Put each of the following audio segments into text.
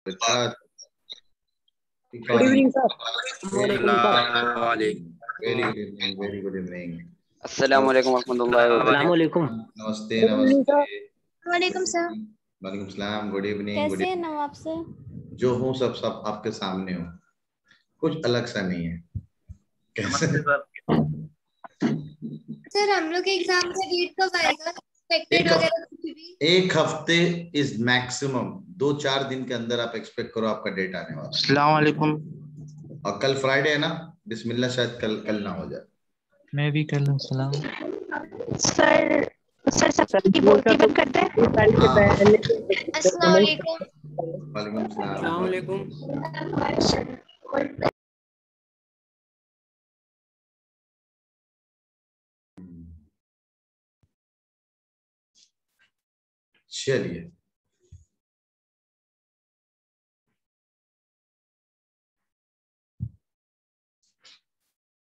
Good evening, sir. Very Assalamualaikum. good evening. Very good evening. Assalamualaikum warahmatullahi wabarakatuh. Assalamualaikum. नमस्ते Good evening, नमस्ते। sir. वालेकुम sir. वालेकुम सलाम। Good evening. कैसे हैं नवाब सर? जो हूँ सब आपके सामने हूँ, कुछ अलग सा नहीं है। कैसे सर हम लोग के एग्जाम का डेट कब आएगा? एक्सपेक्टेड वगैरह कुछ भी? एक हफ्ते इज मैक्सिमम। 2-4 दिन के अंदर आप एक्सपेक्ट करो आपका डेट आने वाला। अस्सलाम वालेकुम। और कल फ्राइडे है ना, बिस्मिल्लाह, शायद कल ना हो जाए। मैं भी कर लूं। सलाम सर सबकी बोलती बंद करते हैं। अस्सलाम वालेकुम। वालेकुम सलाम। अस्सलाम वालेकुम। चलिए,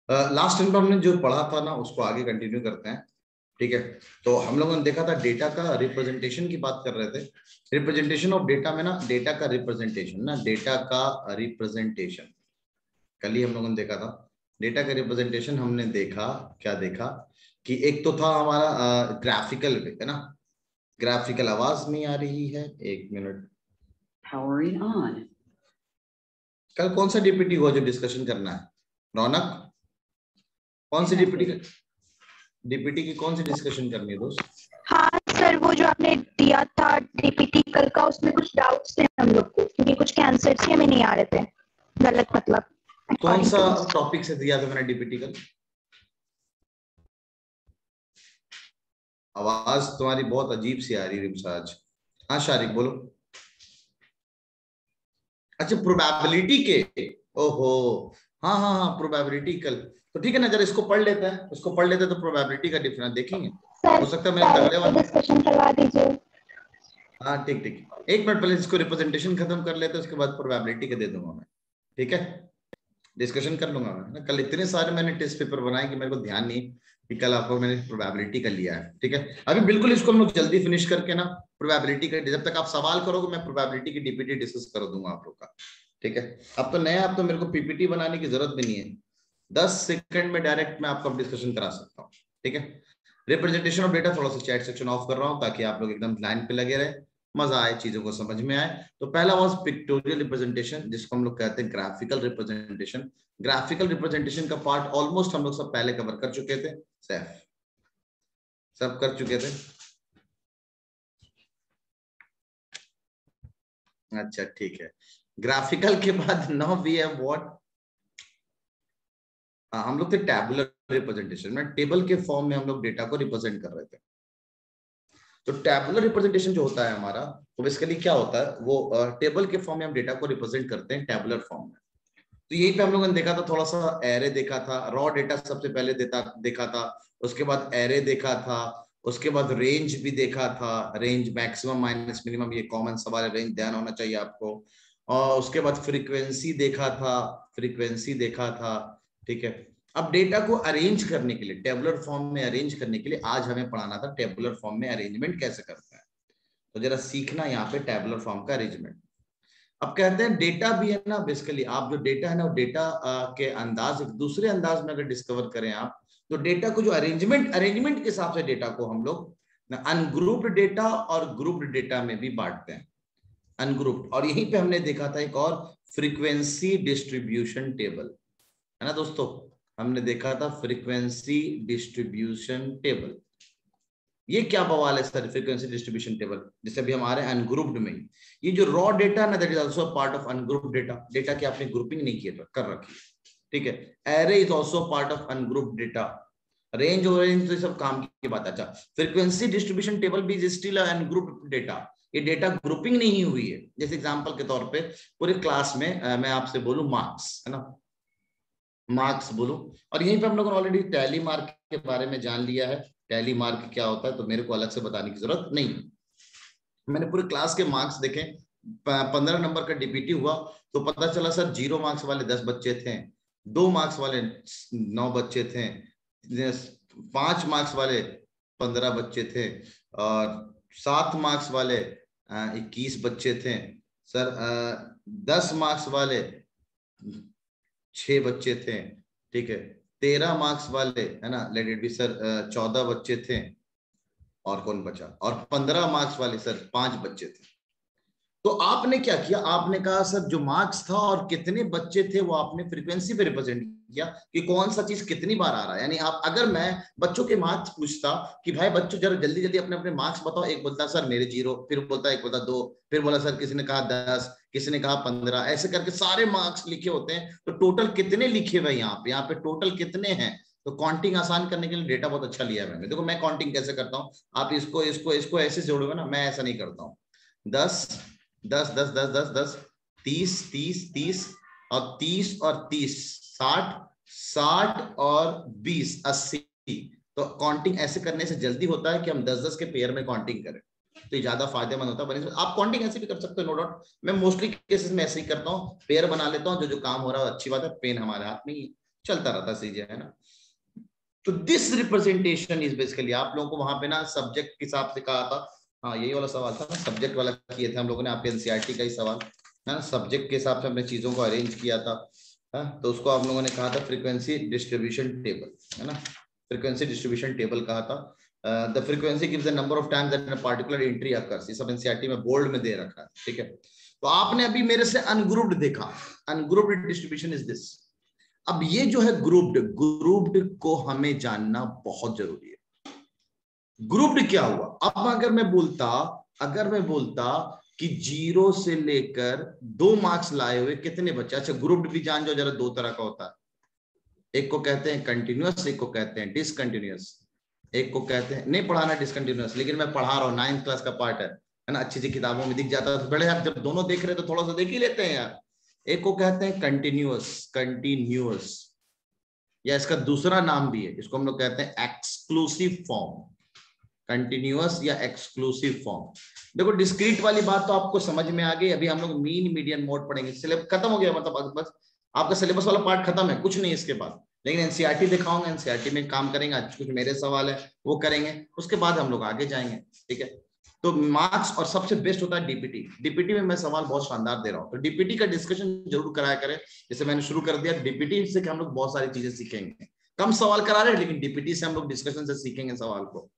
लास्ट टाइम हमने जो पढ़ा था ना उसको आगे कंटिन्यू करते हैं। ठीक है, तो हम लोगों ने देखा था डेटा का रिप्रेजेंटेशन की बात कर रहे थे। रिप्रेजेंटेशन ऑफ डेटा में ना, डेटा का रिप्रेजेंटेशन कल ही हम लोगों ने देखा था। डेटा का रिप्रेजेंटेशन हमने देखा, क्या देखा कि एक तो था हमारा ग्राफिकल पे, है ना। ग्राफिकल आवाज नहीं आ रही है, 1 मिनट। Powering on. कल कौन सा डीपीटी हुआ जो डिस्कशन करना है? रौनक, कौन सी डीपीटी की कौन सी डिस्कशन करनी है दोस्त? हाँ सर, वो जो आपने दिया था डीपीटी कल का, उसमें कुछ डाउट्स थे हम लोग को, क्योंकि कुछ के आंसर्स ही हमें नहीं आ रहे थे। गलत मतलब। कौन सा टॉपिक से दिया था मैंने डीपीटी कल? आवाज तुम्हारी बहुत अजीब सी आ रही है रिमसाज। हाँ शारिक बोलो। अच्छा, प्रोबेबिलिटी के, ओहो हाँ हाँ हाँ, प्रोबेबिलिटी कल। तो ठीक है ना, जरा इसको पढ़ लेते हैं, तो प्रोबेबिलिटी का डिफरेंस देखेंगे। हो सकता है मेरे तगड़े वाले डिस्कशन करवा दीजिए। हाँ ठीक, 1 मिनट पहले इसको रिप्रेजेंटेशन खत्म कर लेते हैं, उसके बाद प्रोबेबिलिटी के दे दूंगा मैं। ठीक है, डिस्कशन कर लूंगा मैं ना। कल इतने सारे मैंने टेस्ट पेपर बनाए कि मेरे को ध्यान नहीं कि कल आपको मैंने प्रोबेबिलिटी का लिया है। ठीक है, अभी बिल्कुल इसको हम लोग जल्दी फिनिश करके ना प्रोबेबिलिटी का, जब तक आप सवाल करोगे मैं प्रोबेबिलिटी की डीपीटी डिस्कस कर दूंगा आप लोग का। ठीक है, अब तो नया, अब तो मेरे को पीपीटी बनाने की जरूरत भी नहीं है, 10 सेकंड में डायरेक्ट मैं आपको डिस्कशन करा सकता हूँ। ठीक है, रिप्रेजेंटेशन ऑफ डेटा, थोड़ा सा चैट सेक्शन ऑफ कर रहा हूँ ताकि आप लोग एकदम लाइन पे लगे रहे, मजा आए, चीजों को समझ में आए। तो पहला वाज पिक्टोरियल रिप्रेजेंटेशन, जिसको हम लोग कहते हैं ग्राफिकल रिप्रेजेंटेशन। ग्राफिकल रिप्रेजेंटेशन का पार्ट ऑलमोस्ट हम लोग सब पहले कवर कर चुके थे, सब कर चुके थे। अच्छा ठीक है, ग्राफिकल के बाद नाउ वी हैव व्हाट, हम लोग थे टैबुलर रिप्रेजेंटेशन में, टेबल के फॉर्म में हम लोग डेटा को रिप्रेजेंट कर रहे थे। तो टैबुलर रिप्रेजेंटेशन जो होता है हमारा, वो बेसिकली क्या होता है, वो टेबल के फॉर्म में हम डेटा को रिप्रेजेंट करते हैं टैबुलर फॉर्म में। तो यही पे हम लोगों ने देखा था, थोड़ा सा एरे देखा था, रॉ डेटा सबसे पहले देखा था, उसके बाद एरे देखा था, उसके बाद रेंज भी देखा था, रेंज मैक्सिमम माइनस मिनिमम, ये कॉमन सवाल है, रेंज ध्यान होना चाहिए आपको। और उसके बाद फ्रीक्वेंसी देखा था, ठीक है। अब डेटा को अरेंज करने के लिए, टेबुलर फॉर्म में अरेंज करने के लिए आज हमें पढ़ाना था टेबुलर फॉर्म में अरेंजमेंट कैसे करते हैं। तो जरा सीखना यहाँ पे टेबुलर फॉर्म का अरेंजमेंट। अब कहते हैं डेटा भी है ना, बेसिकली आप जो डेटा है ना, वो डेटा के अंदाज एक दूसरे अंदाज में अगर डिस्कवर करें आप, तो डेटा को जो अरेंजमेंट के हिसाब से डेटा को हम लोग अनग्रुप्ड डेटा और ग्रुप्ड डेटा में भी बांटते हैं, अनग्रुप्ड। और यहीं पे हमने देखा था एक और, फ्रीक्वेंसी डिस्ट्रीब्यूशन टेबल, है ना दोस्तों, हमने देखा था फ्रीक्वेंसी डिस्ट्रीब्यूशन टेबल। ये क्या बवाल है सर, फ्रीक्वेंसी डिस्ट्रीब्यूशन टेबल, जैसे अभी हम आ रहे हैं अनग्रुप्ड में। ये जो रॉ डेटा ना, that is also part of ungrouped data, data की आपने ग्रुपिंग नहीं किया कर रखी है। ठीक है, array is also part of ungrouped data, range और रेंज तो सब काम की बात है। अच्छा, फ्रीक्वेंसी डिस्ट्रीब्यूशन टेबल भी इज स्टिल अनग्रुप्ड डेटा, ये डेटा ग्रुपिंग नहीं हुई है। जैसे एग्जांपल के तौर पे पूरे क्लास में मैं आपसे बोलूं मार्क्स, है ना, मार्क्स बोलूं, और यहीं पे हम लोगों ने ऑलरेडी टैली मार्क के बारे में जान लिया है, टैली मार्क क्या होता है, तो मेरे को अलग से बताने की जरूरत नहीं। मैंने पूरे क्लास के मार्क्स देखे, 15 नंबर का डीपीटी हुआ, तो पता चला सर 0 मार्क्स वाले 10 बच्चे थे, 2 मार्क्स वाले 9 बच्चे थे, 5 मार्क्स वाले 15 बच्चे थे, और 7 मार्क्स वाले 21 बच्चे थे, सर 10 मार्क्स वाले 6 बच्चे थे, ठीक है। 13 मार्क्स वाले, है ना, लेट इट बी सर 14 बच्चे थे, और कौन बचा, और 15 मार्क्स वाले सर 5 बच्चे थे। तो आपने क्या किया, आपने कहा सर जो मार्क्स था और कितने बच्चे थे वो आपने फ्रीक्वेंसी पे रिप्रेजेंट किया कि कौन सा चीज कितनी बार आ रहा है। यानी आप, अगर मैं बच्चों के मार्क्स पूछता कि भाई बच्चों जरा जल्दी जल्दी अपने अपने मार्क्स बताओ, एक बोलता सर मेरे 0, फिर बोलता एक बोलता 2, फिर बोला सर किसी ने कहा 10, किसी ने कहा 15, ऐसे करके सारे मार्क्स लिखे होते हैं। तो टोटल कितने लिखे हुए यहाँ पे टोटल कितने हैं। तो काउंटिंग आसान करने के लिए डेटा बहुत अच्छा लिया है मैंने। देखो मैं काउंटिंग कैसे करता हूँ, आप इसको इसको इसको ऐसे जोड़ोगे ना, मैं ऐसा नहीं करता हूँ। 10 10 10 10 10 10 30 30 30 और 30 और 30 60 60 और 20 80। तो काउंटिंग ऐसे करने से जल्दी होता है कि हम 10 10 के पेयर में काउंटिंग करें, तो ये ज्यादा फायदेमंद होता है। आप काउंटिंग ऐसे भी कर सकते हो, नो डाउट। मैं मोस्टली केसेस में ऐसे ही करता हूँ, पेयर बना लेता हूँ, जो काम हो रहा है अच्छी बात है, पेन हमारे हाथ में ही चलता रहता है, है ना। तो दिस रिप्रेजेंटेशन इज बेसिकली, आप लोगों को वहां पे ना सब्जेक्ट के हिसाब से कहा था, हाँ यही वाला सवाल था ना, सब्जेक्ट वाला किए थे हम लोगों ने, आपके एनसीईआरटी का ही सवाल है ना, सब्जेक्ट के हिसाब से हमने चीजों को अरेंज किया था। तो उसको आप लोगों ने कहा था फ्रीक्वेंसी डिस्ट्रीब्यूशन टेबल, है ना, फ्रीक्वेंसी डिस्ट्रीब्यूशन टेबल कहा था। The frequency gives the number of times that a particular entry occurs, ये सब एनसीईआरटी में बोल्ड में दे रखा है, ठीक है। तो आपने अभी मेरे से अनग्रुप्ड देखा, अनग्रुप्ड डिस्ट्रीब्यूशन इज दिस। अब ये जो है ग्रुप्ड को हमें जानना बहुत जरूरी है। ग्रुप्ड क्या हुआ, अब अगर मैं बोलता कि 0 से लेकर 2 मार्क्स लाए हुए कितने बच्चे, अच्छा ग्रुप्ड भी जान जाओ जरा, 2 तरह का होता है, एक को कहते हैं कंटिन्यूअस, एक को कहते हैं डिसकंटिन्यूअस। एक को कहते हैं, नहीं पढ़ाना डिसकंटिन्यूअस, लेकिन मैं पढ़ा रहा हूँ, 9th क्लास का पार्ट है ना, अच्छी सी किताबों में दिख जाता है, तो बड़े यार जब दोनों देख रहे तो थोड़ा सा देख ही लेते हैं यार। एक को कहते हैं कंटिन्यूअस, या इसका दूसरा नाम भी है, इसको हम लोग कहते हैं एक्सक्लूसिव फॉर्म, कंटिन्यूअस या एक्सक्लूसिव फॉर्म। देखो डिस्क्रीट वाली बात तो आपको समझ में आ गई, अभी हम लोग मीन मीडियन मोड पढ़ेंगे, सिलेबस खत्म हो गया, मतलब बस आपका सिलेबस वाला पार्ट खत्म है, कुछ नहीं इसके बाद। लेकिन एनसीईआरटी दिखाऊंगा, एनसीईआरटी में काम करेंगे, आज कुछ मेरे सवाल है वो करेंगे, उसके बाद हम लोग आगे जाएंगे, ठीक है। तो मार्क्स, और सबसे बेस्ट होता है डीपीटी। डीपीटी में मैं सवाल बहुत शानदार दे रहा हूँ, तो डीपीटी का डिस्कशन जरूर कराया करें, जैसे मैंने शुरू कर दिया। डीपीटी से हम लोग बहुत सारी चीजें सीखेंगे, कम सवाल करा रहे हैं लेकिन डीपीटी से हम लोग डिस्कशन से सीखेंगे सवाल को,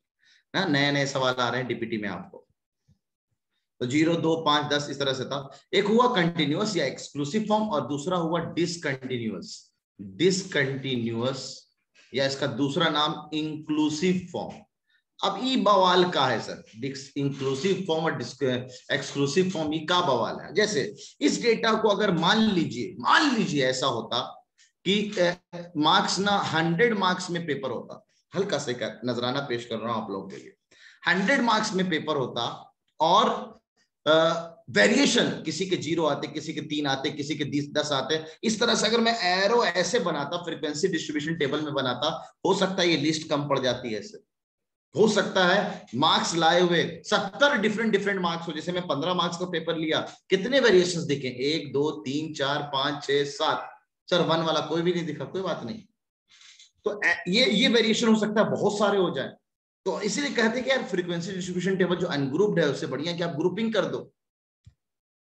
ना नए नए सवाल आ रहे हैं डीपीटी में आपको। तो 0 2 5 10 इस तरह से था। एक हुआ कंटिन्यूअस या एक्सक्लूसिव फॉर्म, और दूसरा हुआ डिसकंटिन्यूअस या इसका दूसरा नाम इंक्लूसिव फॉर्म। अब ये बवाल का है सर, इंक्लूसिव फॉर्म और एक्सक्लूसिव फॉर्म, ये का बवाल है। जैसे इस डेटा को अगर मान लीजिए ऐसा होता कि मार्क्स ना 100 मार्क्स में पेपर होता, हल्का से नजराना पेश कर रहा हूं आप लोगों के लिए, 100 मार्क्स में पेपर होता, और वेरिएशन किसी के 0 आते, किसी के 3 आते, किसी के 10 आते, इस तरह से अगर मैं एरो ऐसे बनाता, फ्रीक्वेंसी डिस्ट्रीब्यूशन टेबल में बनाता, हो सकता है ये लिस्ट कम पड़ जाती है ऐसे, हो सकता है मार्क्स लाए हुए 70 डिफरेंट मार्क्स हो। जैसे मैं 15 मार्क्स का पेपर लिया, कितने वेरिएशंस दिखे, 1 2 3 4 5 6 7, सर 1 वाला कोई भी नहीं दिखा, कोई बात नहीं। तो ये वेरिएशन हो सकता है बहुत सारे हो जाए, तो इसीलिए कहते हैं कि यार फ्रीक्वेंसी डिस्ट्रीब्यूशन टेबल जो अनग्रुप्ड है उससे बढ़िया कि आप ग्रुपिंग कर दो,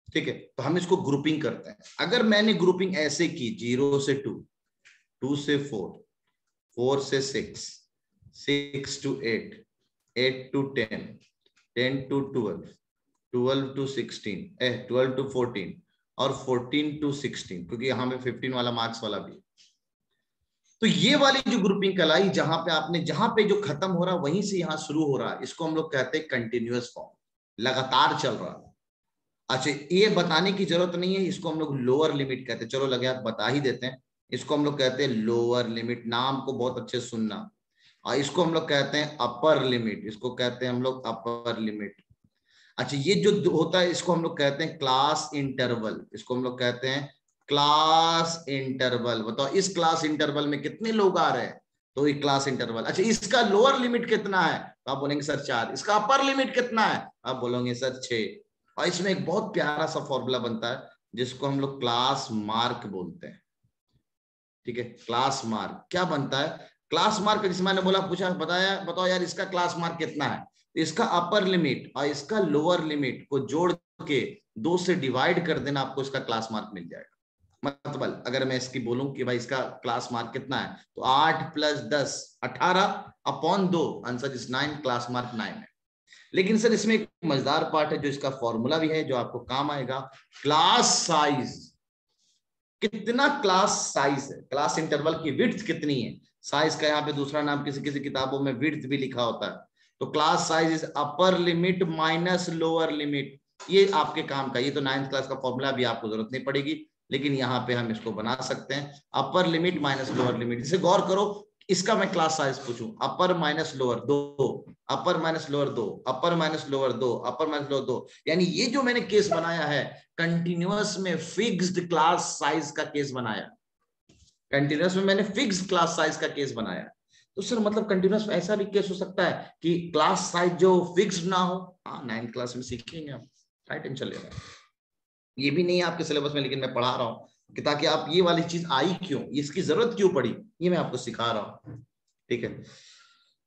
ठीक है। तो हम इसको ग्रुपिंग करते हैं। अगर मैंने ग्रुपिंग ऐसे की, 0 से 2, 2 से 4, 4 से 6, 6 to 8, 8 to 10, 10 to 12, 12 to 16, 12 to 14 और 14 to 16, क्योंकि यहाँ पे 15 वाला मार्क्स वाला भी। तो ये वाली जो ग्रुपिंग कहलाई, जहां पे जो खत्म हो रहा है वहीं से यहाँ शुरू हो रहा है, इसको हम लोग कहते हैं कंटिन्यूअस फॉर्म, लगातार चल रहा है। अच्छा ये बताने की जरूरत नहीं है, इसको हम लोग लोअर लिमिट कहते हैं, चलो लगे आप बता ही देते हैं, इसको हम लोग कहते हैं लोअर लिमिट, नाम को बहुत अच्छे सुनना। और इसको हम लोग कहते हैं अपर लिमिट, इसको कहते हैं हम लोग अपर लिमिट। अच्छा ये जो होता है इसको हम लोग कहते हैं क्लास इंटरवल, इसको हम लोग कहते हैं क्लास इंटरवल। बताओ इस क्लास इंटरवल में कितने लोग आ रहे हैं, तो ये क्लास इंटरवल। अच्छा इसका लोअर लिमिट कितना है, तो आप बोलेंगे सर 4। इसका अपर लिमिट कितना है, आप बोलोगे सर 6। और इसमें एक बहुत प्यारा सा फॉर्मूला बनता है जिसको हम लोग क्लास मार्क बोलते हैं, ठीक है। क्लास मार्क क्या बनता है, क्लास मार्क जिसमें मैंने बोला, पूछा, बताओ यार इसका क्लास मार्क कितना है, इसका अपर लिमिट और इसका लोअर लिमिट को जोड़ के 2 से डिवाइड कर देना, आपको इसका क्लास मार्क मिल जाएगा। मतलब अगर मैं इसकी बोलूं कि भाई इसका क्लास मार्क कितना है, तो 8 + 10 18/2, आंसर इज 9, क्लास मार्क 9 है। लेकिन सर इसमें एक मजेदार पार्ट है जो इसका फॉर्मूला भी है, जो आपको काम आएगा। क्लास साइज, कितना क्लास साइज है, क्लास इंटरवल की विड्थ कितनी है। साइज का यहाँ पे दूसरा नाम किसी किसी किताबों में विड्थ भी लिखा होता है। तो class size is upper limit minus lower limit. ये आपके काम का, ये तो 9th क्लास का फॉर्मूला भी आपको जरूरत नहीं पड़ेगी, लेकिन यहाँ पे हम इसको बना सकते हैं। Upper limit minus lower limit, इसे गौर करो, इसका मैं क्लास साइज पूछूं, अपर माइनस लोअर 2, अपर माइनस लोअर 2, अपर माइनस लोअर 2, अपर माइनस लोअर 2, यानी ये जो मैंने केस बनाया है कंटिन्यूअस में फिक्स्ड क्लास साइज का केस बनाया। कंटिन्यूअस में मैंने फिक्स्ड क्लास साइज का केस बनाया। तो सर मतलब कंटिन्यूअस में ऐसा भी केस हो सकता है कि क्लास साइज जो फिक्स्ड ना हो। हाँ, 9th क्लास में सीखेंगे हम, क्या टेंशन ले रहे हैं। ये भी नहीं है आपके सिलेबस में, लेकिन मैं पढ़ा रहा हूँ कि ताकि आप ये वाली चीज आई क्यों, इसकी जरूरत क्यों पड़ी, ये मैं आपको सिखा रहा हूँ। ठीक है,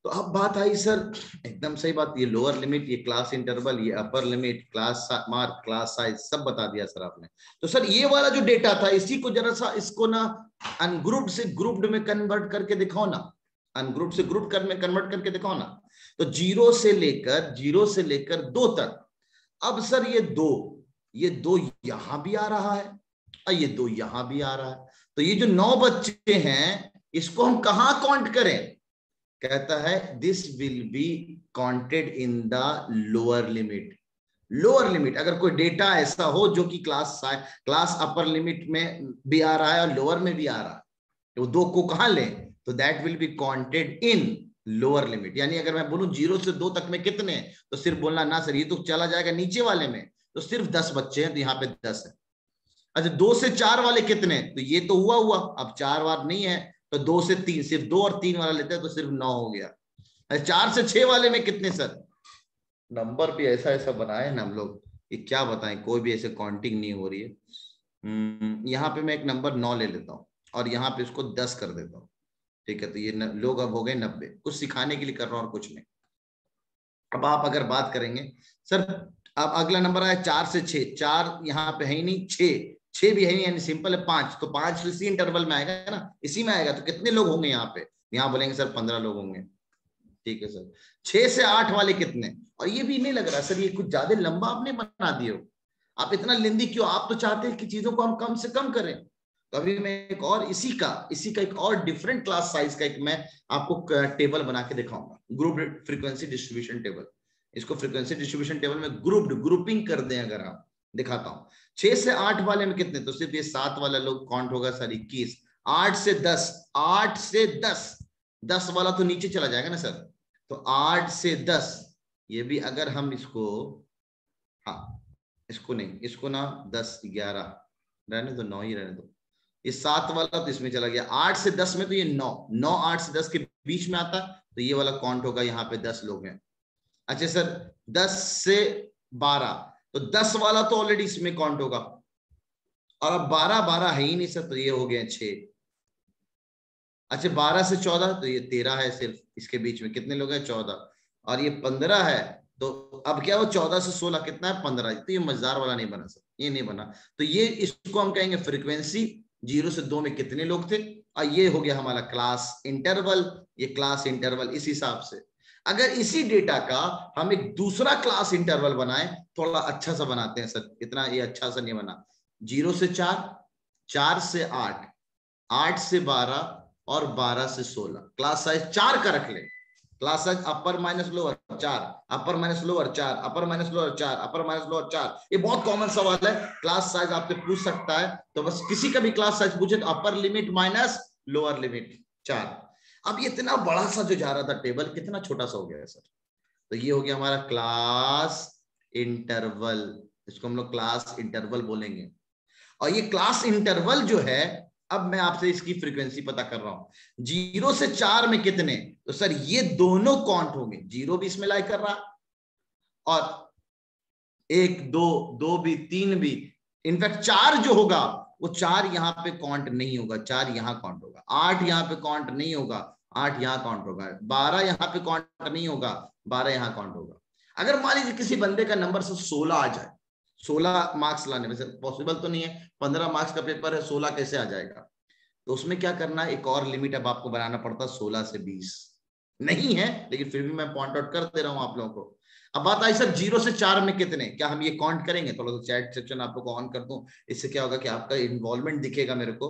तो अब बात आई सर, एकदम सही बात, ये लोअर लिमिट, ये क्लास इंटरवल, ये upper limit, class mark, class size, सब बता दिया सर आपने। तो सर ये वाला जो डेटा था, इसी को जरा सा इसको ना अनग्रुप्ड से ग्रुप्ड में कन्वर्ट करके दिखाओ ना, अनग्रुप्ड से ग्रुप में कन्वर्ट करके दिखाओ ना। तो 0 से लेकर 2 तक। अब सर ये 2 यहां भी आ रहा है और ये 2 यहां भी आ रहा है। तो ये जो 9 बच्चे हैं, इसको हम कहां काउंट करें? कहता है this will be counted in the lower limit. Lower limit, अगर कोई डेटा ऐसा हो जो कि क्लास अपर लिमिट में भी आ रहा है और लोअर में भी आ रहा है, तो 2 को कहां लें? तो that will be counted in lower limit. यानी अगर मैं बोलूं 0 से 2 तक में कितने, तो सिर्फ बोलना ना सर ये तो चला जाएगा नीचे वाले में, तो सिर्फ 10 बच्चे हैं, तो यहाँ पे 10 है। अच्छा 2 से 4 वाले कितने, तो ये तो हुआ, अब 4 बार नहीं है, तो 2 से 3, सिर्फ 2 और 3 वाला लेते हैं, तो सिर्फ 9 हो गया। अच्छा 4 से 6 वाले में कितने सर? नंबर भी ऐसा बनाए ना हम लोग, ये क्या बताएं, कोई भी ऐसे काउंटिंग नहीं हो रही है। यहाँ पे मैं एक नंबर 9 ले लेता हूँ और यहाँ पे इसको 10 कर देता हूँ। ठीक है, तो ये लोग अब हो गए 90। कुछ सिखाने के लिए कर रहा हूँ और कुछ नहीं। अब आप अगर बात करेंगे सर, अब अगला नंबर आया 4 से 6, 4 यहाँ पे है ही नहीं, 6 भी है नहीं, यानी सिंपल है 5, तो 5 इसी इंटरवल में आएगा ना, इसी में आएगा। तो कितने लोग होंगे यहाँ पे? यहाँ बोलेंगे सर 15 लोग होंगे। ठीक है सर, 6 से 8 वाले कितने? और ये भी नहीं लग रहा सर, ये कुछ ज्यादा लंबा आपने बना दिए हो, आप इतना लेंदी क्यों? आप तो चाहते हैं कि चीजों को हम कम से कम करें। तो अभी मैं एक और इसी का एक और डिफरेंट क्लास साइज का एक मैं आपको टेबल बना के दिखाऊंगा, ग्रुप फ्रीक्वेंसी डिस्ट्रीब्यूशन टेबल। इसको फ्रीक्वेंसी डिस्ट्रीब्यूशन टेबल में ग्रुपिंग कर दें अगर हम, दिखाता हूं। 6 से 8 वाले में कितने, तो सिर्फ ये 7 वाला लोग काउंट होगा सर 21। 8 से 10, 10 वाला तो नीचे चला जाएगा ना सर, तो 8 से 10, ये भी अगर हम इसको, हाँ इसको नहीं, इसको ना 10 11 रहने दो, 9 ही रहने दो। ये 7 वाला तो इसमें चला गया। 8 से 10 में तो ये 9 8 से 10 के बीच में आता, तो ये वाला काउंट होगा, यहाँ पे 10 लोग हैं। अच्छा सर 10 से 12, तो 10 वाला तो ऑलरेडी इसमें काउंट होगा, और अब 12 है ही नहीं सर, तो ये हो गया 6। अच्छा 12 से 14, तो ये 13 है सिर्फ, इसके बीच में कितने लोग हैं? 14, और ये 15 है, तो अब क्या हो 14 से 16 कितना है? 15। तो ये मजेदार वाला नहीं बना सर, ये नहीं बना। तो ये इसको हम कहेंगे फ्रीक्वेंसी। 0 से 2 में कितने लोग थे, और ये हो गया हमारा क्लास इंटरवल। ये क्लास इंटरवल इस हिसाब से। अगर इसी डेटा का हम एक दूसरा क्लास इंटरवल बनाएं, थोड़ा अच्छा सा बनाते हैं सर, इतना ये अच्छा सा नहीं बना। 0 से 4, 4 से 8, 8 से 12 और 12 से 16, क्लास साइज 4 का रख ले। Class size upper minus lower 4, अपर माइनस लोअर 4, अपर माइनस लोअर 4, अपर माइनस लोअर 4। ये बहुत कॉमन सवाल है, क्लास साइज आपसे पूछ सकता है, तो बस किसी का भी क्लास साइज पूछे तो upper limit minus lower limit 4। अब ये इतना बड़ा सा जो जा रहा था टेबल, कितना छोटा सा हो गया है सर। तो ये हो गया हमारा क्लास इंटरवल, इसको हम लोग क्लास इंटरवल बोलेंगे। और ये क्लास इंटरवल जो है, अब मैं आपसे इसकी फ्रीक्वेंसी पता कर रहा हूं। 0 से 4 में कितने, तो सर ये दोनों काउंट होंगे, 0 भी इसमें लाई कर रहा, और 1 2 भी, 3 भी। इनफैक्ट 4 जो होगा वो 4 यहां पे काउंट नहीं होगा, 4 यहां काउंट होगा। 8 यहां पे काउंट नहीं होगा, 8 यहां काउंट होगा। 12 यहां पे काउंट नहीं होगा, 12 यहां काउंट होगा। अगर मान लीजिए किसी बंदे का नंबर से 16 आ जाए, 16 मार्क्स लाने, वैसे पॉसिबल तो नहीं है, 15 मार्क्स का पेपर है, 16 कैसे आ जाएगा? तो उसमें क्या करना है, एक और लिमिट अब आपको बनाना पड़ता, 16 से 20 नहीं है, लेकिन फिर भी मैं पॉइंट आउट कर दे रहा हूं आप लोगों को। अब बात आई सर 0 से 4 में कितने, क्या हम ये काउंट करेंगे? थोड़ा सा चैट सेक्शन आप लोग को ऑन कर दूं, इससे क्या होगा कि आपका इन्वॉल्वमेंट दिखेगा मेरे को।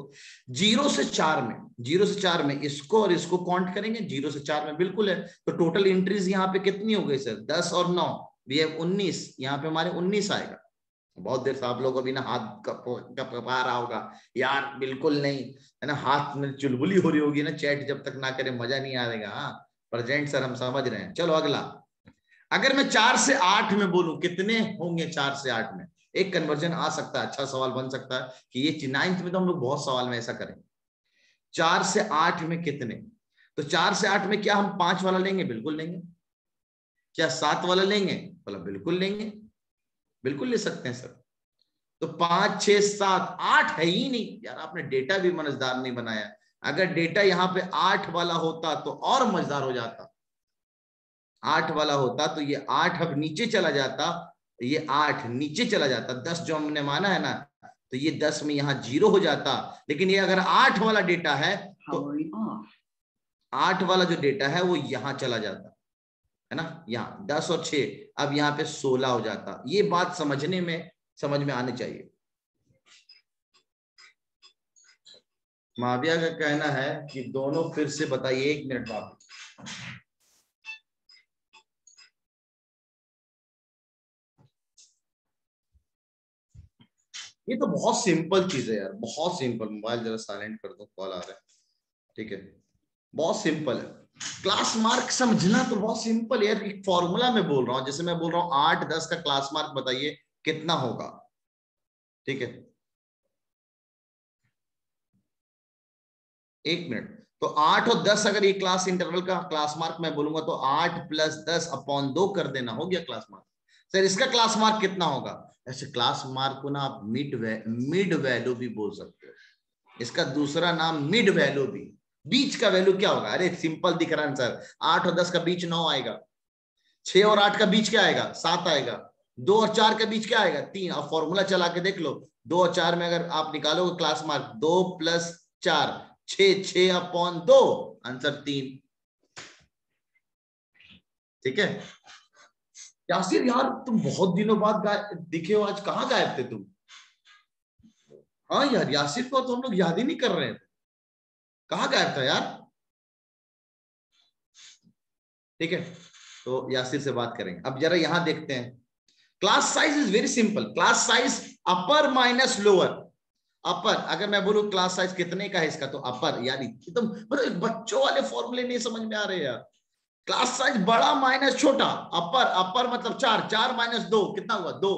0 से 4 में, 0 से 4 में इसको और इसको काउंट करेंगे, 0 से 4 में बिल्कुल है। तो टोटल एंट्रीज यहाँ पे कितनी हो गई सर? 10 और 9, वी हैव 19, यहाँ पे हमारे 19 आएगा। बहुत देर से आप लोगों को भी ना हाथ कपा रहा होगा यार, बिल्कुल नहीं है ना, हाथ में चुलबुली हो रही होगी ना, चैट जब तक ना करे मजा नहीं आएगा। हाँ प्रेजेंट सर, हम समझ रहे हैं। चलो अगला, अगर मैं 4 से 8 में बोलूं कितने होंगे? 4 से 8 में एक कन्वर्जन आ सकता है, अच्छा सवाल बन सकता है कि ये 9th में तो हम लोग बहुत सवाल में ऐसा करेंगे। 4 से 8 में कितने? तो 4 से 8 में क्या हम 5 वाला लेंगे? बिल्कुल लेंगे। क्या 7 वाला लेंगे? बोला बिल्कुल लेंगे, बिल्कुल ले सकते हैं सर। तो 5 6 7 8 है ही नहीं यार, आपने डेटा भी मजेदार नहीं बनाया। अगर डेटा यहाँ पे 8 वाला होता तो और मजेदार हो जाता। 8 वाला होता तो ये 8 अब नीचे चला जाता, ये 8 नीचे चला जाता, 10 जो हमने माना है ना, तो ये 10 में यहाँ 0 हो जाता। लेकिन ये अगर 8 वाला डेटा है तो 8 वाला जो डेटा है वो यहाँ चला जाता है ना, यहाँ 10 और 6, अब यहाँ पे 16 हो जाता। ये बात समझने में, समझ में आनी चाहिए। माविया का कहना है कि दोनों फिर से बताइए, 1 मिनट वापस। ये तो बहुत सिंपल चीज है यार, बहुत सिंपल। मोबाइल जरा साइलेंट कर दो, कॉल आ रहा है, ठीक है। बहुत सिंपल है, क्लास मार्क समझना तो बहुत सिंपल है यार। एक फॉर्मूला में बोल रहा हूं, जैसे मैं बोल रहा हूं 8 10 का क्लास मार्क बताइए कितना होगा, ठीक है। 1 मिनट, तो 8 और 10 अगर ये क्लास इंटरवल का क्लास मार्क मैं बोलूंगा तो 8 + 10/2 कर देना, हो गया क्लास मार्क। सर इसका क्लास मार्क कितना होगा? ऐसे क्लास मार्क को ना आप मिड वैल्यू भी बोल सकते हो, इसका दूसरा नाम मिड वैल्यू भी। बीच का वैल्यू क्या होगा? अरे सिंपल दिख रहा है सर, 8 और 10 का बीच 9 आएगा, 6 और 8 का बीच क्या आएगा? 7 आएगा, 2 और 4 का बीच क्या आएगा? 3। अब फॉर्मूला चला के देख लो, 2 और 4 में अगर आप निकालोगे क्लास मार्क, 2 + 4 6, 6/2, आंसर 3। ठीक है यासिर, यार तुम बहुत दिनों बाद दिखे हो, आज कहाँ गायब थे तुम? हाँ यार, यासिर को तो हम लोग याद ही नहीं कर रहे थे, कहाँ गायब था यार? ठीक है, तो यासिर से बात करेंगे। अब जरा यहां देखते हैं, class size is very simple. Class size upper minus lower. Upper, अगर मैं बोलूं क्लास साइज कितने का है इसका, तो अपर, यार एकदम मतलब बच्चों वाले फॉर्मूले नहीं समझ में आ रहे यार। क्लास साइज बड़ा माइनस छोटा, अपर, अपर मतलब 4, 4 - 2 कितना हुआ? 2।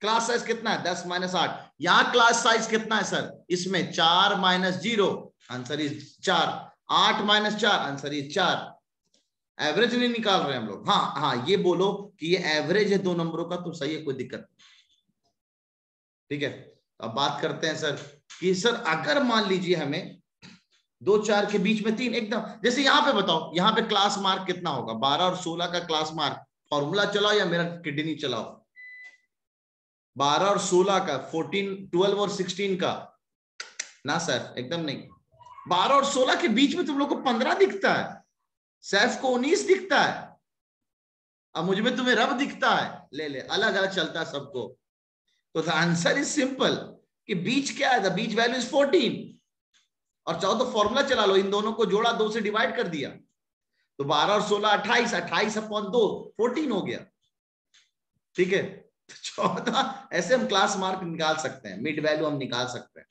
क्लास साइज कितना है? 10 - 8। यहाँ क्लास साइज कितना है सर? इसमें 4 - 0, answer is 4। 8 - 4, answer is 4। Average नहीं निकाल रहे हम लोग। हाँ हाँ, ये बोलो कि ये एवरेज है 2 नंबरों का, तो सही है, कोई दिक्कत नहीं। ठीक है, अब बात करते हैं सर कि सर अगर मान लीजिए हमें 2 4 के बीच में 3, एकदम जैसे यहाँ पे बताओ, यहाँ पे क्लास मार्क कितना होगा? 12 और 16 का क्लास मार्क, फॉर्मूला चलाओ या मेरा किडनी चलाओ? 12 और 16 का, 14 12 और 16 का ना सर, एकदम नहीं। 12 और 16 के बीच में तुम लोग को 15 दिखता है, सैफ को 19 दिखता है, अब मुझ में तुम्हें रब दिखता है। ले ले, अलग अलग चलता है सबको। तो द आंसर इज सिंपल कि बीच क्या है? The beach value is 14। और चाहो तो फॉर्मूला चला लो, इन दोनों को जोड़ा, 2 से डिवाइड कर दिया, तो 12 और 16 28, 28/2 14 हो गया। ठीक है, तो 14। ऐसे हम क्लास मार्क निकाल सकते हैं, मिड वैल्यू हम निकाल सकते हैं।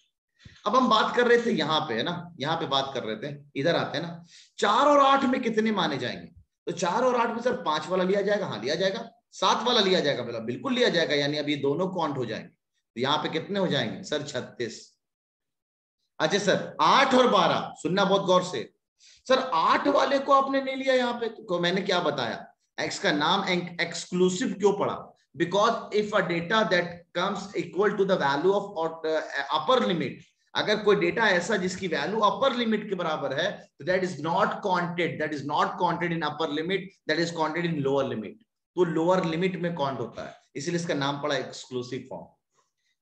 अब हम बात कर रहे थे यहाँ पे, है ना, यहाँ पे बात कर रहे थे, इधर आते हैं ना, 4 और 8 में कितने माने जाएंगे? तो 4 और 8 में सर 5 वाला लिया जाएगा, हाँ लिया जाएगा। 7 वाला लिया जाएगा, बोला बिल्कुल लिया जाएगा, यानी अब ये दोनों काउंट हो जाएंगे। तो यहाँ पे कितने हो जाएंगे सर? 36। अच्छा सर 8 और 12, सुनना बहुत गौर से। सर 8 वाले को आपने नहीं लिया यहाँ पे, तो मैंने क्या बताया? एक्स का नाम एक्सक्लूसिव क्यों पड़ा? Because if a data that comes equal to the value of upper limit, अगर कोई डेटा ऐसा जिसकी वैल्यू अपर लिमिट के बराबर है, तो that is not counted, that is not counted in upper limit, that is counted in lower limit. तो lower limit में काउंट होता है। इसलिए इसका नाम पड़ा एक्सक्लूसिव फॉर्म।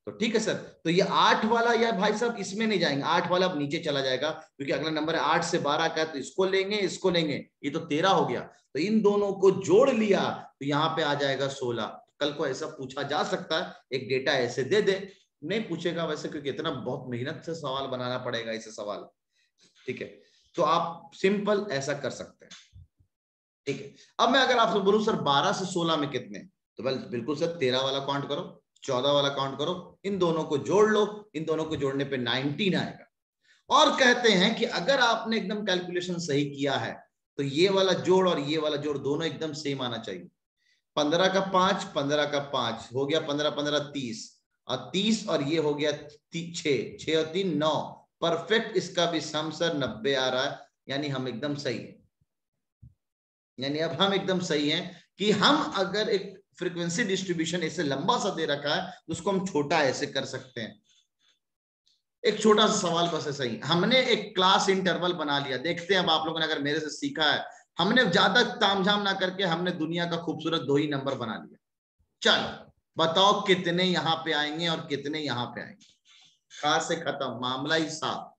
तो ठीक है सर, तो ये 8 वाला या भाई साहब इसमें नहीं जाएंगे, 8 वाला अब नीचे चला जाएगा क्योंकि अगला नंबर है 8 से 12 का, तो इसको लेंगे इसको लेंगे, ये तो 13 हो गया, तो इन दोनों को जोड़ लिया तो यहाँ पे आ जाएगा 16। कल को ऐसा पूछा जा सकता है, एक डेटा ऐसे दे दे, नहीं पूछेगा वैसे क्योंकि इतना बहुत मेहनत से सवाल बनाना पड़ेगा ऐसे सवाल, ठीक है, तो आप सिंपल ऐसा कर सकते हैं। ठीक है, अब मैं अगर आपसे बोलूं सर 12 से 16 में कितने, तो बिल्कुल सर 13 वाला काउंट करो, 14 वाला काउंट करो, इन दोनों को जोड़ लो, इन दोनों को जोड़ने पे 19 आएगा। और कहते हैं कि अगर आपने एकदम कैलकुलेशन सही किया है तो ये वाला जोड़ और ये वाला जोड़ दोनों एकदम सेम आना चाहिए। 15 का 5, 15 का 5 हो गया 15 15 30, और 30 और ये हो गया 6, 6 और 3 9, परफेक्ट। इसका भी सम सर 90 आ रहा है, यानी हम एकदम सही है, यानी अब हम एकदम सही हैं कि हम अगर एक फ्रीक्वेंसी डिस्ट्रीब्यूशन ऐसे लंबा सा दे रखा है तो उसको हम छोटा ऐसे कर सकते हैं। एक छोटा सा सवाल बस ऐसा ही, हमने एक क्लास इंटरवल बना लिया, देखते हैं अब आप लोगों ने अगर मेरे से सीखा है, हमने ज्यादा तामझाम ना करके हमने दुनिया का खूबसूरत 2 ही नंबर बना लिया। चलो बताओ कितने यहां पे आएंगे और कितने यहां पे आएंगे, खास से खत्म, मामला ही साफ।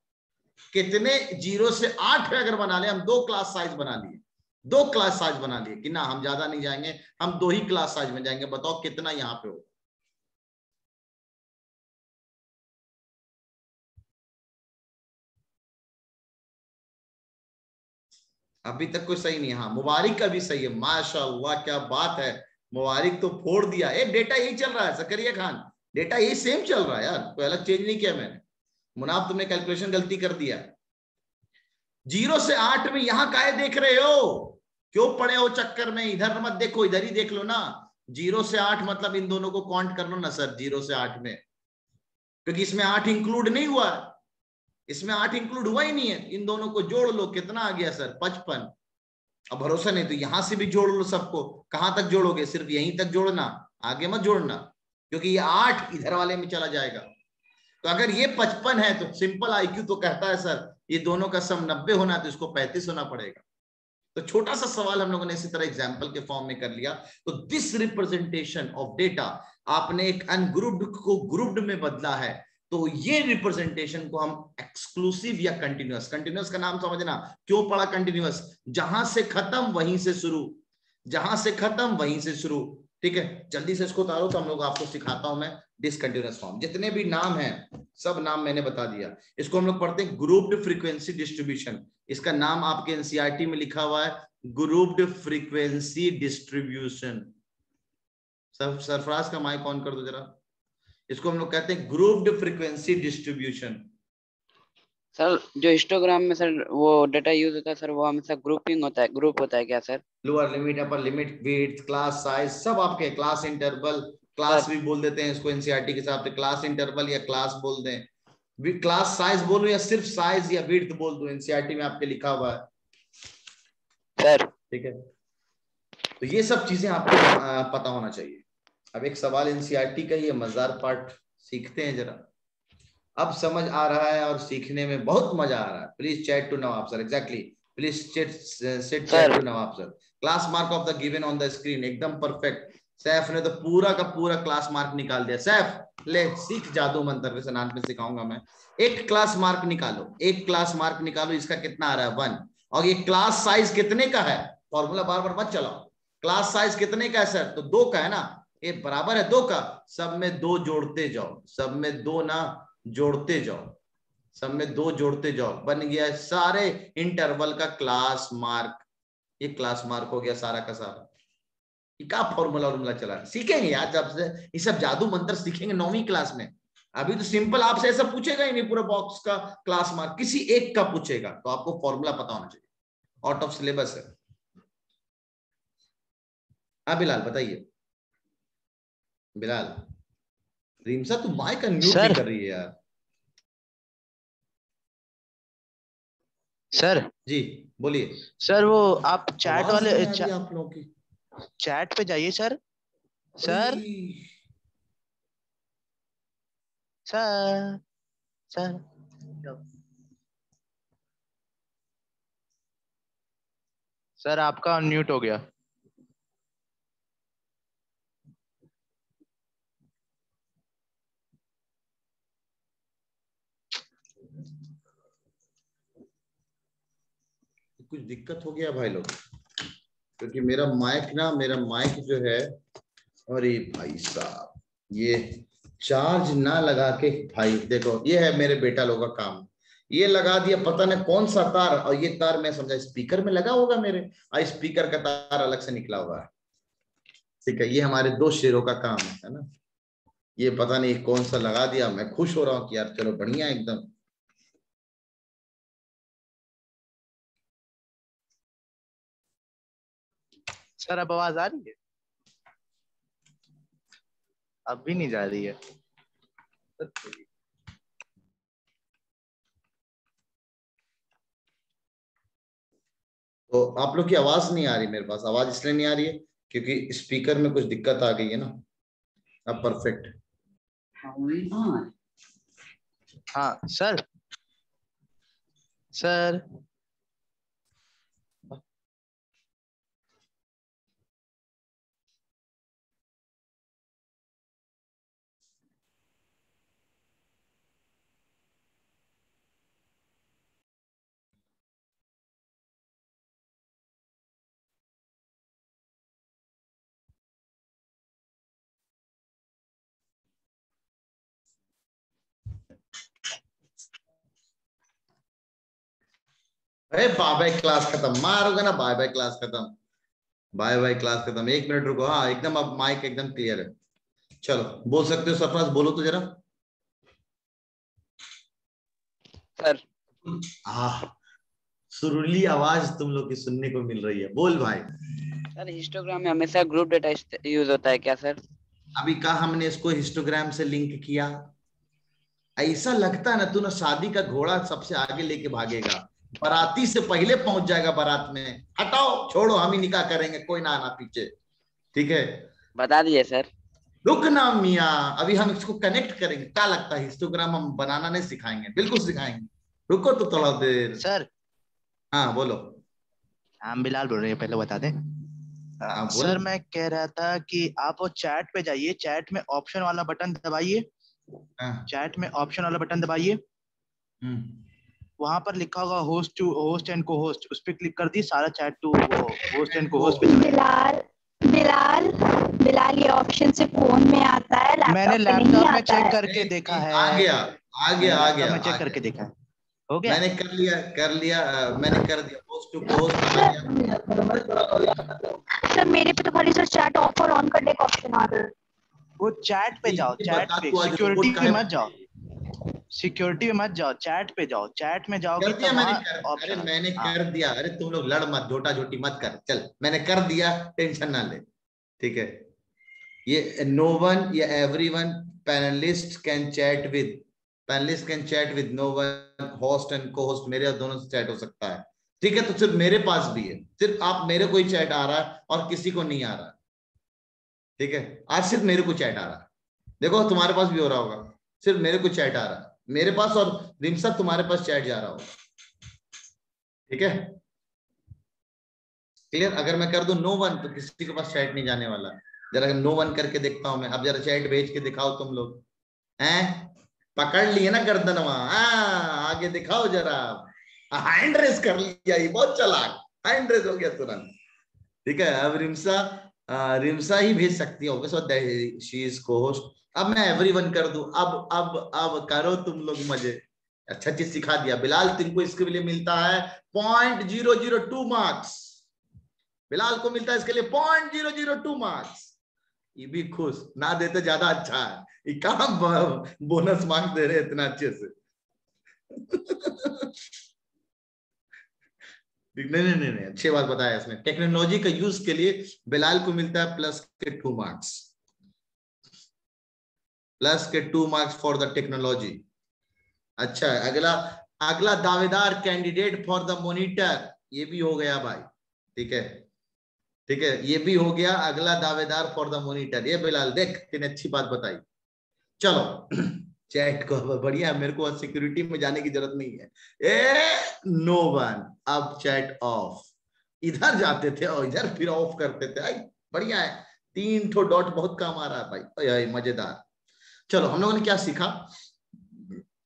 कितने 0 से 8 अगर बना ले, हम 2 क्लास साइज बना लिए, 2 क्लास साइज बना लिए कि ना हम ज्यादा नहीं जाएंगे, हम 2 ही क्लास साइज में जाएंगे, बताओ कितना यहां पे होगा। अभी तक कोई सही नहीं, हाँ मुबारिक का भी सही है, माशाअल्लाह क्या बात है, मुबारिक तो फोड़ दिया। डेटा यही चल रहा है जकरिया खान, डेटा यही सेम चल रहा है यार, कोई अलग चेंज नहीं किया मैंने। मुनाफ तुमने कैलकुलेशन गलती कर दिया, 0 से 8 में यहां काहे देख रहे हो, क्यों पड़े हो चक्कर में, इधर मत देखो इधर ही देख लो ना। 0 से 8 मतलब इन दोनों को काउंट कर लो ना सर 0 से 8 में, क्योंकि इसमें 8 इंक्लूड नहीं हुआ है, इसमें 8 इंक्लूड हुआ ही नहीं है। इन दोनों को जोड़ लो, कितना आ गया सर 55। अब भरोसा नहीं तो यहां से भी जोड़ लो सबको, कहां तक जोड़ोगे, सिर्फ यहीं तक जोड़ना, आगे मत जोड़ना, क्योंकि ये 8 इधर वाले में चला जाएगा। तो अगर ये 55 है तो सिंपल आईक्यू तो कहता है सर ये दोनों का सम 90 होना है, तो इसको 35 होना पड़ेगा। तो छोटा सा सवाल हम लोगों ने इसी तरह एग्जाम्पल के फॉर्म में कर लिया। तो दिस रिप्रेजेंटेशन ऑफ डेटा, आपने एक अनग्रुप्ड को ग्रुप्ड में बदला है, तो ये रिप्रेजेंटेशन को हम एक्सक्लूसिव या कंटिन्यूअस, कंटिन्यूअस का नाम समझना, क्यों पड़ा कंटिन्यूअस, जहां से खत्म वहीं से शुरू, जहां से खत्म वहीं से शुरू। ठीक है, जल्दी से इसको उतारो तो हम लोग आपको सिखाता हूं मैं डिसकंटिन्यूअस फॉर्म। जितने भी नाम हैं सब नाम मैंने बता दिया। इसको हम लोग पढ़ते हैं ग्रुप्ड फ्रीक्वेंसी डिस्ट्रीब्यूशन, इसका नाम आपके एनसीईआरटी में लिखा हुआ है ग्रुप्ड फ्रीक्वेंसी डिस्ट्रीब्यूशन। सरफराज का माइक ऑन कर दो जरा। इसको हम लोग कहते हैं ग्रुप्ड फ्रीक्वेंसी डिस्ट्रीब्यूशन। सर जो हिस्टोग्राम में सर वो डाटा यूज होता है सर, वो हमेशा ग्रुपिंग होता है, ग्रुप होता है क्या sir? Lower limit, upper limit, width, class size, सब आपके, क्लास इंटरवल, क्लास भी बोल देते हैं इसको एनसीईआरटी के हिसाब से, क्लास इंटरवल या क्लास बोल दें, क्लास साइज बोलो या सिर्फ साइज या विड्थ बोल दो, एनसीईआरटी में आपके लिखा हुआ है सर। ठीक है, तो ये सब चीजें आपको पता होना चाहिए। अब एक सवाल एनसीईआरटी का, ये मजेदार पार्ट सीखते हैं जरा, अब समझ आ रहा है और सीखने में बहुत मजा आ रहा है। Please chat to Nawab sir, exactly, please set chat to Nawab sir. Class mark of the given on the screen, एकदम परफेक्ट। सैफ ने तो पूरा का पूरा क्लास मार्क निकाल दिया। सैफ ले सीख जादू मंत्र, वैसे नान पे सिखाऊंगा मैं। एक क्लास मार्क निकालो, एक क्लास मार्क निकालो, इसका कितना आ रहा है 1। और ये क्लास साइज कितने का है, फॉर्मूला बार बार मत चलाओ, क्लास साइज कितने का है सर, तो 2 का है ना, ये बराबर है 2 का, सब में 2 जोड़ते जाओ, सब में 2 ना जोड़ते जाओ, सब में 2 जोड़ते जाओ, बन गया सारे इंटरवल का क्लास मार्क। ये क्लास मार्क हो गया सारा का सारा। क्या फॉर्मूला फॉर्मूला चला, सीखेंगे यार, जब से ये सब जादू मंत्र सीखेंगे 9वीं क्लास में। अभी तो सिंपल आपसे ऐसा पूछेगा ही नहीं, पूरा बॉक्स का क्लास मार्क किसी एक का पूछेगा, तो आपको फॉर्मूला पता होना चाहिए, आउट ऑफ सिलेबस है। हाँ बिलाल बताइए। बिलाल, रीमसा तू माइक अनम्यूट नहीं कर रही है यार। सर जी बोलिए सर, वो आप चैट आवाज वाले नहीं आ रही आप लोगों की। चैट पे जाइए sir. Sir sir sir sir आपका अनम्यूट हो गया। कुछ दिक्कत हो गया भाई लोग, क्योंकि मेरा माइक जो है, अरे भाई साहब ये चार्ज ना लगा के, भाई देखो ये है मेरे बेटा लोगों का काम, ये लगा दिया पता नहीं कौन सा तार, और ये तार मैं समझा स्पीकर में लगा होगा मेरे, स्पीकर का तार अलग से निकला हुआ है। ठीक है, ये हमारे दो शेरों का काम है ना, ये पता नहीं कौन सा लगा दिया। मैं खुश हो रहा हूँ कि यार चलो बढ़िया एकदम। सर अब आवाज आ रही है? अब भी नहीं जा रही है। तो आप लोग की आवाज नहीं आ रही मेरे पास, आवाज इसलिए नहीं आ रही है क्योंकि स्पीकर में कुछ दिक्कत आ गई है ना। अब परफेक्ट। Powering on. हाँ सर। सर अरे बाय बाय क्लास खत्म, मारोगे ना बाय बाय क्लास खत्म, बाय बाय क्लास खत्म। 1 मिनट रुको। हाँ एकदम, अब माइक एकदम क्लियर है। चलो बोल सकते हो सरफराज, बोलो तो जरा। सर हाँ सुरीली आवाज तुम लोग की सुनने को मिल रही है, बोल भाई। सर हिस्टोग्राम में हमेशा ग्रुप डेटा यूज होता है क्या सर? अभी कहा हमने इसको हिस्टोग्राम से लिंक किया। ऐसा लगता है ना तू ना शादी का घोड़ा सबसे आगे लेके भागेगा, बाराती से पहले पहुंच जाएगा बारात में। हटाओ छोड़ो, हम ही निकाह करेंगे, कोई ना आना पीछे। ठीक है बता दिए सर। रुक ना मियाँ, अभी हम इसको कनेक्ट करेंगे। क्या लगता है हिस्टोग्राम हम बनाना नहीं सिखाएंगे? बिल्कुल सिखाएंगे, रुको तो थोड़ा देर। सर। हाँ बोलो। हम बिलाल बोल रहे हैं, पहले बता दें। हाँ बोल। सर मैं कह रहा था कि आप वो चैट पे जाइए, चैट में ऑप्शन वाला बटन दबाइए। हाँ। चैट में ऑप्शन वाला बटन दबाइए, वहां पर लिखा होगा होस्ट एंड को होस्ट, उस पर क्लिक कर दी, सारा चैट टू होस्ट एंड को होस्ट पे। बिलाल ये ऑप्शन से फोन में आता है, मैंने लैपटॉप में चेक करके देखा है। आ गया आ गया आ गया, मैं चेक करके देखा है, हो गया। मैंने कर लिया मैंने कर दिया, होस्ट टू होस्ट आ गया। सर मेरे पे तो खाली सर चैट ऑफ और ऑन करने का ऑप्शन आ रहा है। वो चैट पे जाओ, चैट पे, सिक्योरिटी पे मत जाओ, सिक्योरिटी में मत जाओ, चैट पे जाओ। चैट में जाओगे तो वहां अरे मैंने कर दिया। अरे तुम लोग लड़ मत, झोटा झोटी मत कर, चल मैंने कर दिया, टेंशन ना ले। ठीक है, ये नो वन या everyone panelist can chat with, panelist can chat with no one, host and cohost, मेरे दोनों से चैट हो सकता है। ठीक है, तो सिर्फ मेरे पास भी है, सिर्फ आप मेरे को ही चैट आ रहा है और किसी को नहीं आ रहा। ठीक है, आज सिर्फ मेरे को चैट आ रहा है। देखो तुम्हारे पास भी हो रहा होगा, सिर्फ मेरे को चैट आ रहा है मेरे पास, और रिमसा तुम्हारे पास चैट जा रहा होगा। ठीक है क्लियर? अगर मैं कर दूं नो वन तो किसी के पास चैट नहीं जाने वाला। जरा नो वन करके देखता हूं मैं, अब जरा चैट भेज के दिखाओ तुम लोग। हैं पकड़ लिए ना गर्दनवा, आगे दिखाओ जरा। हैंड रेस कर लिया, ये बहुत चालाक, हैंड रेस हो गया तुरंत। ठीक है, अब रिमसा ही भेज सकती है, सो शी इज को-होस्ट। अब मैं एवरीवन कर दूं, अब करो तुम लोग मजे। अच्छा चीज सिखा दिया बिलाल, तुमको इसके लिए मिलता है 0.002 मार्क्स। बिलाल को मिलता है इसके लिए 0.002 मार्क्स। ये भी खुश, ना देते ज्यादा अच्छा है, ये कहाँ बोनस मार्क्स दे रहे इतना अच्छे से। नहीं, अच्छी बात बताया इसने। टेक्नोलॉजी का यूज के लिए बिलाल को मिलता है प्लस के 2 मार्क्स, प्लस के 2 मार्क्स फॉर द टेक्नोलॉजी। अच्छा अगला दावेदार कैंडिडेट फॉर द मॉनिटर, ये भी हो गया भाई। ठीक है, ये भी हो गया अगला दावेदार फॉर द मॉनिटर। ये बिलाल देख, तूने अच्छी बात बताई। चलो चैट को बढ़िया, मेरे को सिक्योरिटी में जाने की जरूरत नहीं है। नो वन, अब चैट ऑफ। इधर जाते थे और इधर फिर ऑफ करते थे। आई बढ़िया है, 3 ठो डॉट बहुत काम आ रहा है भाई, मजेदार। चलो हम लोगों ने क्या सीखा?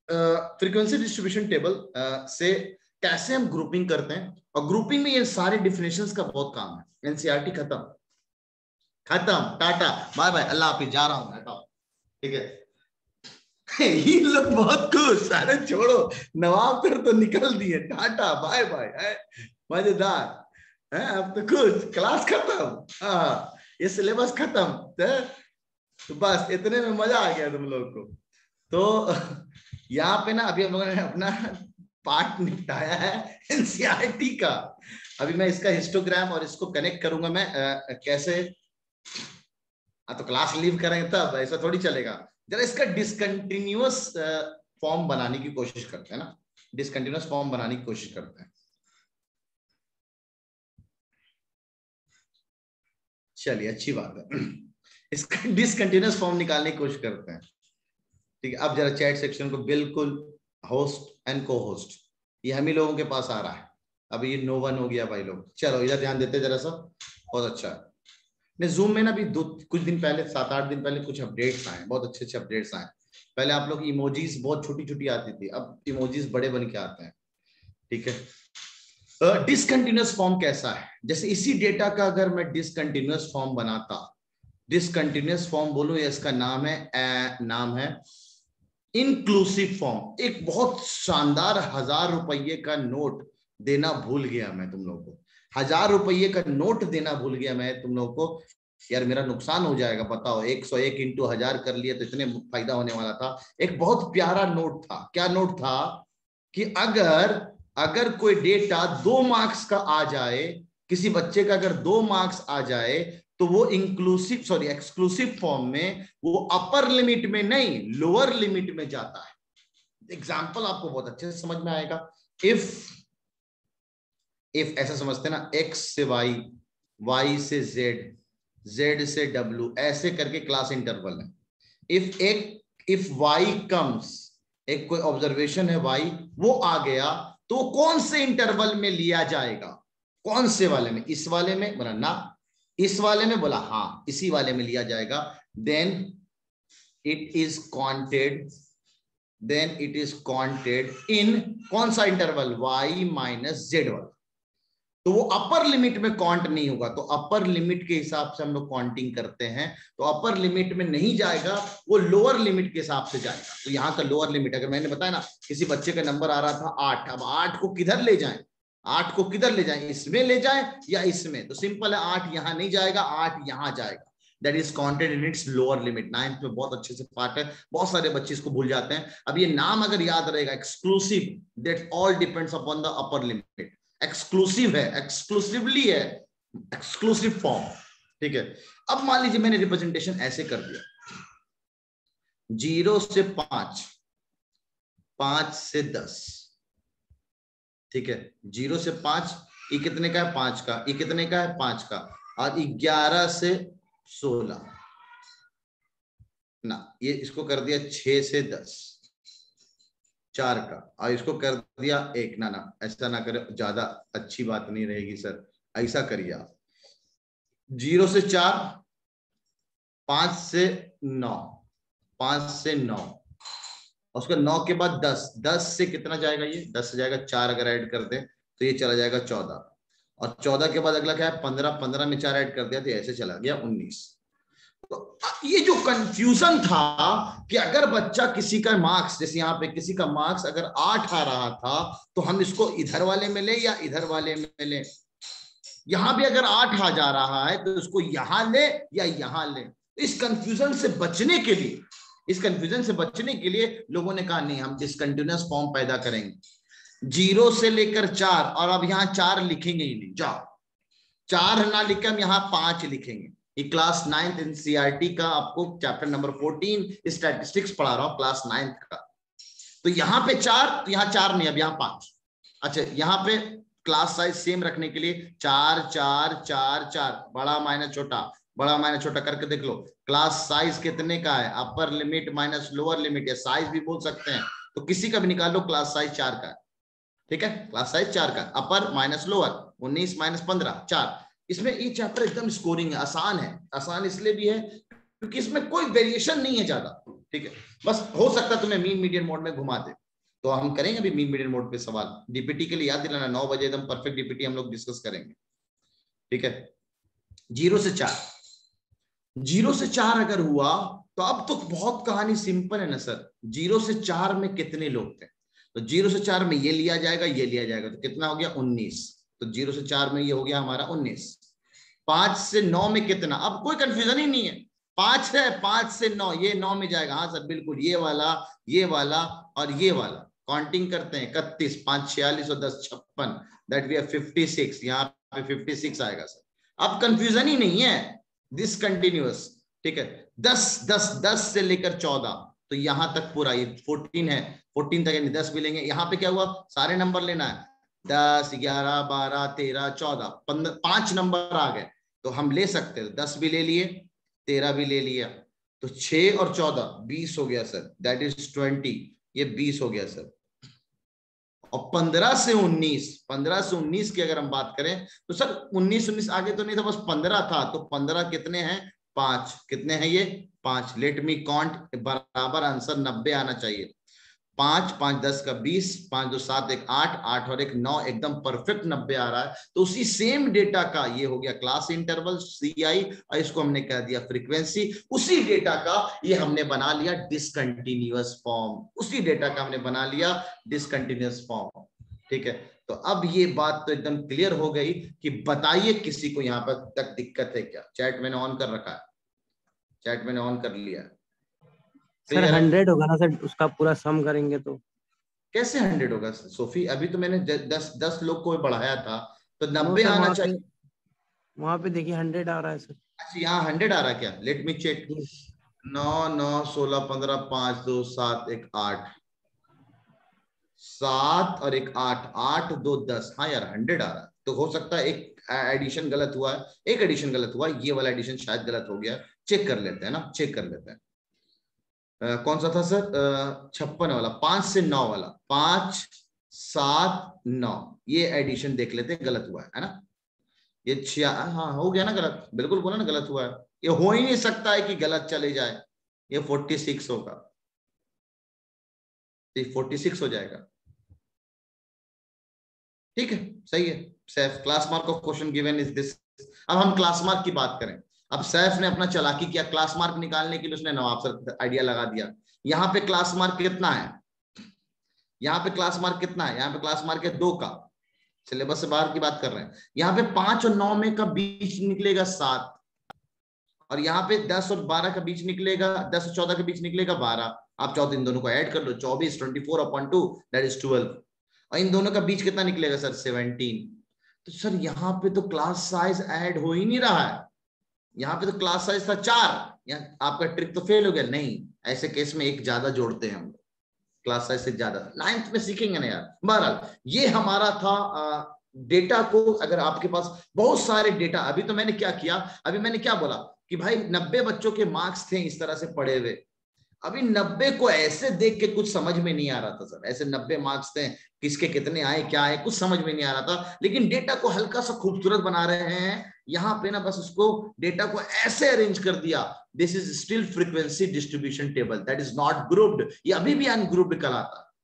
फ्रीक्वेंसी डिस्ट्रीब्यूशन टेबल से कैसे हम ग्रुपिंग करते हैं, और ग्रुपिंग में ये सारे डिफिनेशंस का बहुत काम है। एनसीईआरटी खत्म, टाटा बाय बाय, अल्लाह हाफिज, जा रहा हूं, ठीक है। ये लोग बहुत खुश, अरे छोड़ो, नवाब पर तो निकल दिए, टाटा बाय बाय, मजेदार है, अब तो खुश, क्लास खत्म, ये सिलेबस खत्म, तो बस इतने में मजा आ गया तुम लोग को। तो यहाँ पे ना अभी हम लोगों ने अपना पार्ट निपटाया है एनसीईआरटी का। अभी मैं इसका हिस्टोग्राम और इसको कनेक्ट करूंगा मैं कैसे, तो क्लास लीव करेंगे तब, ऐसा थोड़ी चलेगा। जरा इसका डिसकंटिन्यूअस फॉर्म बनाने की कोशिश करते हैं ना, डिसकंटिन्यूअस फॉर्म बनाने की कोशिश करते हैं। चलिए अच्छी बात है, इसका डिसकंटिन्यूअस फॉर्म निकालने की कोशिश करते हैं, ठीक है। अब जरा चैट सेक्शन को बिल्कुल होस्ट एंड को होस्ट, ये हम ही लोगों के पास आ रहा है, अभी ये नो वन हो गया भाई लोग। चलो इधर ध्यान देते जरा सा, बहुत अच्छा है। मैं जूम में ना भी कुछ दिन पहले, 7-8 दिन पहले कुछ अपडेट्स आए, बहुत अच्छे अच्छे अपडेट्स आए। पहले आप लोग इमोजीज बहुत छोटी छोटी आती थी, अब इमोजीज बड़े बन के आते हैं, ठीक है। डिसकंटिन्यूअस फॉर्म कैसा है, जैसे इसी डेटा का अगर मैं डिसकंटिन्यूअस फॉर्म बनाता, डिसकंटिन्यूअस फॉर्म बोलूं, इसका नाम है इंक्लूसिव फॉर्म। एक बहुत शानदार 1000 रुपये का नोट देना भूल गया मैं तुम लोगों को, 1000 रुपये का नोट देना भूल गया मैं तुम लोगों को। यार मेरा नुकसान हो जाएगा, बताओ, 101 × 1000 कर लिए तो इतने फायदा होने वाला था। एक बहुत प्यारा नोट था, क्या नोट था कि अगर कोई डेटा 2 मार्क्स का आ जाए, किसी बच्चे का अगर 2 मार्क्स आ जाए, तो वो एक्सक्लूसिव फॉर्म में वो अपर लिमिट में नहीं, लोअर लिमिट में जाता है। एग्जाम्पल आपको बहुत अच्छे से समझ में आएगा। इफ ऐसा समझते ना, x से y, y से z, z से w, ऐसे करके क्लास इंटरवल है। इफ y कम्स, एक कोई ऑब्जर्वेशन है y, वो आ गया, तो कौन से इंटरवल में लिया जाएगा, कौन से वाले में, इस वाले में, बोला ना इस वाले में, बोला हाँ इसी वाले में लिया जाएगा। Then it is counted in कौन सा इंटरवल, y माइनस z वाला। तो वो अपर लिमिट में काउंट नहीं होगा, तो अपर लिमिट के हिसाब से हम लोग काउंटिंग करते हैं, तो अपर लिमिट में नहीं जाएगा, वो लोअर लिमिट के हिसाब से जाएगा। तो यहाँ का लोअर लिमिट, अगर मैंने बताया ना किसी बच्चे का नंबर आ रहा था 8, अब 8 को किधर ले जाएं, 8 को किधर ले जाएं, इसमें ले जाएं या इसमें, तो सिंपल है, 8 यहाँ नहीं जाएगा, 8 यहाँ जाएगा। That is counted in its lower limit. 9th में बहुत अच्छे से पार्ट है, बहुत सारे बच्चे इसको भूल जाते हैं। अब ये नाम अगर याद रहेगा, exclusive, that all depends upon the upper limit. Exclusive है, एक्सक्लूसिवली है, एक्सक्लूसिव फॉर्म, ठीक है। अब मान लीजिए मैंने रिप्रेजेंटेशन ऐसे कर दिया, 0 से 5, 5 से 10, ठीक है। 0 से 5, ये कितने का है, 5 का, ये कितने का है, 5 का, और 11 से 16 ना, ये इसको कर दिया 6 से 10, 4 का, और इसको कर दिया 1, ना ऐसा ना करे, ज्यादा अच्छी बात नहीं रहेगी सर, ऐसा करिए आप, 0 से 4, 5 से 9, 5 से 9, उसके 9 के बाद 10, 10 से कितना जाएगा, ये 10 से जाएगा 4, अगर ऐड कर दे तो ये चला जाएगा 14, और 14 के बाद अगला क्या है 15, 15 में 4 ऐड कर दिया तो ऐसे चला गया 19। तो ये जो कंफ्यूजन था कि अगर बच्चा किसी का मार्क्स, जैसे यहाँ पे किसी का मार्क्स अगर 8 आ रहा था, तो हम इसको इधर वाले में ले या इधर वाले में ले, यहां भी अगर 8 आ जा रहा है तो इसको यहां ले या यहां ले। इस कंफ्यूजन से बचने के लिए लोगों ने कहा नहीं, हम डिसकंटिन्यूअस फॉर्म पैदा करेंगे, 0 से लेकर 4, और अब यहाँ 4 लिखेंगे ही नहीं, जाओ 4 ना लिखे, हम यहाँ 5 लिखेंगे। ये क्लास 9th एनसीईआरटी का आपको चैप्टर नंबर 14 स्टैटिस्टिक्स पढ़ा रहा हूं, क्लास 9th का। तो यहाँ पे 4, तो यहाँ 4 नहीं, अब यहाँ 5। अच्छा, यहाँ पे क्लास साइज सेम रखने के लिए 4 4 4 4, बड़ा माइनस छोटा, बड़ा माइनस छोटा करके देख लो, क्लास साइज कितने का है, upper limit minus lower limit, या साइज भी बोल सकते हैं, तो किसी का भी निकाल लो, क्लास साइज 4 का है, ठीक है, क्लास साइज 4 का, अपर माइनस लोअर, 19 माइनस 15, 4। इसमें ये चैप्टर एकदम स्कोरिंग है, आसान है। आसान इसलिए भी है क्योंकि इसमें कोई वेरिएशन नहीं है ज्यादा, ठीक है। बस हो सकता है तुम्हें मीन मीडियन मोड में घुमा दे, तो हम करेंगे अभी मीन मीडियन मोड पे सवाल। डीपीटी के लिए याद दिलाना 9 बजे एकदम परफेक्ट डीपीटी हम लोग डिस्कस करेंगे, ठीक है। 0 से 4, 0 से 4 अगर हुआ तो अब तो बहुत कहानी सिंपल है ना सर। 0 से 4 में कितने लोग थे, तो 0 से 4 में ये लिया जाएगा, ये लिया जाएगा, तो कितना हो गया 19। तो 0 से 4 में ये हो गया हमारा 19। 5 से 9 में कितना, अब कोई कंफ्यूजन ही नहीं है, 5 है, 5 से 9 ये 9 में जाएगा। हाँ सर बिल्कुल, ये वाला और ये वाला काउंटिंग करते हैं। 31, 5 46 और 10 56, दैट वी हैव 56। यहाँ पे 56 आएगा सर। अब कंफ्यूजन ही नहीं है, दिस कंटिन्यूअस, ठीक है। 10 से लेकर 14, तो यहां तक पूरा ये 14 है, 14 तक यानी 10 भी लेंगे। यहाँ पे क्या हुआ, सारे नंबर लेना है, 10 11 12 13 14 15, 5 नंबर आ गए तो हम ले सकते हैं। 10 भी ले लिए, 13 भी ले लिया, तो 6 और 14 20 हो गया सर, दैट इज 20, ये 20 हो गया सर। और 15 से 19 की अगर हम बात करें तो सर 19 आगे तो नहीं था, बस 15 था, तो 15 कितने हैं, 5, कितने हैं ये 5। लेट मी काउंट, बराबर आंसर 90 आना चाहिए। 5 5 10 का 20, 5 2 7 1 8, 8 और 1 9, एकदम परफेक्ट 90 आ रहा है। तो उसी सेम डेटा का ये हो गया क्लास इंटरवल CI, और इसको हमने कह दिया फ्रीक्वेंसी। उसी डेटा का ये हमने बना लिया डिसकंटिन्यूअस फॉर्म, उसी डेटा का हमने बना लिया डिसकंटिन्यूअस फॉर्म, ठीक है। तो अब ये बात तो एकदम क्लियर हो गई कि बताइए किसी को यहाँ पर तक दिक्कत है क्या। चैट मैंने ऑन कर रखा है, चैट मैंने ऑन कर लिया है। सर 100 होगा ना सर, उसका पूरा सम करेंगे तो कैसे 100 होगा सोफी? अभी तो मैंने 10 लोग को बढ़ाया था, तो 90 आना चाहिए। वहां पे देखिए 100 आ रहा है सर। अच्छा यहाँ 100 आ रहा है क्या, लेट मी चेक। 9 9 16 15 5 2 7 1 8, 7 और 1 8, 8 2 10, हाँ यार 100 आ रहा है। तो हो सकता है एक एडिशन गलत हुआ है, एक एडिशन गलत हुआ है, ये वाला एडिशन शायद गलत हो गया। चेक कर लेते हैं ना, चेक कर लेते हैं। कौन सा था सर, 56 वाला, 5 से 9 वाला, 5 7 9, ये एडिशन देख लेते हैं गलत हुआ है ना। ये 6, हाँ हो गया ना गलत, बिल्कुल बोला ना गलत हुआ है। ये हो ही नहीं सकता है कि गलत चले जाए, ये 46 होगा, ये 46 हो जाएगा, ठीक है सही है। Saif, class mark of question given is this. अब हम क्लास मार्क की बात करें। अब सैफ ने अपना चालाकी किया, क्लास मार्क निकालने के लिए उसने नवाब सर आइडिया लगा दिया। यहाँ पे क्लास मार्क कितना है, यहाँ पे क्लास मार्क कितना है, यहाँ पे क्लास मार्क है 2 का, सिलेबस से बाहर की बात कर रहे हैं। यहाँ पे 5 और 9 में का बीच निकलेगा 7, और यहाँ पे 10 और 12 का बीच निकलेगा, 10 और 14 के बीच निकलेगा 12। आप चाहो तो इन दोनों को ऐड कर लो, 24 24/2 दैट इज 12, और इन दोनों का बीच कितना निकलेगा सर 17। तो सर यहाँ पे तो क्लास साइज ऐड हो ही नहीं रहा है, यहाँ पे तो क्लास साइज था 4, यहाँ आपका ट्रिक तो फेल हो गया। नहीं, ऐसे केस में एक ज्यादा जोड़ते हैं हम लोग, क्लास साइज से ज्यादा। 9th में सीखेंगे ना यार। बहरहाल ये हमारा था डेटा को, अगर आपके पास बहुत सारे डेटा, अभी तो मैंने क्या किया, अभी मैंने क्या बोला कि भाई 90 बच्चों के मार्क्स थे इस तरह से पड़े हुए। अभी 90 को ऐसे देख के कुछ समझ में नहीं आ रहा था सर, ऐसे 90 मार्क्स थे, किसके कितने आए क्या आए कुछ समझ में नहीं आ रहा था। लेकिन डेटा को हल्का सा खूबसूरत बना रहे हैं यहाँ पे ना, बस उसको डेटा को ऐसे अरेंज कर दिया। This is still frequency distribution table, that is not grouped, ये अभी भी अनग्रुप्ड कहलाता।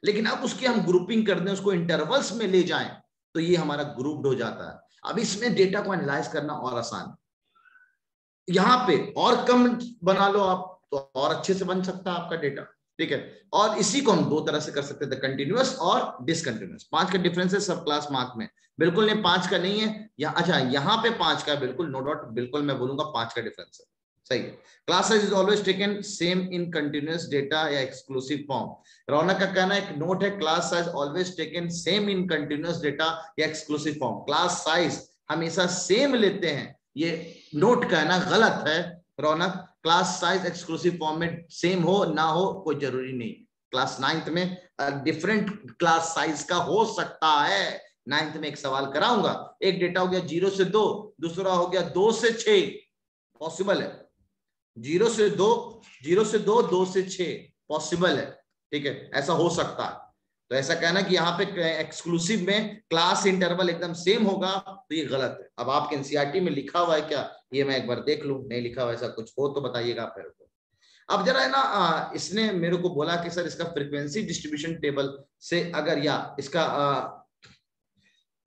लेकिन अब उसकी हम ग्रुपिंग कर दें, उसको इंटरवल्स में ले जाएं, तो ये हमारा ग्रुप्ड हो जाता है। अब इसमें डेटा को एनालाइज करना और आसान, यहाँ पे और कम बना लो आप तो और अच्छे से बन सकता है आपका डेटा, ठीक है। और इसी को हम 2 तरह से कर सकते थे, कंटिन्यूअस और डिसकंटिन्यूअस। 5 का डिफरेंस है सब क्लास मार्क में, बिल्कुल नहीं 5 का नहीं है यहाँ। अच्छा यहाँ पे 5 का बिल्कुल नो डाउट, बिल्कुल मैं बोलूंगा 5 का डिफरेंस है, सही है। Class size is always taken same in continuous data या एक्सक्लूसिव फॉर्म। रौनक का कहना एक नोट है, class size always taken same in continuous data या एक्सक्लूसिव फॉर्म। क्लास साइज हमेशा सेम लेते हैं, ये नोट कहना गलत है रौनक। क्लास साइज एक्सक्लूसिव फॉर्म में सेम हो ना हो कोई जरूरी नहीं। क्लास 9th में डिफरेंट क्लास साइज का हो सकता है। 9th में एक सवाल कराऊंगा, एक डेटा हो गया 0 से 2, दूसरा हो गया 2 से 6, पॉसिबल है। 0 से 2, 2 से 6 पॉसिबल है, ठीक है, ऐसा हो सकता है। तो ऐसा कहना कि यहाँ पे एक्सक्लूसिव में क्लास इंटरवल एकदम सेम होगा तो ये गलत है। अब आपके एनसीईआरटी में लिखा हुआ है क्या, ये मैं एक बार देख लूं, नहीं लिखा हुआ ऐसा कुछ हो तो बताइएगा फिर को। अब जरा है ना, इसने मेरे को बोला कि सर इसका फ्रीक्वेंसी डिस्ट्रीब्यूशन टेबल से अगर, या इसका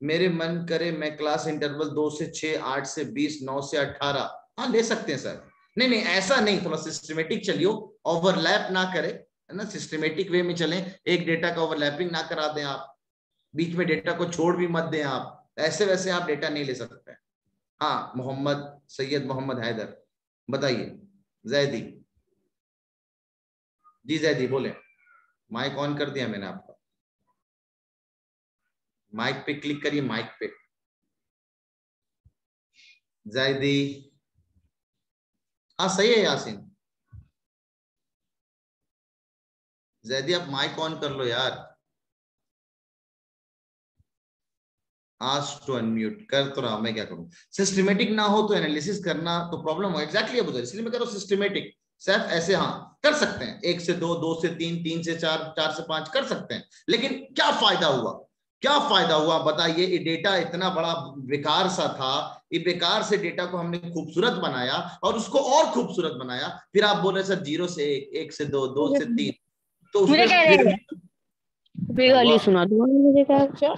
मेरे मन करे मैं क्लास इंटरवल 2 से 6, 8 से 20, 9 से 18, हाँ ले सकते हैं सर। नहीं नहीं ऐसा नहीं, थोड़ा सिस्टमेटिक चलियो, ओवरलैप ना करे, है ना, सिस्टमेटिक वे में चलें, एक डेटा का ओवरलैपिंग ना करा दें आप, बीच में डेटा को छोड़ भी मत दें आप, ऐसे वैसे आप डेटा नहीं ले सकते। हाँ मोहम्मद सैयद मोहम्मद हैदर बताइए। जैदी जी, जैदी बोले, माइक ऑन कर दिया मैंने आपका, माइक पे क्लिक करिए, माइक पे। जैदी, हाँ सही है यासीन। जैदी आप माइक ऑन कर लो यार, आस्क टू अनम्यूट कर तो रहा, मैं क्या करूं। सिस्टमेटिक ना हो तो एनालिसिस करना तो प्रॉब्लम हो, एग्जैक्टली अब इसलिए मैं कह रहा हूं सिस्टमेटिक। सिर्फ ऐसे हाँ कर सकते हैं, 1 से 2, 2 से 3, 3 से 4, 4 से 5 कर सकते हैं, लेकिन क्या फायदा हुआ, क्या फायदा हुआ बताइए। ये डेटा इतना बड़ा बेकार सा था, ये बेकार से डेटा को हमने खूबसूरत बनाया और उसको और खूबसूरत बनाया, फिर आप बोल रहे सर 0 से 1, 1 से 2, 2 से 3, तो उसमें सुना दूंगा मुझे क्या।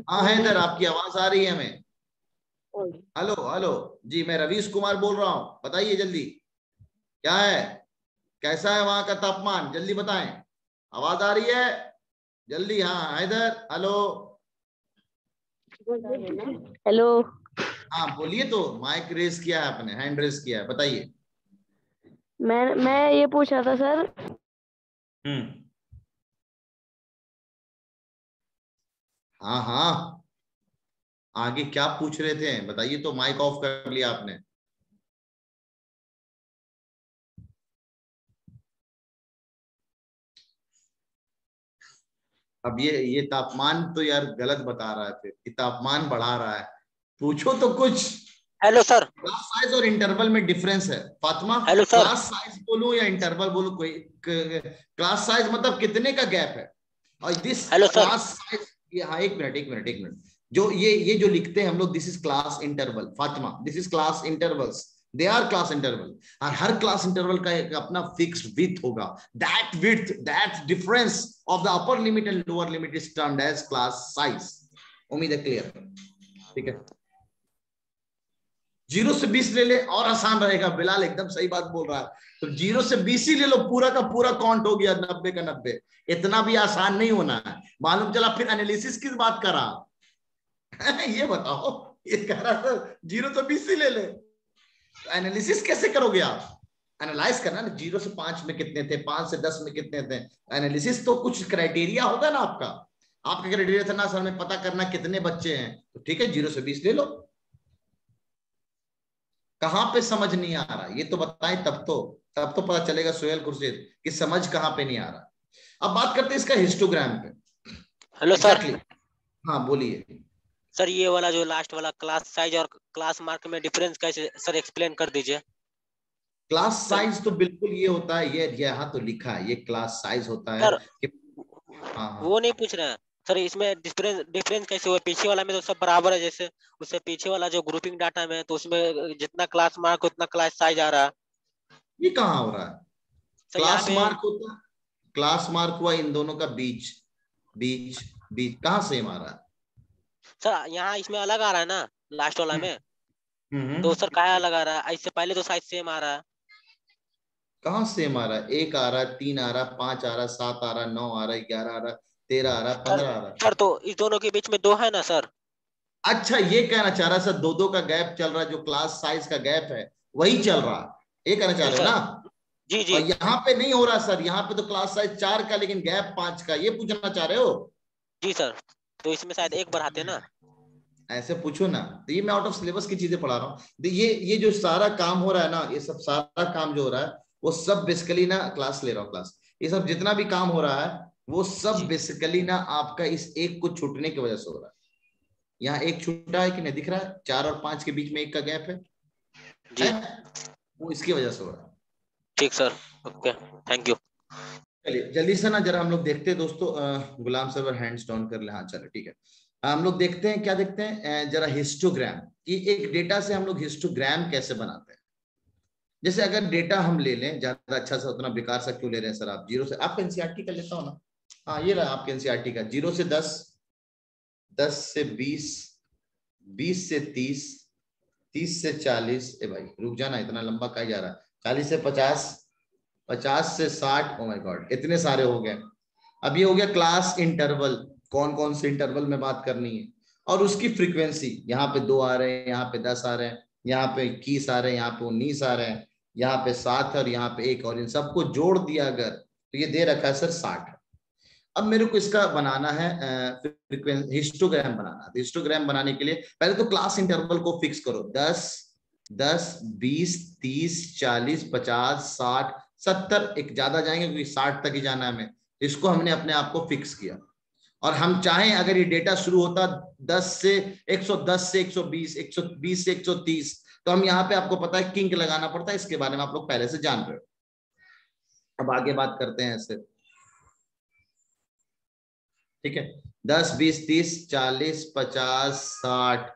हाँ हैदर आपकी आवाज आ रही है हमें। हेलो हेलो जी, मैं रवीश कुमार बोल रहा हूँ, बताइए जल्दी क्या है, कैसा है वहां का तापमान, जल्दी बताएं, आवाज आ रही है जल्दी। हाँ हैदर, हेलो हेलो, हाँ बोलिए, तो माइक रेस किया है आपने, हैंड रेस किया है, बताइए। मैं ये पूछ रहा था सर। हाँ हाँ, आगे क्या पूछ रहे थे बताइए, तो माइक ऑफ कर लिया आपने। अब ये तापमान तो यार गलत बता रहा है, फिर ये तापमान बढ़ा रहा है, पूछो तो कुछ। Hello sir. क्लास साइज और इंटरवल में डिफरेंस है Fatima. Hello sir. Class size बोलूं या इंटरवल बोलूं, कोई क्लास साइज मतलब कितने का गैप है, और दिस क्लास साइज, हाँ एक मिनट, जो ये जो लिखते हैं हम लोग, this is class interval Fatima, this is class intervals, they are class interval, और हर क्लास इंटरवल का एक अपना फिक्स्ड विड्थ होगा, that width, that difference of the upper limit and lower limit is termed as class size. उम्मीद है clear, ठीक है। 0 से 20 ले ले और आसान रहेगा, बिलाल एकदम सही बात बोल रहा है, तो 0 से 20 ही ले लो, पूरा का पूरा काउंट हो गया 90 का 90, इतना भी आसान नहीं होना है। मालूम चला फिर एनालिसिस किस बात का रहा ये बताओ, ये कह रहा था 0 से 20 ही ले ले, तो एनालिसिस कैसे करोगे आप, एनालाइज करना ना, 0 से 5 में कितने थे, 5 से 10 में कितने थे, एनालिसिस तो कुछ क्राइटेरिया होगा ना आपका, आपका क्राइटेरिया था ना सर में पता करना कितने बच्चे हैं, तो ठीक है 0 से 20 ले लो। कहां पे समझ नहीं आ रहा ये तो बताएं, तब तो पता चलेगा सोहेल खुर्शीद कि समझ कहां पे नहीं आ रहा। अब बात करते हैं इसका हिस्टोग्राम पे। Hello sir. हाँ बोलिए सर, ये वाला जो लास्ट वाला क्लास साइज और क्लास मार्क में डिफरेंस कैसे सर, एक्सप्लेन कर दीजिए। क्लास साइज तो बिल्कुल ये होता है, ये यहाँ तो लिखा है, ये क्लास साइज होता है सर, कि हाँ वो नहीं पूछ रहे हैं सर, इसमें डिफरेंस कैसे हुआ, पीछे वाला में तो सब बराबर है, जैसे उससे पीछे वाला जो ग्रुपिंग डाटा में, तो उसमें जितना क्लास मार्क उतना क्लास साइज आ रहा है। ये कहाँ हो रहा है, क्लास पे मार्क होता है, क्लास मार्क हुआ इन दोनों का बीच बीच बीच, कहाँ सेम आ रहा है सर, यहाँ इसमें अलग आ रहा है ना लास्ट वाला में, तो सर क्या अलग आ रहा है, इससे पहले तो साइज सेम आ रहा है। कहाँ सेम आ रहा है, 1 आ रहा है, 3 आ रहा है, 5 आ रहा है, 7 आ रहा है, 9 आ रहा है, 11 आ रहा है, 13 आ रहा है, 15 आ रहा है। सर तो इस दोनों के बीच में 2 है ना सर। अच्छा ये कहना चाह रहा है सर, 2-2 का गैप चल रहा है, जो क्लास साइज का गैप है वही चल रहा है, ये कहना चाह रहे हो ना। जी जी। और यहाँ पे नहीं हो रहा सर, यहाँ पे तो क्लास साइज 4 का लेकिन गैप 5 का, ये पूछना चाह रहे हो। जी सर, तो इसमें शायद 1 बढ़ाते ना, ऐसे पूछो ना, तो ये मैं आउट ऑफ सिलेबस की चीजें पढ़ा रहा हूँ। ये जो सारा काम हो रहा है ना, ये सब सारा काम जो हो रहा है वो सब बेसिकली ना, क्लास ले रहा हूँ क्लास, ये सब जितना भी काम हो रहा है वो सब बेसिकली ना आपका इस एक को छूटने की वजह से हो रहा है। यहाँ एक छूटा है कि नहीं दिख रहा है, 4 और 5 के बीच में 1 का गैप है जी, वो इसकी वजह से हो रहा है। ठीक सर, ओके, थैंक यू। चलिए जल्दी से ना जरा हम लोग देखते हैं दोस्तों, गुलाम सर्वर हैंड्स डाउन कर ले, हाँ चलो ठीक है। हम लोग देखते हैं, क्या देखते हैं जरा हिस्टोग्राम, कि एक डेटा से हम लोग हिस्टोग्राम कैसे बनाते हैं। जैसे अगर डेटा हम ले लें, ज्यादा अच्छा सा उतना बेकार सा क्यों ले रहे हैं सर आप? 0 से आपका एनसीईआरटी का लेता हो ना, हाँ ये रहा आपके एनसीईआरटी का। 0 से 10, 10 से 20, 20 से 30, 30 से 40, ए भाई रुक जाना, इतना लंबा कहीं जा रहा है। 40 से 50, 50 से 60, ओ माय गॉड इतने सारे हो गए। अब ये हो गया क्लास इंटरवल, कौन कौन से इंटरवल में बात करनी है और उसकी फ्रीक्वेंसी। यहाँ पे 2 आ रहे हैं, यहाँ पे 10 आ रहे हैं, यहाँ पे 21 आ रहे हैं, यहाँ पे 19 आ रहे हैं, यहाँ पे 7 और यहाँ पे 1, और इन सबको जोड़ दिया अगर तो ये दे रखा है सर 60। अब मेरे को इसका बनाना है फ्रीक्वेंसी हिस्टोग्राम बनाना है। हिस्टोग्राम बनाने के लिए पहले तो क्लास इंटरवल को फिक्स करो, 10, 10, 20, 30, 40, 50, 60, 70, एक ज्यादा जाएंगे क्योंकि 60 तक ही जाना है हमें। इसको हमने अपने आप को फिक्स किया और हम चाहें अगर ये डेटा शुरू होता 10 से 110 से 120, 120 से 130, तो हम यहाँ पे आपको पता है किंक लगाना पड़ता है, इसके बारे में आप लोग पहले से जान रहे हो। अब आगे बात करते हैं ऐसे, ठीक है, 10, 20, 30, 40, 50, 60।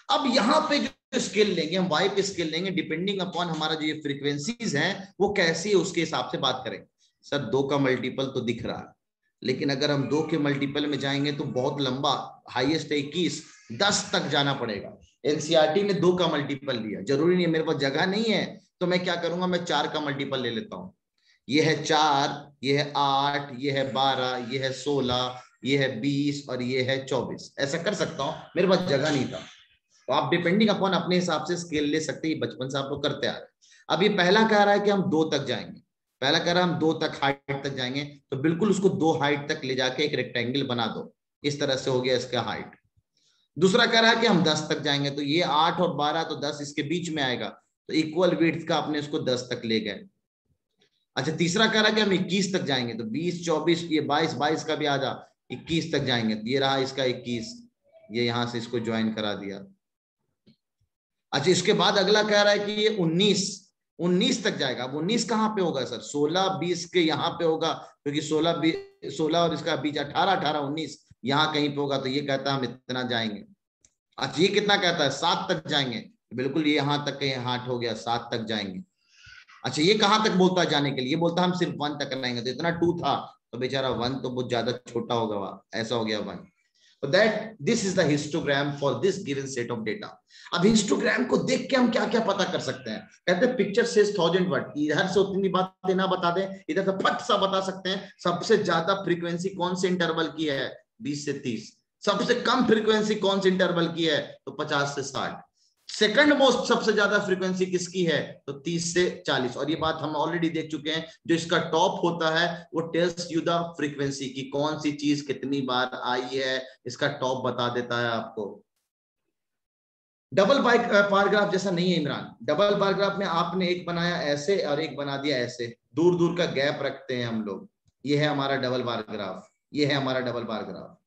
अब यहाँ पे जो स्केल लेंगे हम वाइप स्केल लेंगे, डिपेंडिंग अपॉन हमारा जो ये फ्रीक्वेंसीज हैं वो कैसी है उसके हिसाब से बात करेंगे। सर 2 का मल्टीपल तो दिख रहा है, लेकिन अगर हम 2 के मल्टीपल में जाएंगे तो बहुत लंबा, हाईएस्ट 21, 10 तक जाना पड़ेगा। एनसीईआरटी ने 2 का मल्टीपल लिया, जरूरी नहीं है, मेरे पास जगह नहीं है तो मैं क्या करूंगा, मैं 4 का मल्टीपल ले लेता हूं। ये है 4, ये है 8, ये है 12, ये है 16, ये है 20 और ये है 24। ऐसा कर सकता हूं, मेरे पास जगह नहीं था। तो आप डिपेंडिंग अपॉन अपने हिसाब से स्केल ले सकते हैं, बचपन से आप लोग करते आ रहे हैं। अब ये पहला कह रहा है कि हम 2 तक जाएंगे, पहला कह रहा है हम 2 तक हाइट तक जाएंगे, तो बिल्कुल उसको 2 हाइट तक ले जाके एक रेक्टेंगल बना दो, इस तरह से हो गया इसका हाइट। दूसरा कह रहा है कि हम 10 तक जाएंगे, तो ये 8 और 12 तो 10 इसके बीच में आएगा, तो इक्वल विड्थ का अपने इसको 10 तक ले गए। अच्छा, तीसरा कह रहा है कि हम 21 तक जाएंगे, तो 20, 24, ये 22, 22 का भी आधा, 21 तक जाएंगे, तो ये रहा इसका 21, ये यहां से इसको ज्वाइन करा दिया। अच्छा, इसके बाद अगला कह रहा है कि ये 19 तक जाएगा। अब 19 कहाँ पे होगा सर? 16, 20 के यहाँ पे होगा, क्योंकि 16 और इसका बीच 18, 18, 19 यहाँ कहीं पे होगा, तो ये कहता है हम इतना जाएंगे। अच्छा, ये कितना कहता है? 7 तक जाएंगे, बिल्कुल ये यहाँ तक कहीं हाट हो गया, 7 तक जाएंगे। अच्छा, ये कहाँ तक बोलता है जाने के लिए? ये बोलता है हम सिर्फ 1 तक रहेंगे, तो इतना 2 था, तो बेचारा 1 तो बहुत ज्यादा छोटा होगा, वहां ऐसा हो गया 1। So that this is the histogram for this given set of data. अब हिस्टोग्राम को देख के हम क्या क्या पता कर सकते हैं? कहते हैं पिक्चर says 1000 वर्ड, इधर से उतनी बातें ना बता दें, इधर से फट सा बता सकते हैं सबसे ज्यादा फ्रीक्वेंसी कौन से इंटरवल की है, 20 से 30। सबसे कम फ्रीक्वेंसी कौन से इंटरवल की है, तो 50 से 60। सेकंड मोस्ट सबसे ज्यादा फ्रीक्वेंसी किसकी है, तो 30 से 40। और ये बात हम ऑलरेडी देख चुके हैं, जो इसका टॉप होता है वो टेल्स यू द फ्रीक्वेंसी की कौन सी चीज कितनी बार आई है, इसका टॉप बता देता है आपको। डबल बार ग्राफ जैसा नहीं है इमरान। डबल बार ग्राफ में आपने एक बनाया ऐसे और एक बना दिया ऐसे, दूर दूर का गैप रखते हैं हम लोग। ये है हमारा डबल बार ग्राफ, ये है हमारा डबल बार ग्राफ,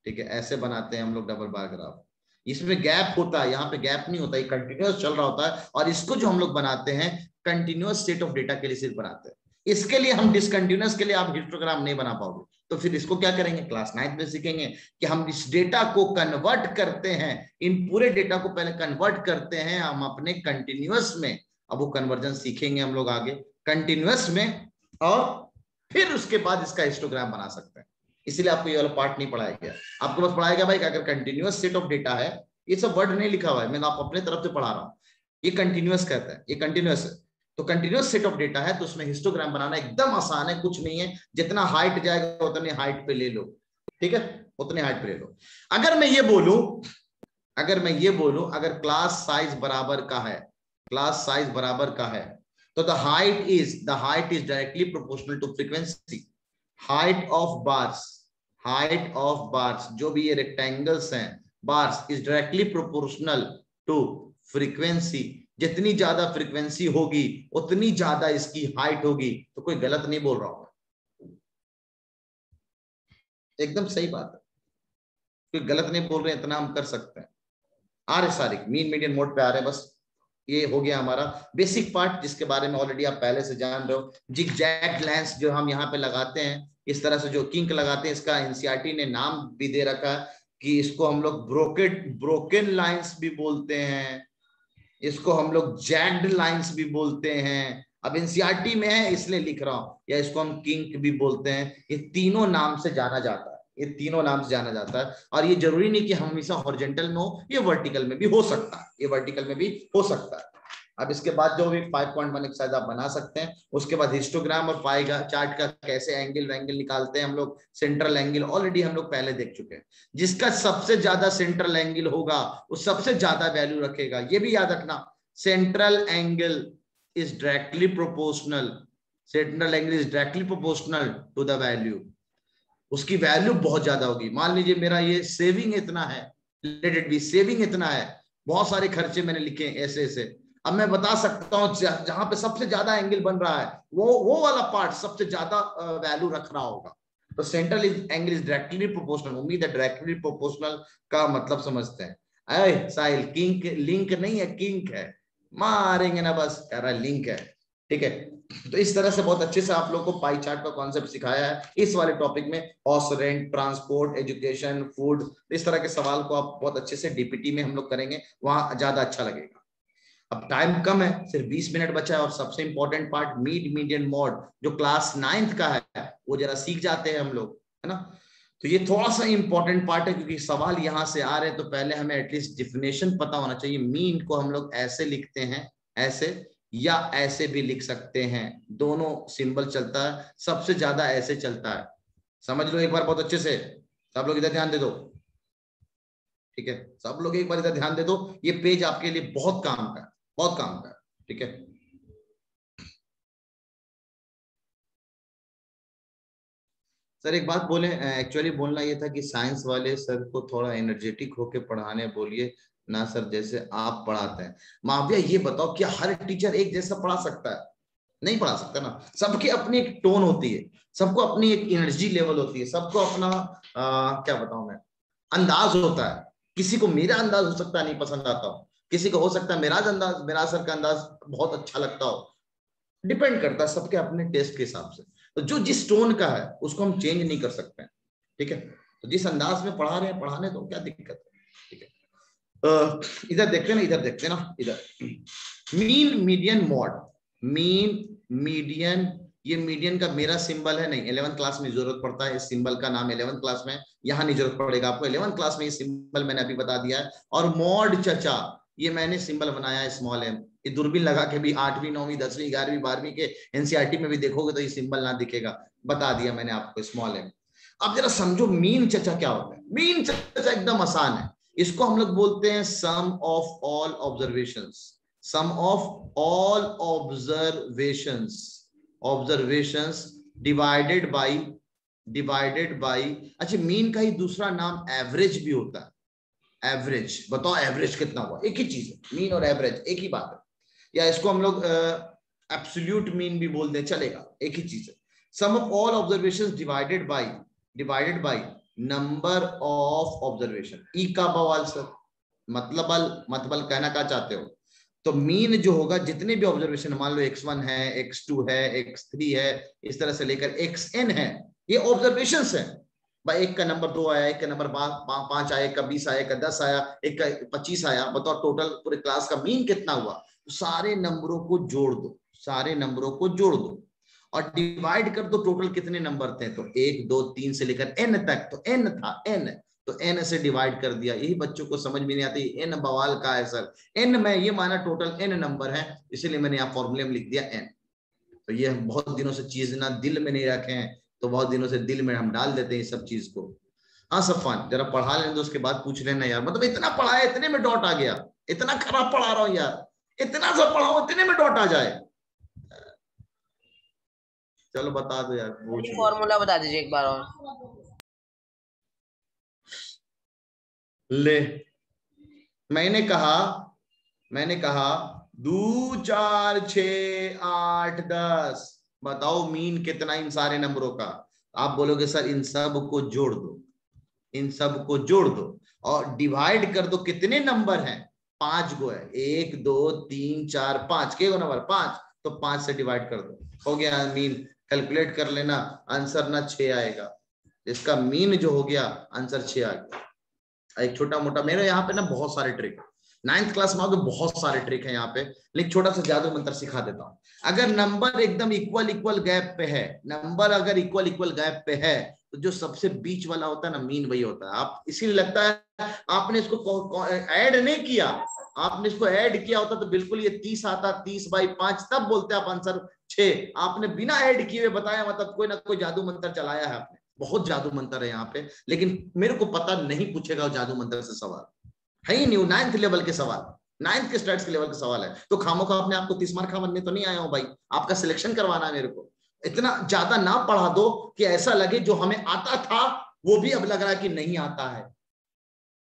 ठीक है, ऐसे बनाते हैं हम लोग डबल बार ग्राफ। इसमें गैप होता है, यहाँ पे गैप नहीं होता, ये कंटिन्यूअस चल रहा होता है। और इसको जो हम लोग बनाते हैं कंटिन्यूअस सेट ऑफ डेटा के लिए सिर्फ बनाते हैं। इसके लिए हम डिसकंटिन्यूअस के लिए आप हिस्टोग्राम नहीं बना पाओगे, तो फिर इसको क्या करेंगे, क्लास 9 में सीखेंगे कि हम इस डेटा को कन्वर्ट करते हैं, इन पूरे डेटा को पहले कन्वर्ट करते हैं हम अपने कंटिन्यूअस में। अब वो कन्वर्जन सीखेंगे हम लोग आगे कंटिन्यूअस में, और फिर उसके बाद इसका हिस्टोग्राम बना सकते हैं। इसीलिए आपको ये वाला पार्ट नहीं पढ़ाया गया, आपको बस पढ़ाया गया भाई अगर कंटिन्यूअस सेट ऑफ डेटा है, ये सब वर्ड नहीं लिखा हुआ है, मैं आप अपने तरफ से पढ़ा रहा हूँ। ये कंटिन्यूअस कहता है, ये कंटिन्यूअस है, तो कंटिन्यूअस सेट ऑफ डेटा है, तो उसमें हिस्टोग्राम बनाना एकदम आसान है, कुछ नहीं है। जितना हाइट जाएगा उतने हाइट पे ले लो, ठीक है, उतने हाइट पे ले लो। अगर मैं ये बोलूं अगर क्लास साइज बराबर का है, क्लास साइज बराबर का है, तो the height is directly proportional to frequency. Height of bars जो भी ये रेक्टेंगल्स हैं, bars is directly proportional to frequency. जितनी ज्यादा फ्रीक्वेंसी होगी उतनी ज्यादा इसकी हाइट होगी। तो कोई गलत नहीं बोल रहा होगा, एकदम सही बात है, कोई गलत नहीं बोल रहे, इतना हम कर सकते हैं। आ रहे सारे मीन मीडियन मोड पे आ रहे हैं, बस ये हो गया हमारा बेसिक पार्ट, जिसके बारे में ऑलरेडी आप पहले से जान रहे हो। जिगजैग लेंस जो हम यहाँ पे लगाते हैं, इस तरह से जो किंक लगाते हैं, इसका एनसीईआरटी ने नाम भी दे रखा है कि इसको हम लोग ब्रोकन लाइंस भी बोलते हैं, इसको हम लोग जैग्ड लाइंस भी बोलते हैं। अब एनसीईआरटी में है इसलिए लिख रहा हूं, या इसको हम किंक भी बोलते हैं। ये तीनों नाम से जाना जाता है, ये तीनों नाम से जाना जाता है। और ये जरूरी नहीं कि हम हमेशा हॉरिजॉन्टल में हो, ये वर्टिकल में भी हो सकता है, ये वर्टिकल में भी हो सकता है। अब इसके बाद जो भी 5.1 एक्सरसाइज आप बना सकते हैं। उसके बाद हिस्टोग्राम और पाई चार्ट का कैसे एंगल वैंगल निकालते हैं हम लोग। सेंट्रल एंगल ऑलरेडी हम लोग पहले देख चुके हैं। जिसका सबसे ज्यादा सेंट्रल एंगल होगा वो सबसे ज्यादा वैल्यू रखेगा। ये भी याद रखना, central angle is directly proportional, central angle is directly proportional to the value. उसकी वैल्यू बहुत ज्यादा होगी। मान लीजिए मेरा ये सेविंग इतना है, लेट इट बी सेविंग इतना है, बहुत सारे खर्चे मैंने लिखे ऐसे ऐसे। अब मैं बता सकता हूं जहां पे सबसे ज्यादा एंगल बन रहा है वो वाला पार्ट सबसे ज्यादा वैल्यू रख रहा होगा। तो central angle is directly proportional. उम्मीद है डायरेक्टली प्रोपोर्शनल का मतलब समझते हैं। अरे साहिल किंक लिंक नहीं है, किंक है, मारेंगे ना बस, कह रहा लिंक है। ठीक है, तो इस तरह से बहुत अच्छे से आप लोग को पाई चार्ट का कॉन्सेप्ट सिखाया है इस वाले टॉपिक में। House rent, transport, education, food, इस तरह के सवाल को आप बहुत अच्छे से डीपीटी में हम लोग करेंगे, वहां ज्यादा अच्छा लगेगा। अब टाइम कम है, सिर्फ 20 मिनट बचा है। और सबसे important part mean, median, mode जो क्लास 9th का है वो जरा सीख जाते हैं हम लोग, है ना। तो ये थोड़ा सा इंपॉर्टेंट पार्ट है क्योंकि सवाल यहां से आ रहे हैं, तो पहले हमें एटलीस्ट डिफिनेशन पता होना चाहिए। मीन को हम लोग ऐसे लिखते हैं, ऐसे या ऐसे भी लिख सकते हैं, दोनों सिंबल चलता है। सबसे ज्यादा ऐसे चलता है, समझ लो एक बार बहुत अच्छे से। सब लोग इधर ध्यान दे दो, ठीक है, सब लोग एक बार इधर ध्यान दे दो। ये पेज आपके लिए बहुत काम का है, बहुत काम का है, ठीक है। सर एक बात बोले, एक्चुअली बोलना ये था कि साइंस वाले सर को थोड़ा एनर्जेटिक होके पढ़ाने बोलिए ना सर, जैसे आप पढ़ाते हैं। माविया ये बताओ, क्या हर टीचर एक जैसा पढ़ा सकता है? नहीं पढ़ा सकता ना। सबकी अपनी एक टोन होती है, सबको अपनी एक एनर्जी लेवल होती है, सबको अपना क्या बताऊं मैं, अंदाज होता है। किसी को मेरा अंदाज हो सकता है नहीं पसंद आता हो, किसी को हो सकता है मेरा सर का अंदाज बहुत अच्छा लगता हो। डिपेंड करता है सबके अपने टेस्ट के हिसाब से। तो जो जिस टोन का है उसको हम चेंज नहीं कर सकते हैं, ठीक है। तो जिस अंदाज में पढ़ा रहे हैं पढ़ाने दो, क्या दिक्कत है, ठीक है। इधर देखते ना, इधर देखते ना, इधर mean, median, mod. Mean, median, ये मीडियन का मेरा सिंबल है नहीं, 11th क्लास में जरूरत पड़ता है इस सिंबल का नाम 11th क्लास में, यहाँ नहीं जरूरत पड़ेगा आपको। 11th क्लास में ये सिंबल मैंने अभी बता दिया है। और मॉड चचा, ये मैंने सिंबल बनाया है स्मॉल एम। ये दूरबीन लगा के भी 8वीं 9वीं 10वीं 11वीं 12वीं के एनसीईआरटी में भी देखोगे तो ये सिंबल ना दिखेगा, बता दिया मैंने आपको स्मॉल एम। अब जरा समझो मीन चचा क्या होता है। मीन चचा एकदम आसान है, इसको हम लोग बोलते हैं sum of all observations. Sum of all observations divided by अच्छा, मीन का ही दूसरा नाम एवरेज भी होता है। एवरेज, बताओ एवरेज कितना हुआ, एक ही चीज है, मीन और एवरेज एक ही बात है। या इसको हम लोग एब्सोल्यूट मीन भी बोल दें, चलेगा, एक ही चीज है। Sum of all observations divided by number of observation. ई का बवाल सर, मतलब कहना क्या चाहते हो? तो मीन जो होगा, जितने भी ऑब्जर्वेशन, मान लो x1 है, x2 है, x3 है, इस तरह से लेकर xn है, ये ऑब्जर्वेशंस है भाई। एक का नंबर 2 आया, एक का नंबर 5 आया, एक का 20 आया, एक का 10 आया, एक का 25 आया, बताओ टोटल पूरे क्लास का मीन कितना हुआ। तो सारे नंबरों को जोड़ दो, सारे नंबरों को जोड़ दो और डिवाइड कर दो टोटल कितने नंबर थे। तो 1 2 3 से लेकर n तक, तो n था, n, तो n से डिवाइड कर दिया। यही बच्चों को समझ में नहीं आती, n बवाल का है सर। n में ये माना टोटल n नंबर है, इसलिए मैंने यहाँ फॉर्मूले में लिख दिया n। तो ये बहुत दिनों से चीज ना दिल में नहीं रखे हैं, तो बहुत दिनों से दिल में हम डाल देते हैं इस सब चीज को। हाँ सफान, जरा पढ़ा लेने दो, उसके बाद पूछ लेना यार, मतलब इतना पढ़ाया इतने में डॉट आ गया, इतना खराब पढ़ा रहा हूँ यार, इतना सब पढ़ाओ इतने में डॉट आ जाए। चलो बता दो यार, फॉर्मूला बता दीजिए एक बार और। ले, मैंने कहा 2 4 6 8 10, बताओ मीन कितना इन सारे नंबरों का। आप बोलोगे सर इन सब को जोड़ दो, इन सब को जोड़ दो और डिवाइड कर दो। कितने नंबर हैं? 5 गो है, 1 2 3 4 5, के गो नंबर 5, तो 5 से डिवाइड कर दो, हो गया मीन। कैलकुलेट कर लेना, आंसर ना 6 आएगा, इसका मीन जो हो गया आंसर 6 आ गया। एक छोटा मोटा, मेरे यहाँ पे ना बहुत सारे ट्रिक, 9th क्लास में आओगे बहुत सारे ट्रिक है यहाँ पे, लेकिन छोटा सा जादू मंत्र सिखा देता हूँ। अगर नंबर एकदम इक्वल गैप पे है, नंबर अगर इक्वल गैप पे है, तो जो सबसे बीच वाला होता है ना, मीन वही होता है। आप इसीलिए लगता है आपने इसको ऐड नहीं किया, आपने इसको ऐड किया होता तो बिल्कुल ये 30 आता, 30/5, तब बोलते आप आंसर 6। आपने बिना ऐड किए हुए बताया, मतलब कोई ना कोई जादू मंत्र चलाया है आपने। बहुत जादू मंत्र है यहाँ पे, लेकिन मेरे को पता नहीं पूछेगा जादू मंत्र से सवाल है ही नहीं। 9th लेवल के सवाल, 9th के स्टैट्स के लेवल के सवाल है। तो खामोखा अपने आपको 30 मार्क बनने तो नहीं आया हूं भाई, आपका सिलेक्शन करवाना है मेरे को। इतना ज्यादा ना पढ़ा दो कि ऐसा लगे जो हमें आता था वो भी अब लग रहा है कि नहीं आता है।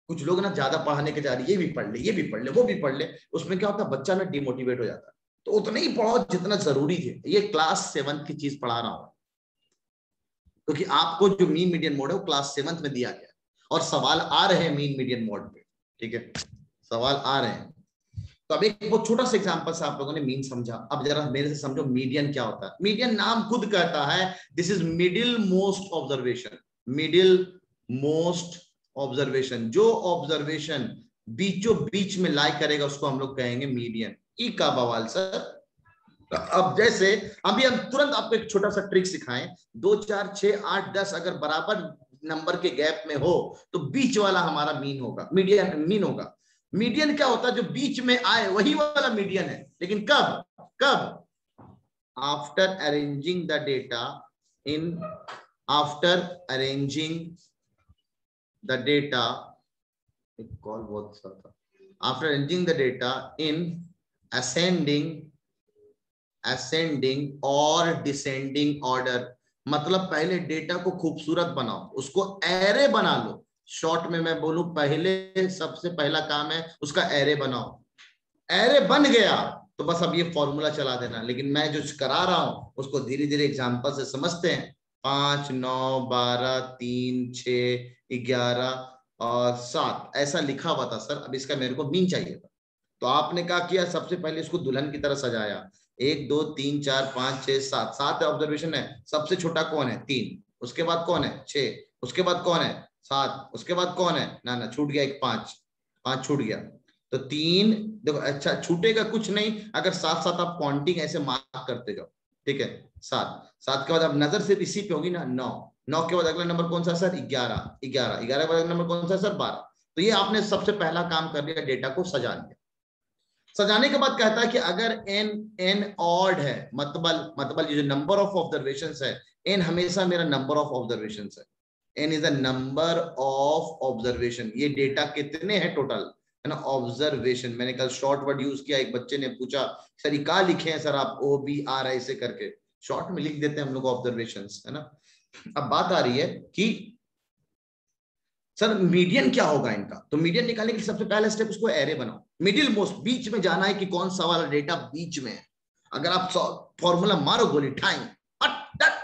कुछ लोग ना ज्यादा पढ़ाने के जा रहे, ये भी पढ़ ले, ये भी पढ़ ले, वो भी पढ़ ले, उसमें क्या होता है बच्चा ना डिमोटिवेट हो जाता है। तो उतना ही पढ़ो जितना जरूरी है। ये क्लास 7th की चीज पढ़ा रहा हूं, क्योंकि आपको जो मीन मीडियन मोड है वो क्लास 7th में दिया गया, और सवाल आ रहे हैं मीन मीडियन मोड पे, ठीक है, सवाल आ रहे हैं। तो अब एक बहुत छोटा सा एग्जांपल से आप लोगों ने मीन समझा, अब जरा मेरे से समझो मीडियन क्या होता है। मीडियन नाम खुद कहता है this is middle most observation. Middle most observation, जो ऑब्जर्वेशन बीचों बीच में लाई करेगा उसको हम लोग कहेंगे मीडियन। ई का बवाल सर। अब जैसे अभी हम तुरंत आपको एक छोटा सा ट्रिक सिखाएं, 2 4 6 8 10 अगर बराबर नंबर के गैप में हो तो बीच वाला हमारा मीन होगा, मीन होगा। मीडियन क्या होता है, जो बीच में आए वही वाला मीडियन है। लेकिन कब after arranging the data in, after arranging the data, एक कॉल बहुत सा था, after arranging the data in ascending और डिसेंडिंग ऑर्डर। मतलब पहले डेटा को खूबसूरत बनाओ, उसको एरे बना लो। शॉर्ट में मैं बोलूं, पहले सबसे पहला काम है उसका एरे बनाओ। एरे बन गया तो बस अब ये फॉर्मूला चला देना। लेकिन मैं जो करा रहा हूं उसको धीरे धीरे एग्जांपल से समझते हैं। 5 9 12 3 6 11 और 7 ऐसा लिखा हुआ था सर, अब इसका मेरे को मीन चाहिए था। तो आपने क्या किया, सबसे पहले इसको दुल्हन की तरह सजाया। 1 2 3 4 5 6 7, 7 ऑब्जर्वेशन है। सबसे छोटा कौन है, 3, उसके बाद कौन है 6, उसके बाद कौन है 7, उसके बाद कौन है, ना छूट गया एक 5 छूट गया। तो 3 देखो, अच्छा छूटेगा कुछ नहीं अगर साथ साथ आप काउंटिंग ऐसे मार्क करते जाओ, ठीक है। 7 के बाद अब नजर सिर्फ इसी पे होगी ना, 9 के बाद अगला नंबर कौन सा सर, 11 के बाद अगला नंबर कौन सा सर, 12। तो ये आपने सबसे पहला काम कर लिया, डेटा को सजा लिया। सजाने के बाद कहता है कि अगर n ऑड है, मतलब ये जो नंबर ऑफ ऑब्जर्वेशंस है, n हमेशा मेरा नंबर ऑफ ऑब्जर्वेशंस है। n is the number of observation. ये डेटा कितने हैं टोटल, है ना, ऑब्जर्वेशन। मैंने कल शॉर्ट वर्ड यूज किया, एक बच्चे ने पूछा सर ये क्या लिखे हैं सर आप, OBR ऐसे करके शॉर्ट में लिख देते हैं हम लोग ऑब्जर्वेशंस, है ना। अब बात आ रही है कि सर मीडियन क्या होगा इनका। तो मीडियन निकालने के लिए सबसे पहला स्टेप उसको एरे बनाओ। मिडिल मोस्ट, बीच में जाना है कि कौन सा वाला डेटा बीच में है। अगर आप फॉर्मूला मारो गोली ठाई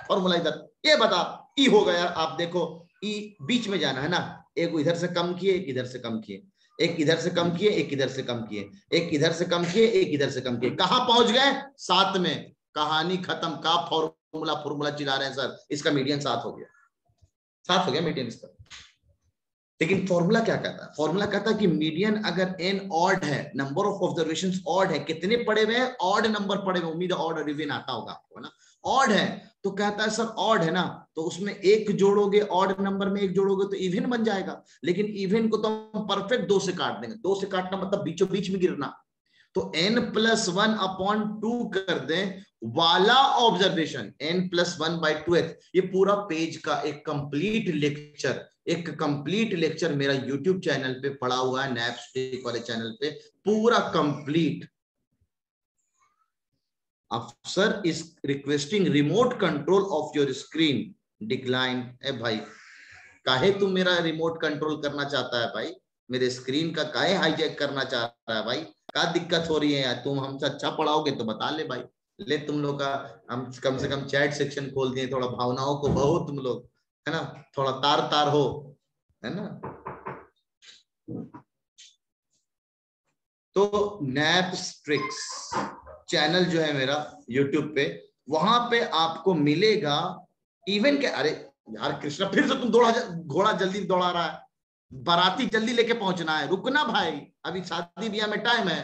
फॉर्मूला इधर, ये बता ई हो गया, आप देखो ई बीच में जाना है ना। एक इधर से कम किए, एक इधर से कम किए, एक इधर से कम किए, एक इधर से कम किए, एक इधर से कम किए, एक इधर से कम किए, कहां पहुंच गए 7 में। कहानी खत्म। का फॉर्मूला चिल्ला रहे हैं सर, इसका मीडियन 7 हो गया, 7 हो गया मीडियन इसका। लेकिन फॉर्मूला क्या कहता है, फॉर्मूला कहता है कि मीडियन अगर n ऑड है, नंबर ऑफ ऑब्जर्वेशंस ऑड है, कितने पड़े हुए हैं, ऑड नंबर पड़े हुए, उम्मीद है ऑड और इवन आता होगा आपको, है ना। ऑड है तो कहता है सर ऑड है ना, तो उसमें 1 जोड़ोगे, ऑड नंबर में 1 जोड़ोगे तो इवन बन जाएगा। लेकिन इवन को तो हम परफेक्ट 2 से काट देंगे। 2 से काटना मतलब बीचों बीच में गिरना। तो n+1/2 कर दें वाला ऑब्जर्वेशन, n+1/2। ये पूरा पेज का एक कंप्लीट लेक्चर मेरा यूट्यूब चैनल पे पड़ा हुआ है, नैपस्टिक वाले चैनल पे, पूरा complete. Afsar is requesting remote control of your screen, decline. ए भाई, काहे तुम मेरा रिमोट कंट्रोल करना चाहता है भाई, मेरे स्क्रीन का काहे हाईजैक करना चाह रहा है भाई, क्या दिक्कत हो रही है यार। तुम हमसे अच्छा पढ़ाओगे तो बता ले भाई, ले तुम लोग का हम कम से कम चैट सेक्शन खोल दिए, थोड़ा भावनाओं को बहो तुम लोग, है ना, थोड़ा तार हो, है ना। तो नैपस्ट्रिक्स चैनल जो है मेरा यूट्यूब पे, वहां पे आपको मिलेगा इवन के। अरे यार कृष्णा, फिर से तुम घोड़ा जल्दी दौड़ा रहा है। बाराती जल्दी लेके पहुंचना है, रुकना भाई, अभी शादी ब्याह में टाइम है।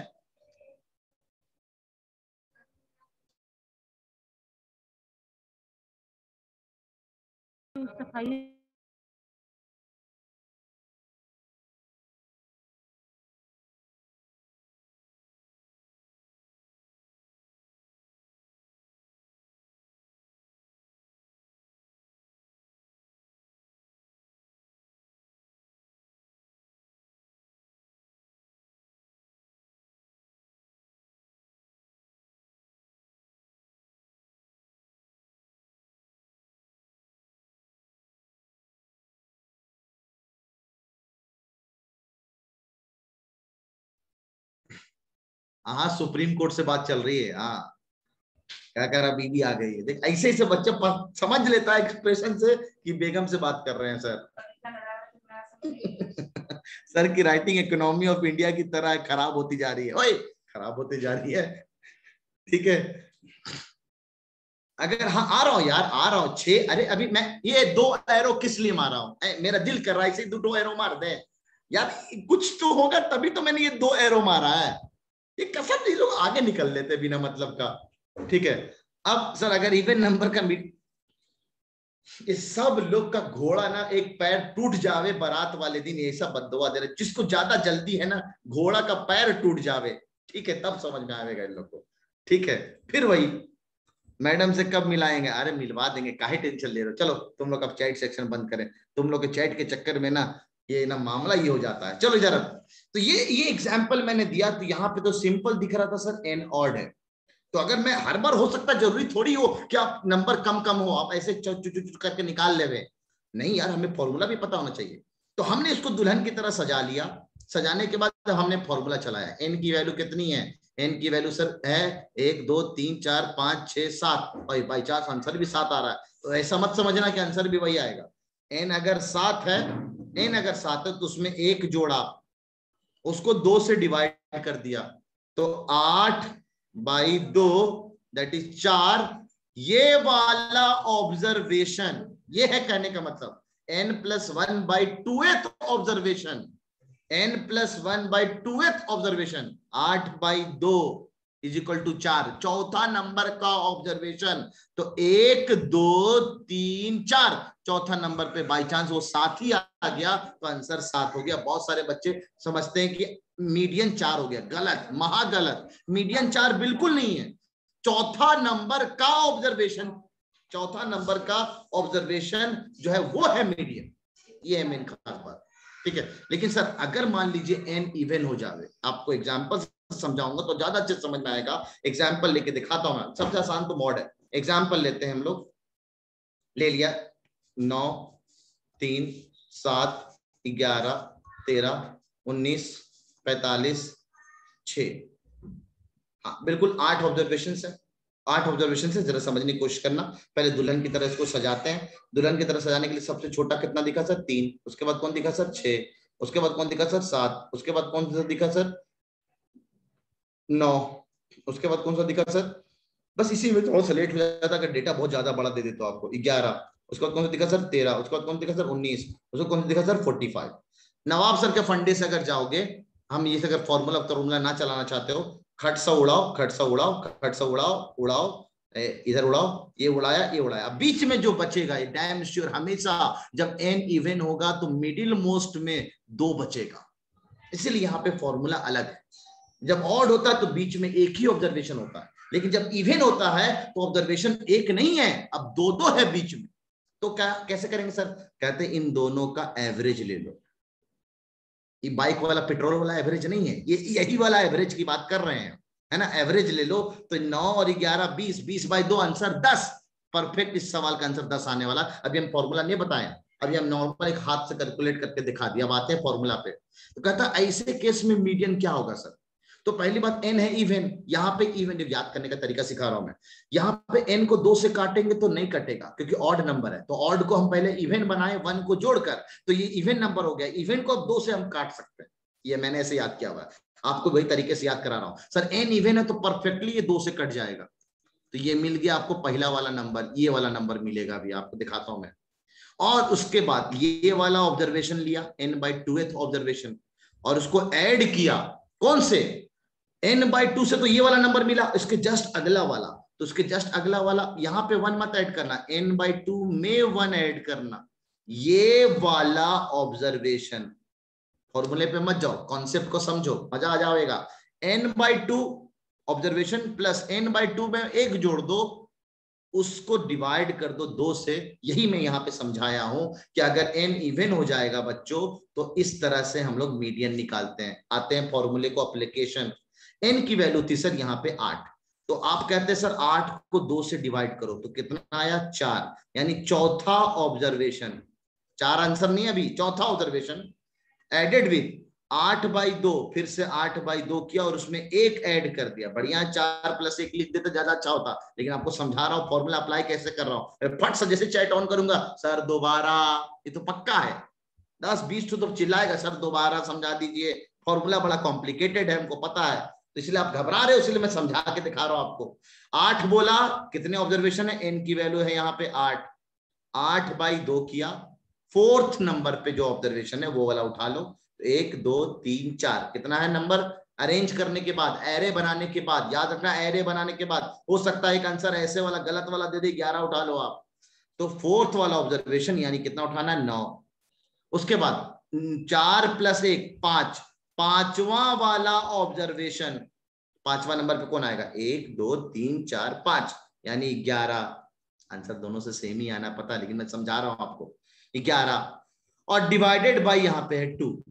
हाँ सुप्रीम कोर्ट से बात चल रही है। हाँ क्या कह रहा, बीबी आ गई है। देख ऐसे ऐसे बच्चा समझ लेता है एक्सप्रेशन से कि बेगम से बात कर रहे हैं सर। सर की राइटिंग इकोनॉमी ऑफ इंडिया की तरह खराब होती जा रही है, ओए खराब होती जा रही है। ठीक है, अगर हाँ आ रहा हूं यार, आ रहा हूं 6। अरे अभी मैं ये 2 एरो किस लिए मारा हूं, मेरा दिल कर रहा है इसे 2 एरो मार दे यार, कुछ तो होगा तभी तो मैंने ये 2 एरो मारा है। ये कसम ये लोग आगे निकल लेते बिना मतलब का। ठीक है, अब सर अगर इवन नंबर का इस सब लोग का घोड़ा ना एक पैर टूट जावे बारात वाले दिन, ये सब बददुआ दे रहे, जिसको ज्यादा जल्दी है ना घोड़ा का पैर टूट जावे, ठीक है तब समझ में आएगा इन लोग को। ठीक है, फिर वही मैडम से कब मिलाएंगे, अरे मिलवा देंगे, काहे टेंशन ले रहे हो। चलो तुम लोग अब चैट सेक्शन बंद करें, तुम लोग के चैट के चक्कर में ना ये ना मामला ये हो जाता है। चलो जरा, तो ये एग्जाम्पल मैंने दिया, तो यहाँ पे तो सिंपल दिख रहा था सर एन ऑड है, तो अगर मैं हर बार हो सकता, जरूरी थोड़ी हो कि आप नंबर कम कम हो आप ऐसे चुच करके निकाल ले, नहीं यार हमें फॉर्मूला भी पता होना चाहिए। तो हमने इसको दुल्हन की तरह सजा लिया, सजाने के बाद हमने फॉर्मूला चलाया। एन की वैल्यू कितनी है, एन की वैल्यू सर है 1 2 3 4 5 6 7, और बाई चांस आंसर भी 7 आ रहा है, तो ऐसा मत समझना कि आंसर भी वही आएगा। एन अगर 7 है, एन अगर 7 है तो उसमें 1 जोड़ा, उसको 2 से डिवाइड कर दिया, तो 8/2 दैट इज 4। ये वाला ऑब्जर्वेशन, ये है कहने का मतलब n+1/2th observation, n+1/2th observation 8/2 is equal to 4, चौथा नंबर का ऑब्जर्वेशन। तो 1 2 3 4, चौथा नंबर पे बाई चांस वो 7 ही आ गया तो आंसर 7 हो गया। बहुत सारे बच्चे समझते हैं कि मीडियन 4 हो गया, गलत, महागलत। मीडियन 4 बिल्कुल नहीं है, चौथा नंबर का ऑब्जर्वेशन, चौथा नंबर का ऑब्जर्वेशन जो है वो है मीडियन, ये है मेन खास बात। ठीक है, लेकिन सर अगर मान लीजिए एन इवन हो जाए, आपको एग्जांपल समझाऊंगा तो ज्यादा अच्छे समझ में आएगा। एग्जांपल लेके दिखाता हूं मैं, सबसे आसान तो मॉड है। एग्जांपल लेते हैं हम लोग, ले लिया 9 3 7 11 13 19 45 6, हाँ बिल्कुल 8 ऑब्जर्वेशन है। 8 ऑब्जर्वेशन से जरा समझने की कोशिश करना। पहले दुल्हन की तरह इसको सजाते हैं। दुल्हन की तरह सजाने के लिए सबसे छोटा कितना दिखा सर 3, उसके बाद कौन दिखा सर 6, उसके बाद कौन दिखा सर 7, उसके बाद कौन सा दिखा सर 9, उसके बाद कौन सा दिखा सर, बस इसी में थोड़ा सा लेट हो जाता अगर डेटा बहुत ज्यादा बड़ा दे देता आपको, 11, उसके बाद कौन सा दिखा सर 13, उसके बाद कौन दिखा सर 19, उसके बाद कौन सा दिखा सर 45। नवाब सर के फंडे से अगर जाओगे, हम ये अगर फॉर्मूला ना चलाना चाहते हो, खट सा उड़ाओ, खट सा उड़ाओ, खट सा उड़ाओ, उड़ाओ इधर उड़ाओ, ये उड़ाया, ये उड़ाया, बीच में जो बचेगा ये डैम श्योर हमेशा जब एन इवन होगा तो मिडिल मोस्ट में 2 बचेगा, इसलिए यहाँ पे फॉर्मूला अलग है। जब ऑड होता है तो बीच में एक ही ऑब्जर्वेशन होता है, लेकिन जब इवन होता है तो ऑब्जर्वेशन एक नहीं है, अब 2 है बीच में। तो क्या कैसे करेंगे सर, कहते हैं इन दोनों का एवरेज ले लो। ये बाइक वाला पेट्रोल वाला एवरेज नहीं है, ये यही वाला एवरेज की बात कर रहे हैं, है ना। एवरेज ले लो तो 9 और 11 20, 20/2 आंसर 10, परफेक्ट इस सवाल का आंसर 10 आने वाला। अभी हम फॉर्मूला नहीं बताया, अभी हम नॉर्मल एक हाथ से कैलकुलेट करके दिखा दिया। अब आते हैं फॉर्मूला पे। तो कहता ऐसे केस में मीडियन क्या होगा सर, तो पहली बात एन है इवन, यहाँ पे इवन याद करने का तरीका सिखा रहा हूं मैं। यहाँ पे एन को 2 से काटेंगे तो नहीं कटेगा क्योंकि ऑड नंबर है, तो ऑड को हम पहले इवन बनाए 1 को जोड़कर, तो ये इवन नंबर हो गया। इवन को अब 2 से हम काट सकते हैं, ये मैंने ऐसे याद किया हुआ है, आपको वही तरीके से याद करा रहा हूं। सर एन इवन है तो परफेक्टली ये 2 से कट जाएगा, तो ये मिल गया आपको पहला वाला नंबर, ये वाला नंबर मिलेगा, अभी आपको दिखाता हूं मैं। और उसके बाद ये वाला ऑब्जर्वेशन लिया n/2th ऑब्जर्वेशन और उसको ऐड किया कौन से n/2 से, तो ये वाला नंबर मिला, इसके जस्ट अगला वाला, तो उसके जस्ट अगला वाला, यहां पे 1 मत ऐड करना, n/2 में 1 ऐड करना, ये वाला ऑब्जर्वेशन। फॉर्मूले पे मत जाओ, कॉन्सेप्ट को समझो, मजा आ जाएगा। n/2 ऑब्जर्वेशन प्लस n/2 में 1 जोड़ दो, उसको डिवाइड कर दो 2 से। यही मैं यहां पे समझाया हूं कि अगर n इवन हो जाएगा बच्चों तो इस तरह से हम लोग मीडियन निकालते हैं। आते हैं फॉर्मूले को एप्लीकेशन। n की वैल्यू थी सर यहाँ पे 8, तो आप कहते हैं सर 8 को 2 से डिवाइड करो, तो कितना आया 4, यानी चौथा ऑब्जर्वेशन, 4 आंसर नहीं अभी, चौथा ऑब्जर्वेशन एडेड विथ 8/2, फिर से 8/2 किया और उसमें 1 ऐड कर दिया। बढ़िया, 4 + 1 लिख देते ज्यादा अच्छा होता, लेकिन आपको समझा रहा हूं फॉर्मूला अप्लाई कैसे कर रहा हूं। फट से जैसे चैट ऑन करूंगा, सर दोबारा, ये तो पक्का है, 10-20 तो चिल्लाएगा, सर दोबारा समझा दीजिए, फॉर्मूला बड़ा कॉम्प्लिकेटेड है, हमको पता है, तो इसलिए आप घबरा रहे हो, इसलिए मैं समझा के दिखा रहा हूं आपको। 8 बोला, कितने ऑब्जर्वेशन है, n की वैल्यू है यहाँ पे 8, 8/2 किया, 4th नंबर पे जो ऑब्जर्वेशन है वो वाला उठा लो, 1 2 3 4, कितना है नंबर, अरेंज करने के बाद, एरे बनाने के बाद, याद रखना एरे बनाने के बाद हो सकता है एक आंसर ऐसे वाला गलत वाला दे दे, 11 उठा लो आप, तो 4th वाला ऑब्जर्वेशन यानी कितना उठाना है 9। उसके बाद 4 + 1 5, 5वां वाला ऑब्जर्वेशन, 5वां नंबर पे कौन आएगा, 1 2 3 4 5, यानी 11। आंसर दोनों से सेम ही आना पता, लेकिन मैं समझा रहा हूं आपको, 11 और डिवाइडेड बाय यहाँ पे है 2।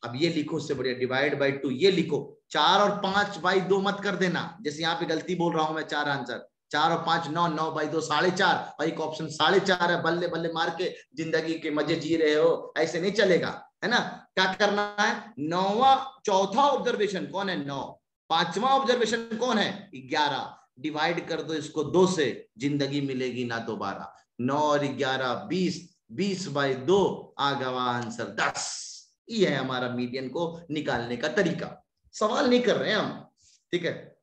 अब ये लिखो, उससे बढ़िया डिवाइड बाय 2 ये लिखो, 4 और 5/2 मत कर देना, जैसे यहाँ पे गलती बोल रहा हूं मैं, 4 आंसर, 4 और 5 9, 9/2 4.5, और एक ऑप्शन 4.5 है, बल्ले बल्ले मार के जिंदगी के मजे जी रहे हो, ऐसे नहीं चलेगा, है ना। क्या करना है, 9वां, चौथा ऑब्जर्वेशन कौन है 9, 5वां ऑब्जर्वेशन कौन है 11, डिवाइड कर दो इसको 2 से, जिंदगी मिलेगी ना दोबारा, 9 और 11 20, 20/2 आ गया आंसर 10। ये है हमारा मीडियन को निकालने का तरीका, सवाल नहीं कर रहे हैं हम, ठीक है।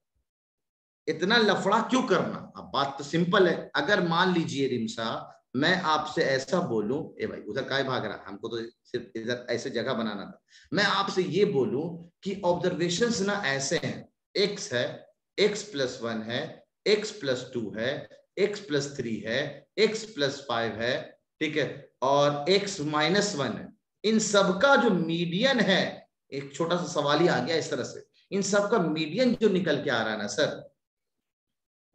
इतना लफड़ा क्यों करना, अब बात तो सिंपल है। अगर मान लीजिए रिमसा मैं आपसे ऐसा बोलूं, ए भाई उधर काय भाग रहा, हमको तो सिर्फ इधर ऐसे जगह बनाना था, मैं आपसे ये बोलूं कि ऑब्जर्वेशंस ना ऐसे हैं, x है, x + 1 है, x + 2 है, x + 3 है, x + 5 है, ठीक है, और x - 1 है, इन सबका जो मीडियन है, एक छोटा सा सवाल ही आ गया इस तरह से, इन सबका मीडियन जो निकल के आ रहा है ना सर,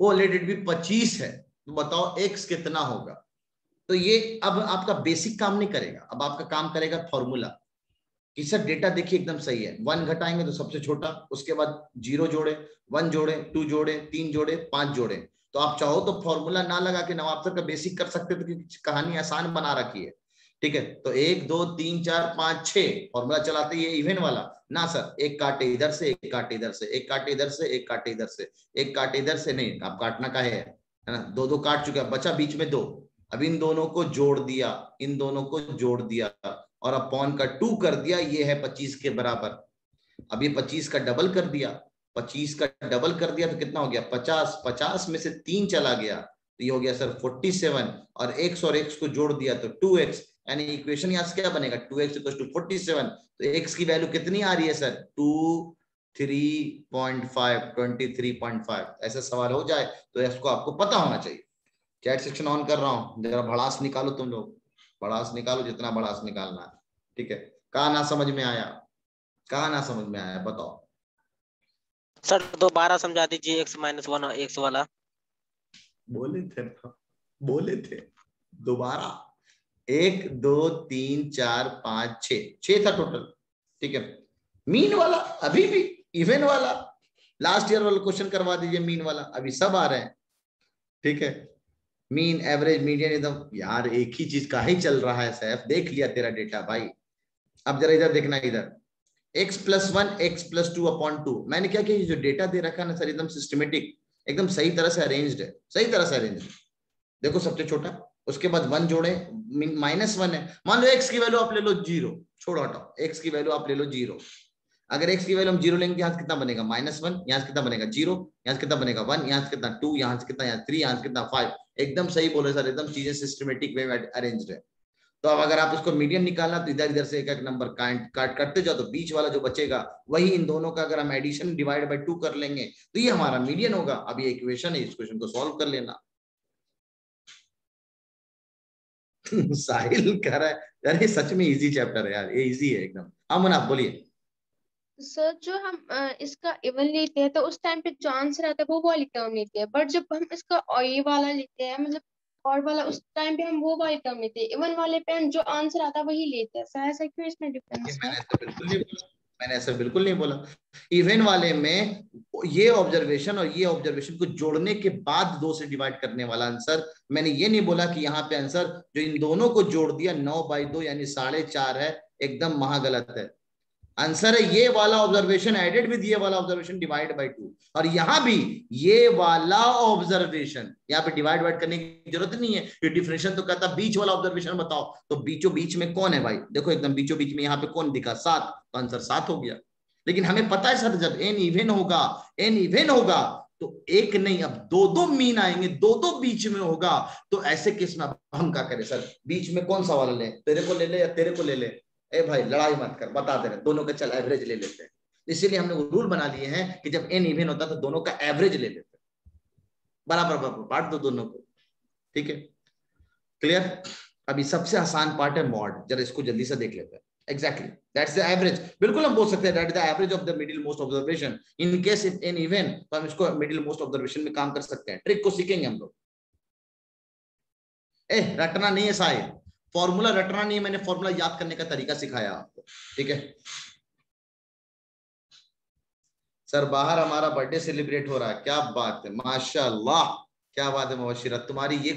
वो ऑलरेडी भी 25 है, तो बताओ x कितना होगा। तो ये अब आपका बेसिक काम नहीं करेगा, अब आपका काम करेगा फॉर्मूला कि सर डेटा देखिए एकदम सही है, 1 घटाएंगे तो सबसे छोटा, उसके बाद 0 जोड़े, 1 जोड़े, 2 जोड़े, 3 जोड़े, 5 जोड़े, तो आप चाहो तो फॉर्मूला ना लगा के नवाब सर का बेसिक कर सकते थे, क्योंकि कहानी आसान बना रखी है, ठीक है। तो 1 2 3 4 5 6 फॉर्मूला चलाते ये इवन वाला ना सर, एक काटे इधर से, एक काटे इधर से, एक काटे इधर से, एक काटे इधर से, एक काटे इधर से, नहीं आप काटना का है ना, 2 काट चुके, बचा बीच में 2, अब इन दोनों को जोड़ दिया, इन दोनों को जोड़ दिया और अपॉन का 2 कर दिया, ये है 25 के बराबर। अब ये 25 का डबल कर दिया, 25 का डबल कर दिया तो कितना हो गया 50, 50 में से 3 चला गया तो ये हो गया सर 47, और x और x को जोड़ दिया तो 2x, यानी इक्वेशन यहाँ से क्या बनेगा 2x = 47, तो x की वैल्यू कितनी आ रही है सर 23.5, 23.5। ऐसा सवाल हो जाए तो इसको आपको पता होना चाहिए। चैट सेक्शन ऑन कर रहा हूँ, जरा भड़ास निकालो, तुम लोग भड़ास निकालो, जितना भड़ास निकालना है, ठीक है। कहा ना समझ में आया, कहा ना समझ में आया, बताओ सर दोबारा समझा दीजिए, x - 1 और x वाला। बोले थे दोबारा, 1 2 3 4 5 6 था टोटल, ठीक है। मीन वाला अभी भी, इवन वाला लास्ट ईयर वाला क्वेश्चन करवा दीजिए, मीन वाला अभी सब आ रहे हैं, ठीक है। मीन, एवरेज, मीडियन, एकदम यार एक ही चीज का ही चल रहा है सैफ, देख लिया तेरा डेटा भाई। अब जरा इधर देखना, इधर x + 1 x + 2/2, मैंने क्या किया, जो डेटा दे रखा है ना सर एकदम सिस्टमेटिक, एकदम सही तरह से अरेंज्ड है, सही तरह से अरेंज्ड है। देखो सबसे छोटा, उसके बाद 1 जोड़े, -1 है, मान लो x की वैल्यू आप ले लो 0, छोड़ो हटाओ, x की वैल्यू आप ले लो 0, अगर x की वैल्यू हम 0 लेंगे, यहाँ से कितना बनेगा -1, यहाँ से कितना बनेगा 0, यहाँ से कितना बनेगा 1, यहाँ से कितना 2, यहाँ से कितना 3, यहाँ से कितना 5, एकदम सही बोले सर, एकदम चीजें सिस्टमेटिक वे में अरेंज्ड है। तो अब अगर आप इसको मीडियन निकालना तो इधर इधर से एक एक नंबर काट करते जाओ, तो बीच वाला जो बचेगा वही इन दोनों का अगर हम एडिशन डिवाइड बाय 2 कर लेंगे तो ये हमारा मीडियन होगा। अब ये इक्वेशन है, इस क्वेश्चन को सॉल्व कर लेना। साहिल कह रहा है यार ये सच में इजी चैप्टर है यार, ये इजी है एकदम। हाँ मुना आप बोलिए। सर जो हम इसका इवन लेते हैं तो उस टाइम पे जो आंसर आता है वो वाली टर्म लेते हैं, बट जब हम इसका ये वाला लेते हैं मतलब और वाला, उस टाइम पे हम वो वाली टर्म लेते हैं। इवन वाले पे हम जो आंसर आता है वही लेते हैं। सर ऐसा क्यों इसमें डिफरेंस है? मैंने ऐसा बिल्कुल नहीं बोला। इवन वाले में ये ऑब्जर्वेशन और ये ऑब्जर्वेशन को जोड़ने के बाद 2 से डिवाइड करने वाला आंसर, मैंने ये नहीं बोला कि यहाँ पे आंसर जो इन दोनों को जोड़ दिया 9/2 यानी 4.5 है, एकदम महागलत है। आंसर है ये वाला ऑब्जर्वेशन एडेड विद ये वाला ऑब्जर्वेशन डिवाइड बाय 2, और यहां भी ये वाला ऑब्जर्वेशन, यहाँ पे डिवाइड करने की जरूरत नहीं है। ये डिफरेंशियल तो कहता बीच वाला ऑब्जर्वेशन बताओ, तो बीचों बीच में कौन है भाई, देखो एकदम बीचों बीच में यहाँ पे कौन दिखा 7, तो आंसर 7 हो गया। लेकिन हमें पता है सर जब एन इवन होगा तो एक नहीं अब 2 मीन आएंगे, 2 बीच में होगा। तो ऐसे केस में हम क्या करें सर, बीच में कौन सा वाला ले, तेरे को ले ले या तेरे को ले ले? ए भाई लड़ाई मत कर, बता दे रहे दोनों का चल एवरेज ले लेते हैं। इसीलिए हमने वो रूल बना लिए हैं कि जब एन इवन होता है तो दोनों का एवरेज ले लेते हैं, बराबर बांट दो दोनों को। ठीक है क्लियर? अभी सबसे आसान पार्ट है मॉड, जरा इसको जल्दी से देख लेते हैं। एग्जैक्टली दैट्स द एवरेज, बिल्कुल हम बोल सकते हैं that is the average of the middle most observation. In case it an even तो हम इसको मिडिल मोस्ट ऑब्जर्वेशन में काम कर सकते हैं। ट्रिक को सीखेंगे हम लोग। रटना नहीं है साहिब, फॉर्मूला रटना नहीं है, मैंने फॉर्मूला याद करने का तरीका सिखाया आपको। ठीक है सर, बाहर हमारा बर्थडे सेलिब्रेट हो रहा है, क्या बात है, माशाल्लाह क्या बात है मुबशिरा। तुम्हारी ये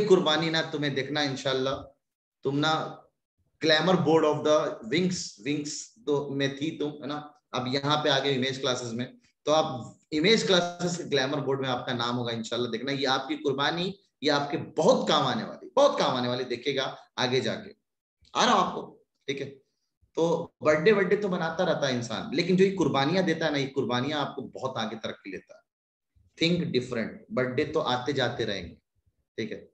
कुर्बानी ना तुम्हें देखना इंशाल्लाह। तुम ना glamour board of the wings तो में थी तुम, है ना, अब यहाँ पे आ गए इमेज क्लासेस में, तो आप इमेज क्लासेस के ग्लैमर बोर्ड में आपका नाम होगा इंशाल्लाह। देखना ये आपकी कुर्बानी, ये आपके बहुत काम आने वाली देखिएगा आगे जाके। आ रहा हूं आपको। ठीक है तो बर्थडे तो बनाता रहता है इंसान, लेकिन जो ये कुर्बानियां देता है ना, ये कुर्बानियां आपको बहुत आगे तरक्की लेता है। थिंक डिफरेंट, बर्थडे तो आते जाते रहेंगे। ठीक है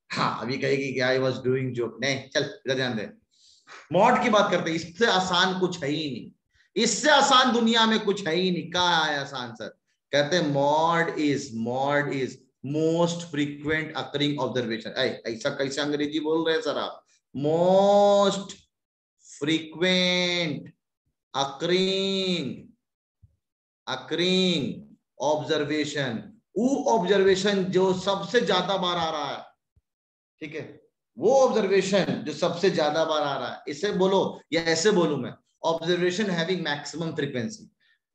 हाँ अभी कहेगी कि आई वॉज डूइंग जोक, नहीं चल इधर ध्यान दे। मॉड की बात करते हैं, इससे आसान कुछ है ही नहीं, इससे आसान दुनिया में कुछ है ही नहीं। कहा है आसान सर? कहते हैं mod is most frequent occurring observation. ऐसा कैसे अंग्रेजी बोल रहे हैं सर आप? मोस्ट फ्रीक्वेंट अकरिंग ऑब्जर्वेशन, वो ऑब्जर्वेशन जो सबसे ज्यादा बार आ रहा है। ठीक है वो ऑब्जर्वेशन जो सबसे ज्यादा बार आ रहा है, इसे बोलो या ऐसे बोलूं मैं, ऑब्जर्वेशन हैविंग मैक्सिमम फ्रीक्वेंसी।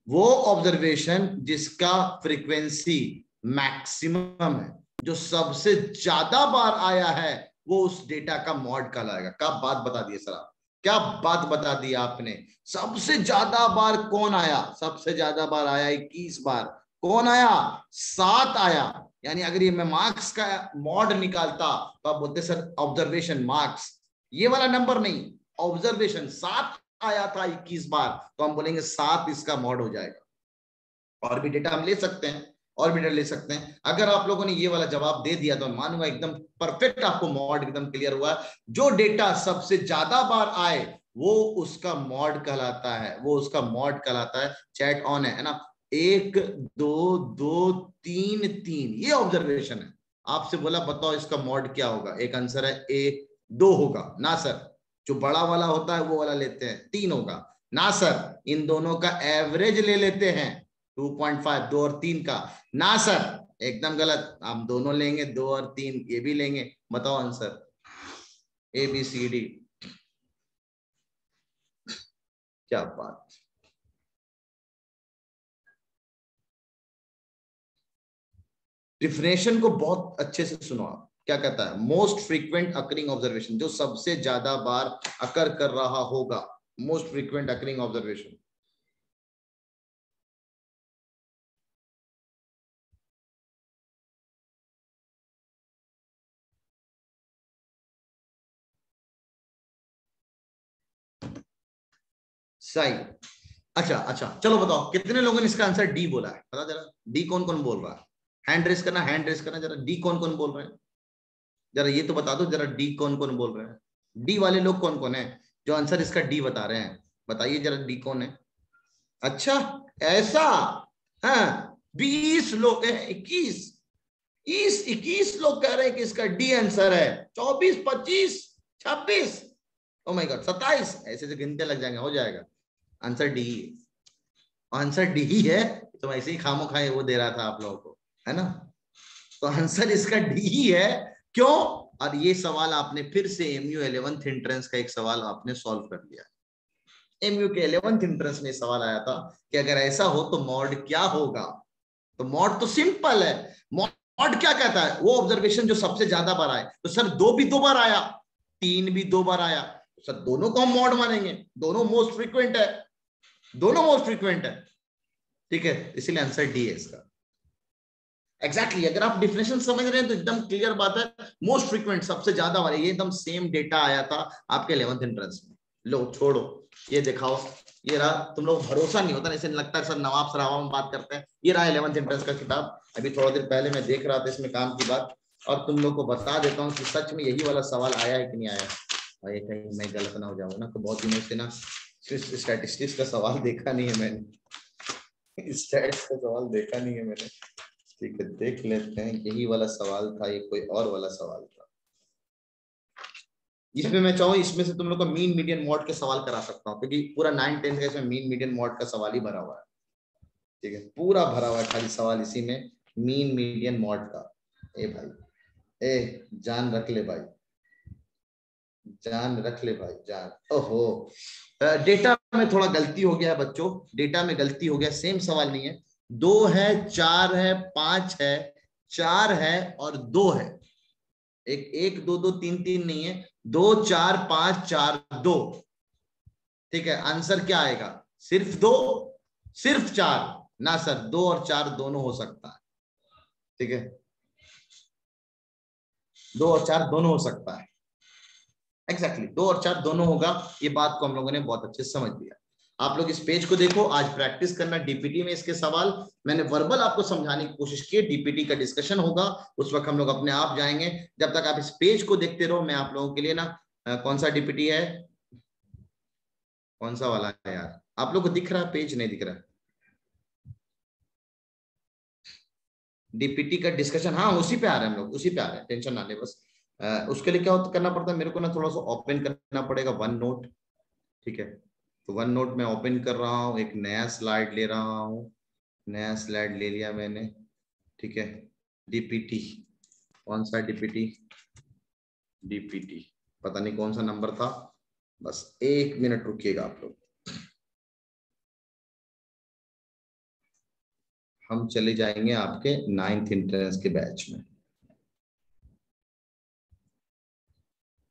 वो ऑब्जर्वेशन जिसका फ्रीक्वेंसी मैक्सिमम है, जो सबसे ज्यादा बार आया है, वो उस डेटा का मॉड कहलाएगा। क्या बात बता दी सर आप, क्या बात बता दी आपने। सबसे ज्यादा बार कौन आया? सबसे ज्यादा बार आया 21 बार। कौन आया? 7 आया। यानी अगर ये मैं मार्क्स का मॉड निकालता तो आप बोलते सर ऑब्जर्वेशन मार्क्स, ये वाला नंबर नहीं, ऑब्जर्वेशन 7 आया था 21 बार, तो हम बोलेंगे 7 इसका मॉड हो जाएगा। और भी डेटा हम ले सकते हैं, अगर आप लोगों ने ये वाला जवाब दे दिया तो मैं मानूंगा एकदम परफेक्ट, आपको मॉड एकदम क्लियर हुआ। जो डेटा सबसे ज्यादा बार आए वो उसका मॉड कहलाता है। चैट ऑन है ना? 1 2 2 3 3 ये ऑब्जर्वेशन है। आपसे बोला बताओ इसका मॉड क्या होगा, एक आंसर है A 2 होगा ना सर, जो बड़ा वाला होता है वो वाला लेते हैं 3 होगा ना सर, इन दोनों का एवरेज ले लेते हैं 2.5, 2 और 3 का ना सर, एकदम गलत। हम दोनों लेंगे 2 और 3, ये भी लेंगे। बताओ आंसर ABCD। क्या बात। डिफिनेशन को बहुत अच्छे से सुनो आप, क्या कहता है? मोस्ट फ्रीक्वेंट अकरिंग ऑब्जर्वेशन, जो सबसे ज्यादा बार अकर कर रहा होगा, मोस्ट फ्रीक्वेंट अकरिंग ऑब्जर्वेशन। सही। अच्छा चलो बताओ कितने लोगों ने इसका आंसर डी बोला है? पता जरा डी कौन कौन बोल रहा है? हैंड रेस करना जरा। डी कौन कौन बोल रहे हैं? जरा ये तो बता दो जरा, डी कौन कौन बोल रहे हैं? डी वाले लोग कौन कौन है जो आंसर इसका डी बता रहे हैं? बताइए जरा डी कौन है? अच्छा ऐसा, हाँ 20 लोग, 21 लोग कह रहे हैं कि इसका डी आंसर है। 24, 25, 26, ओ माय गॉड 27, ऐसे से गिनते लग जाएंगे, हो जाएगा। आंसर डी, आंसर डी ही है। तो ऐसे ही खामो खाए वो दे रहा था आप लोगों को, है ना? तो आंसर इसका डी ही है। क्यों? और ये सवाल आपने फिर से एमयू 11th एंट्रेंस का एक सवाल आपने सॉल्व कर लिया। एमयू के 11th एंट्रेंस में सवाल आया था कि अगर ऐसा हो तो मॉड क्या होगा। तो मॉड तो सिंपल है। मॉड क्या कहता है? वो ऑब्जर्वेशन जो सबसे ज्यादा बार आए। तो सर 2 भी 2 बार आया, 3 भी 2 बार आया, सर दोनों को हम मॉड मानेंगे। दोनों मोस्ट फ्रीक्वेंट है, दोनों मोस्ट फ्रीक्वेंट है, ठीक है। इसीलिए आंसर डी है इसका। एग्जैक्टली अगर आप डिफिनेशन समझ रहे हैं तो एकदम क्लियर बात है। मोस्ट फ्रीक्वेंट सबसे ज्यादा वाले, ये एकदम सेम डेटा आया था आपके 11th एंट्रेंस में। लो छोड़ो, ये दिखाओ, ये रहा। तुम लोग भरोसा नहीं होता, ऐसे लगता है सर नवाब सरावा में बात करते हैं। ये रहा 11th एंट्रेंस का किताब। अभी थोड़ा देर पहले मैं देख रहा था इसमें काम की बात, और तुम लोग को बता देता हूँ कि सच में यही वाला सवाल आया है कि नहीं आया। और ये कहीं मैं गलत ना हो जाऊँ ना, तो बहुत दिनों से ना स्टैटिस्टिक्स का सवाल देखा नहीं है मैंने, स्टैट्स का सवाल देखा नहीं है मैंने। ठीक है, देख लेते हैं। यही वाला सवाल था, ये कोई और वाला सवाल था। इसमें मैं चाहूँ इसमें से तुम लोग का मीन मीडियन मॉड के सवाल करा सकता हूँ, क्योंकि पूरा 9th 10th का इसमें मीन मीडियन मॉड का सवाल ही भरा हुआ है। ठीक है, पूरा भरा हुआ है खाली सवाल इसी में, मीन मीडियन मॉड का। ए भाई, ए जान रख ले भाई, जान रख ले भाई, जान। ओहो, डेटा में थोड़ा गलती हो गया है बच्चों, डेटा में गलती हो गया। सेम सवाल नहीं है, 2 है, 4 है, 5 है, 4 है और 2 है। एक 1 2 2 3 3 नहीं है, 2 4 5 4 2। ठीक है, आंसर क्या आएगा? सिर्फ 2, सिर्फ 4 ना सर, 2 और 4 दोनों हो सकता है। ठीक है, 2 और 4 दोनों हो सकता है। एग्जैक्टली 2 और 4 दोनों होगा। ये बात को हम लोगों ने बहुत अच्छे से समझ लिया। आप लोग इस पेज को देखो, आज प्रैक्टिस करना डीपीटी में इसके सवाल। मैंने वर्बल आपको समझाने की कोशिश की, डीपीटी का डिस्कशन होगा उस वक्त हम लोग अपने आप जाएंगे। जब तक आप इस पेज को देखते रहो, मैं आप लोगों के लिए ना कौन सा डीपीटी है, कौन सा वाला है यार, आप लोग को दिख रहा है? पेज नहीं दिख रहा है। डीपीटी का डिस्कशन, हाँ उसी पे आ रहे हैं हम लोग, उसी पे आ रहे हैं, टेंशन ना ले बस। उसके लिए क्या करना पड़ता है मेरे को ना, थोड़ा सा ओपन करना पड़ेगा वन नोट। ठीक है, तो वन नोट में ओपन कर रहा हूँ, एक नया स्लाइड ले रहा हूँ, नया स्लाइड ले लिया मैंने। ठीक है, डीपीटी, कौन सा डीपीटी? डीपीटी पता नहीं कौन सा नंबर था, बस 1 मिनट रुकिएगा आप लोग। हम चले जाएंगे आपके 9th एंट्रेंस के बैच में।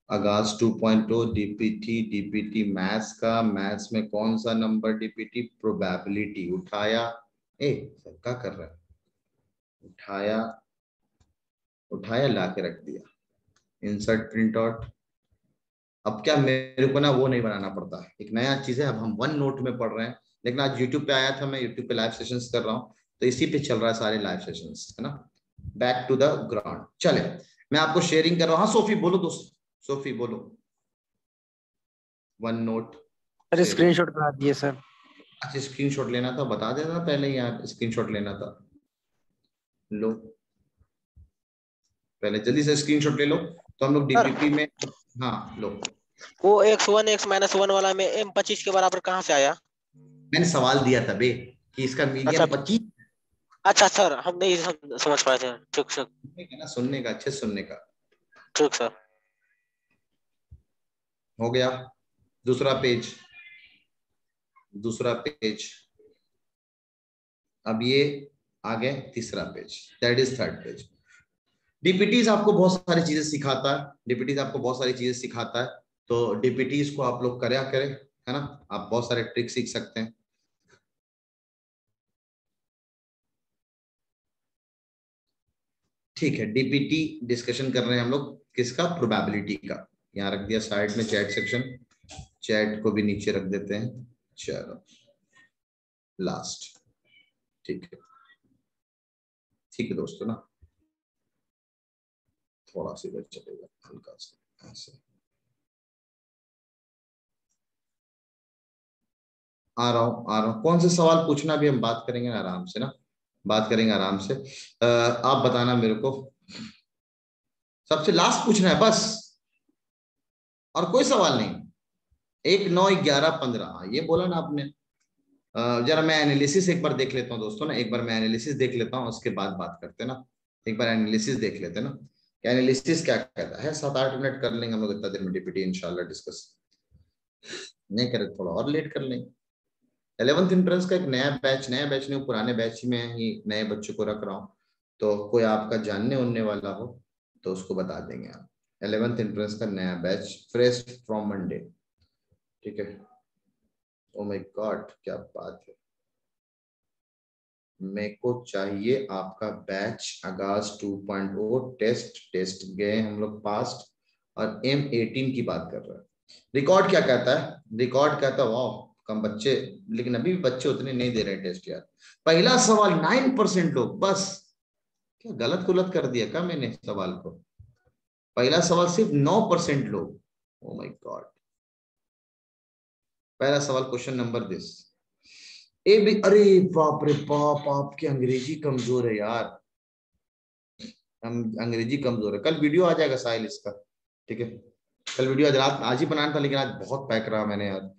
आगाज 2.0 डीपीटी, डीपीटी मैथ्स का, मैथ्स में कौन सा नंबर डीपीटी? प्रोबेबिलिटी। उठाया, ए सब क्या कर रहा है? उठाया, उठाया ला के रख दिया, इंसर्ट प्रिंट आउट। अब क्या मेरे को ना वो नहीं बनाना पड़ता, एक नया चीज है। अब हम वन नोट में पढ़ रहे हैं, लेकिन आज यूट्यूब पे आया था, मैं यूट्यूब पे लाइव सेशंस कर रहा हूँ, तो इसी पे चल रहा है सारे लाइव सेशंस, है ना। Back to the ground. चले, मैं आपको शेयरिंग कर रहा हूँ। हाँ सोफी बोलो दोस्त, सोफी बोलो। वन नोट सर स्क्रीनशॉट करा दिए सर। अच्छा स्क्रीनशॉट लेना था, बता देना पहले यार, स्क्रीनशॉट लेना था। लो पहले जल्दी से स्क्रीनशॉट ले लो, तो हम लोग डीपीटी में। हाँ लो, वो x1 x-1 वाला में m25 के बराबर कहाँ से आया? मैंने सवाल दिया था बे कि इसका मीडियन 25। अच्छा सर, हम नहीं समझ पाए थे। ठीक सर, ना सुनने का, अच्छे सुनने का। ठीक सर, हो गया। दूसरा पेज, दूसरा पेज। अब ये आ गए तीसरा page, that is third page. डीपीटीज आपको बहुत सारी चीजें सिखाता है, डीपीटीज आपको बहुत सारी चीजें सिखाता है। तो डीपीटीज को आप लोग करया करें, है ना। आप बहुत सारे ट्रिक सीख सकते हैं। ठीक है, डीपीटी डिस्कशन कर रहे हैं हम लोग किसका? प्रोबेबिलिटी का। यहाँ रख दिया साइड में चैट सेक्शन, चैट को भी नीचे रख देते हैं। चलो लास्ट, ठीक है, ठीक है दोस्तों ना। थोड़ा सा इधर चलेगा, हल्का सा ऐसे। आ रहा हूँ। कौन से सवाल पूछना भी हम बात करेंगे ना आराम से, ना बात करेंगे आराम से। आप बताना मेरे को, सबसे लास्ट पूछना है बस, और कोई सवाल नहीं। 1, 9, 11, 15 ये बोला ना आपने। जरा मैं एनालिसिस एक बार देख लेता हूँ दोस्तों ना, एक बार मैं एनालिसिस देख लेता हूँ, उसके बाद बात करते हैं ना। एक बार एनालिसिस देख लेते हैं ना, एनालिसिस क्या कहता है। 7-8 मिनट कर लेंगे हम लोग इतना देर में डीपीटी इंशाल्लाह डिस्कस, नहीं करे थोड़ा और लेट कर लेंगे। 11th एंट्रेंस का एक नया बैच नहीं, पुराने बैच में ही नए बच्चों को रख रहा हूँ, तो कोई आपका जानने उनने वाला हो तो उसको बता देंगे आप। 11th एंट्रेंस का नया बैच फ्रेश फ्रॉम मंडे, ठीक है। ओ माय गॉड क्या बात है, मेरे को चाहिए आपका बैच आगाज 2.0 टेस्ट गए हम लोग पास्ट, और M18 की बात कर रहे हैं। रिकॉर्ड क्या कहता है, रिकॉर्ड कहता है वाह कम बच्चे, लेकिन अभी भी बच्चे उतने नहीं दे रहे टेस्ट यार। पहला सवाल 9% लोग, बस क्या गलत कर दिया क्या मैंने सवाल को। पहला सवाल सिर्फ 9% लोग, ओ माय गॉड। पहला सवाल question number this A B, अरे बाप रे बाप, आपकी अंग्रेजी कमजोर है यार, हम अंग्रेजी कमजोर है। कल वीडियो आ जाएगा साहिल इसका, ठीक है। कल वीडियो आज रात आज ही बनाना था, लेकिन आज बहुत पैक रहा मैंने यार,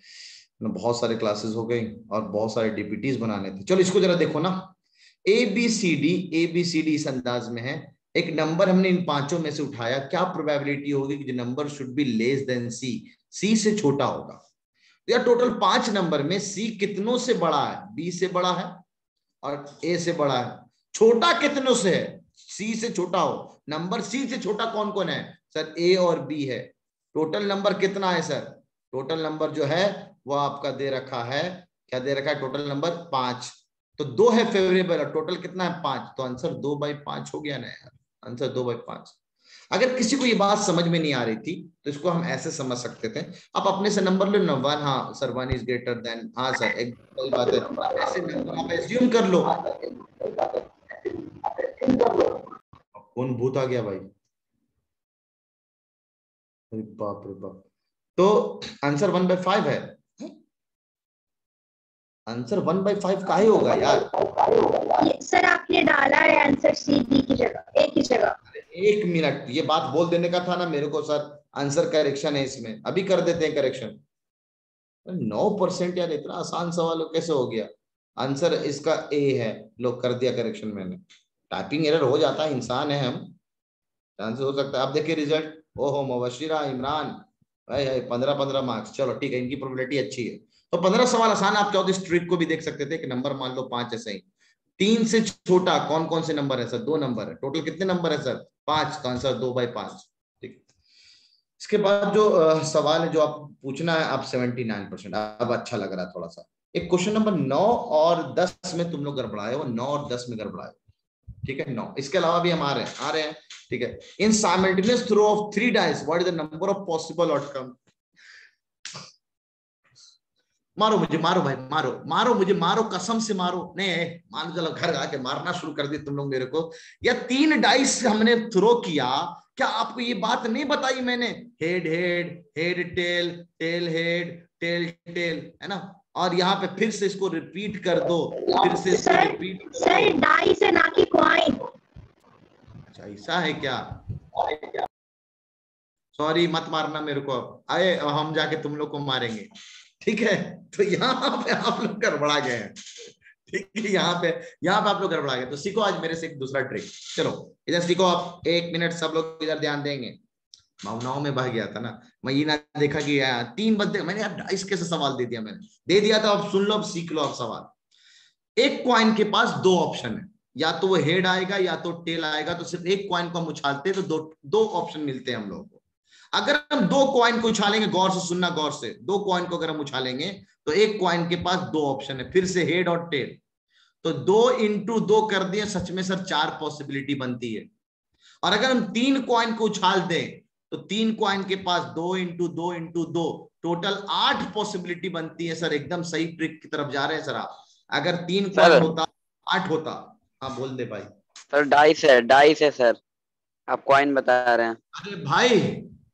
बहुत सारे क्लासेस हो गई और बहुत सारे डीपीटीज बनाने थे। चलो इसको जरा देखो ना, ABCD इस अंदाज में है। एक नंबर हमने इन पांचों में से उठाया, क्या प्रोबेबिलिटी होगी कि number should be less than C से छोटा होगा। तो यार टोटल 5 नंबर में सी कितनों से बड़ा है, बी से बड़ा है और ए से बड़ा है। छोटा कितनों से है, सी से छोटा हो। नंबर सी से छोटा कौन कौन है सर, ए और बी है। टोटल नंबर कितना है सर, टोटल नंबर जो है वो आपका दे रखा है, क्या दे रखा है, टोटल नंबर 5। तो 2 है फेवरेबल और टोटल कितना है 5, तो आंसर 2/5 हो गया ना यार, आंसर 2/5। अगर किसी को ये बात समझ में नहीं आ रही थी तो इसको हम ऐसे समझ सकते थे, आप अपने से नंबर लो ना 1, हाँ सर 1 इज ग्रेटर देन, हाँ सर एक सही बात है, ऐसे नंबर आप एज्यूम कर लो। कौन भूत आ गया भाई, अरे बाप रे बाप। तो आंसर 1/5 है, आंसर 1/5 का ही होगा यार। सर आपने डाला है आंसर सी डी की जगह, एक ही जगह। 1 मिनट, ये बात बोल देने का था ना मेरे को सर, आंसर करेक्शन है इसमें, अभी कर देते हैं करेक्शन। 9% यार, इतना आसान सवाल कैसे हो गया। आंसर इसका ए है, लोग कर दिया करेक्शन मैंने। टाइपिंग एरर हो जाता है, इंसान है हम, चांसेस हो सकता है। आप देखिए रिजल्ट, ओहो मुबशिरा इमरान, 15 मार्क्स, चलो ठीक है, इनकी प्रोबेबिलिटी अच्छी है। तो 15 सवाल आसान, आप चाहो तो इस ट्रिक को भी देख सकते थे कि नंबर मान लो 5 है सही। 3 से छोटा कौन कौन से नंबर है सर, 2 नंबर है। टोटल कितने नंबर है सर 5, तो आंसर 2/5, ठीक। इसके बाद जो सवाल है जो आप पूछना है, आप 79%, अब अच्छा लग रहा है थोड़ा सा। एक क्वेश्चन नंबर 9 और 10 में तुम लोग गड़बड़ाए हो, 9 और 10 में गड़बड़ाए, ठीक है। 9 इसके अलावा भी हम आ रहे हैं, ठीक है। In simultaneous throw of 3 dice what is the number of possible outcome. मारो मुझे, मारो भाई, मारो मुझे, मारो कसम से मारो, नहीं मान चलो घर आके मारना शुरू कर दी तुम लोग मेरे को। या 3 डाइस हमने थ्रो किया, क्या आपको ये बात नहीं बताई मैंने, head head head tail tail head tail tail, है ना। और यहाँ पे फिर से इसको रिपीट कर दो, फिर से इसको रिपीट कर दो। सर डाइस है ना कि कॉइन। अच्छा ऐसा है क्या, सॉरी मत मारना मेरे को, आए हम जाके तुम लोग को मारेंगे, ठीक है। तो यहाँ पे आप लोग गड़बड़ा गए हैं, ठीक है। यहाँ पे आप लोग गड़बड़ा गए, तो सीखो आज मेरे से एक दूसरा ट्रिक। चलो इधर सीखो आप, 1 मिनट सब लोग इधर ध्यान देंगे। भावनाओं में बह गया था ना मैं, ये ना देखा कि 3 बंदे, मैंने यार डाइस कैसे सवाल दे दिया, मैंने दे दिया था। अब सुन लो, अब सीख लो आप सवाल। एक कॉइन के पास 2 ऑप्शन है, या तो वो हेड आएगा या तो टेल आएगा। तो सिर्फ एक कॉइन को हम उछालते हैं तो 2 ऑप्शन मिलते हैं हम लोगों को। अगर हम 2 कॉइन को उछालेंगे, गौर से सुनना, गौर से, 2 कॉइन को अगर हम उछालेंगे तो एक कॉइन के पास 2 ऑप्शन है, फिर से हेड और टेल। तो 2 × 2 कर दिए, सच में सर 4 पॉसिबिलिटी बनती है। और अगर हम 3 कॉइन को उछाल दें तो 3 कॉइन के पास 2 × 2 × 2 टोटल 8 पॉसिबिलिटी बनती है। सर एकदम सही ट्रिक की तरफ जा रहे हैं सर आप। अगर 3 कॉइन होता 8 होता। हाँ बोल दे भाई। सर डाइस है सर। आप कॉइन बता रहे हैं। अरे भाई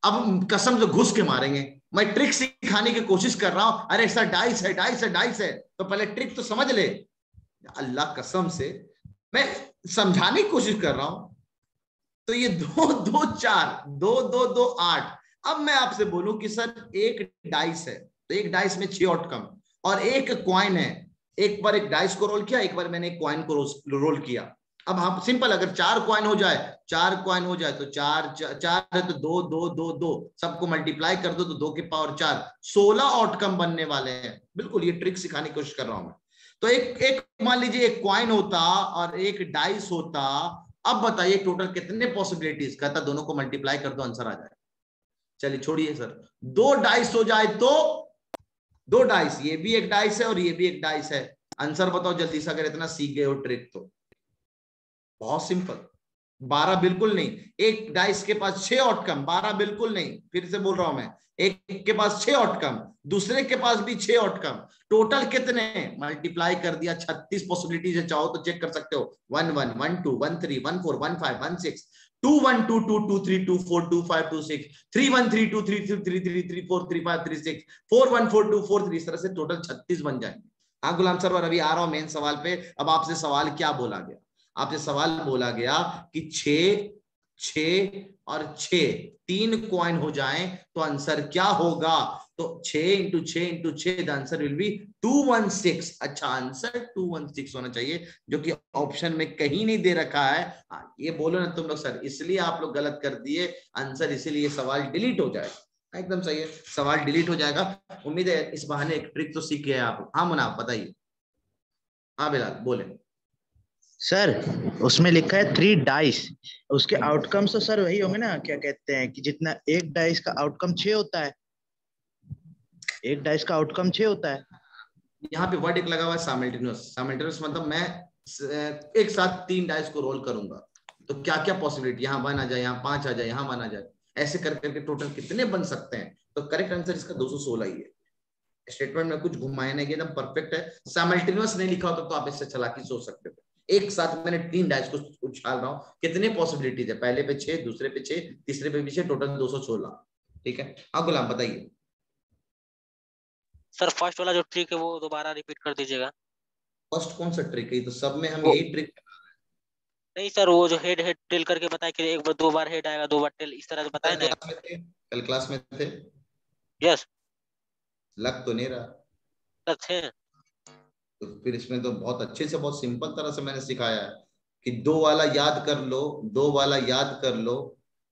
अब कसम से घुस के मारेंगे, मैं ट्रिक सिखाने की कोशिश कर रहा हूं। अरे ऐसा डाइस है, डाइस है, डाइस है, तो पहले ट्रिक तो समझ ले। अल्लाह कसम से मैं समझाने की कोशिश कर रहा हूं। तो ये 2 2 4 2 2 2 8। अब मैं आपसे बोलूं कि सर एक डाइस है तो एक डाइस में 6 आउटकम और एक क्वाइन है। एक बार एक डाइस को रोल किया, एक बार मैंने एक क्वाइन को रोल किया। अब हम सिंपल, अगर 4 क्वाइन हो जाए, 4 क्वाइन हो जाए तो 4 4 है तो 2 2 2 2 सबको मल्टीप्लाई कर दो तो 2 की पावर 4, 16 आउटकम बनने वाले हैं। बिल्कुल ये ट्रिक सिखाने की कोशिश कर रहा हूं मैं। तो एक मान लीजिए एक क्वाइन होता और एक डाइस होता। अब बताइए टोटल कितने पॉसिबिलिटीज, कहता दोनों को मल्टीप्लाई कर दो आंसर आ जाए। चलिए छोड़िए सर, 2 डाइस हो जाए तो 2 डाइस, ये भी एक डाइस है और ये भी एक डाइस है। आंसर बताओ जल्दी से, अगर इतना सीख गए हो ट्रिक तो। बहुत सिंपल। 12 बिल्कुल नहीं, एक डाइस के पास 6 आउटकम, 12 बिल्कुल नहीं। फिर से बोल रहा हूं मैं, एक के पास 6 आउटकम, दूसरे के पास भी 6 आउटकम, टोटल कितने, मल्टीप्लाई कर दिया। 36 पॉसिबिलिटीज है, चाहो तो चेक कर सकते हो। 1 1 1 2 1 3 1 4 1 5 1 6 2 1 2 2 2 3 2 4 2 5 2 6 3 1 3 2 3 3 3 3 3 4 3 5 3 6 4 1 4 2 4 3। इस तरह से टोटल 36 बन जाएंगे। हाँ गुलाम सर, और अभी आ रहा हूं मेन सवाल पे। अब आपसे सवाल क्या बोला गया? आपसे सवाल बोला गया कि 6 6 और 6 3 क्वाइन हो जाएं तो आंसर क्या होगा? तो 6 × 6 × 6 द आंसर विल बी 216। अच्छा, आंसर 216 होना चाहिए, जो कि ऑप्शन में कहीं नहीं दे रखा है। ये बोलो ना तुम लोग सर इसलिए आप लोग गलत कर दिए आंसर, इसीलिए सवाल डिलीट हो जाएगा। एकदम सही है, सवाल डिलीट हो जाएगा। उम्मीद है इस बहाने एक ट्रिक तो सीख गए आप। हाँ मुनाफ बताइए। हाँ बिलाल बोले। सर उसमें लिखा है 3 डाइस, उसके आउटकम्स तो सर वही होंगे ना, क्या कहते हैं कि जितना एक डाइस का आउटकम 6 होता है, एक डाइस का आउटकम 6 होता है। यहाँ पे वर्ड एक लगा हुआ है साइमल्टेनियस। साइमल्टेनियस मतलब मैं एक साथ 3 डाइस को रोल करूंगा तो क्या क्या पॉसिबिलिटी, यहाँ 1 आ जाए, यहाँ 5 आ जाए, यहाँ 1 आ जाए, ऐसे कर करके टोटल कितने बन सकते हैं? तो करेक्ट आंसर इसका 216 ही है। स्टेटमेंट में कुछ घुमाया नहीं, एकदम परफेक्ट है। साइमल्टेनियस नहीं लिखा होता तो आप इससे चालाकी सोच सकते थे। एक साथ मैंने 3 डाइस को उछाल रहा हूँ, कितने पॉसिबिलिटीज है? पहले पे 6, दूसरे पे 6, तीसरे पे भी 6, टोटल 216। ठीक है, हाँ गुलाम बताइए। सर फर्स्ट वाला जो ट्रिक है वो दोबारा रिपीट कर दीजिएगा। फर्स्ट कौन सा ट्रिक है? तो सब में हम यही ट्रिक। नहीं सर, वो जो हेड हेड टेल करके बताया कि एक बार 2 बार हेड आएगा 2 बार टेल, इस तरह से बताया ना। कल क्लास में थे? यस। लग तो नहीं रहा सर थे। तो फिर इसमें तो बहुत अच्छे से, बहुत सिंपल तरह से मैंने सिखाया है कि 2 वाला याद कर लो, 2 वाला याद कर लो।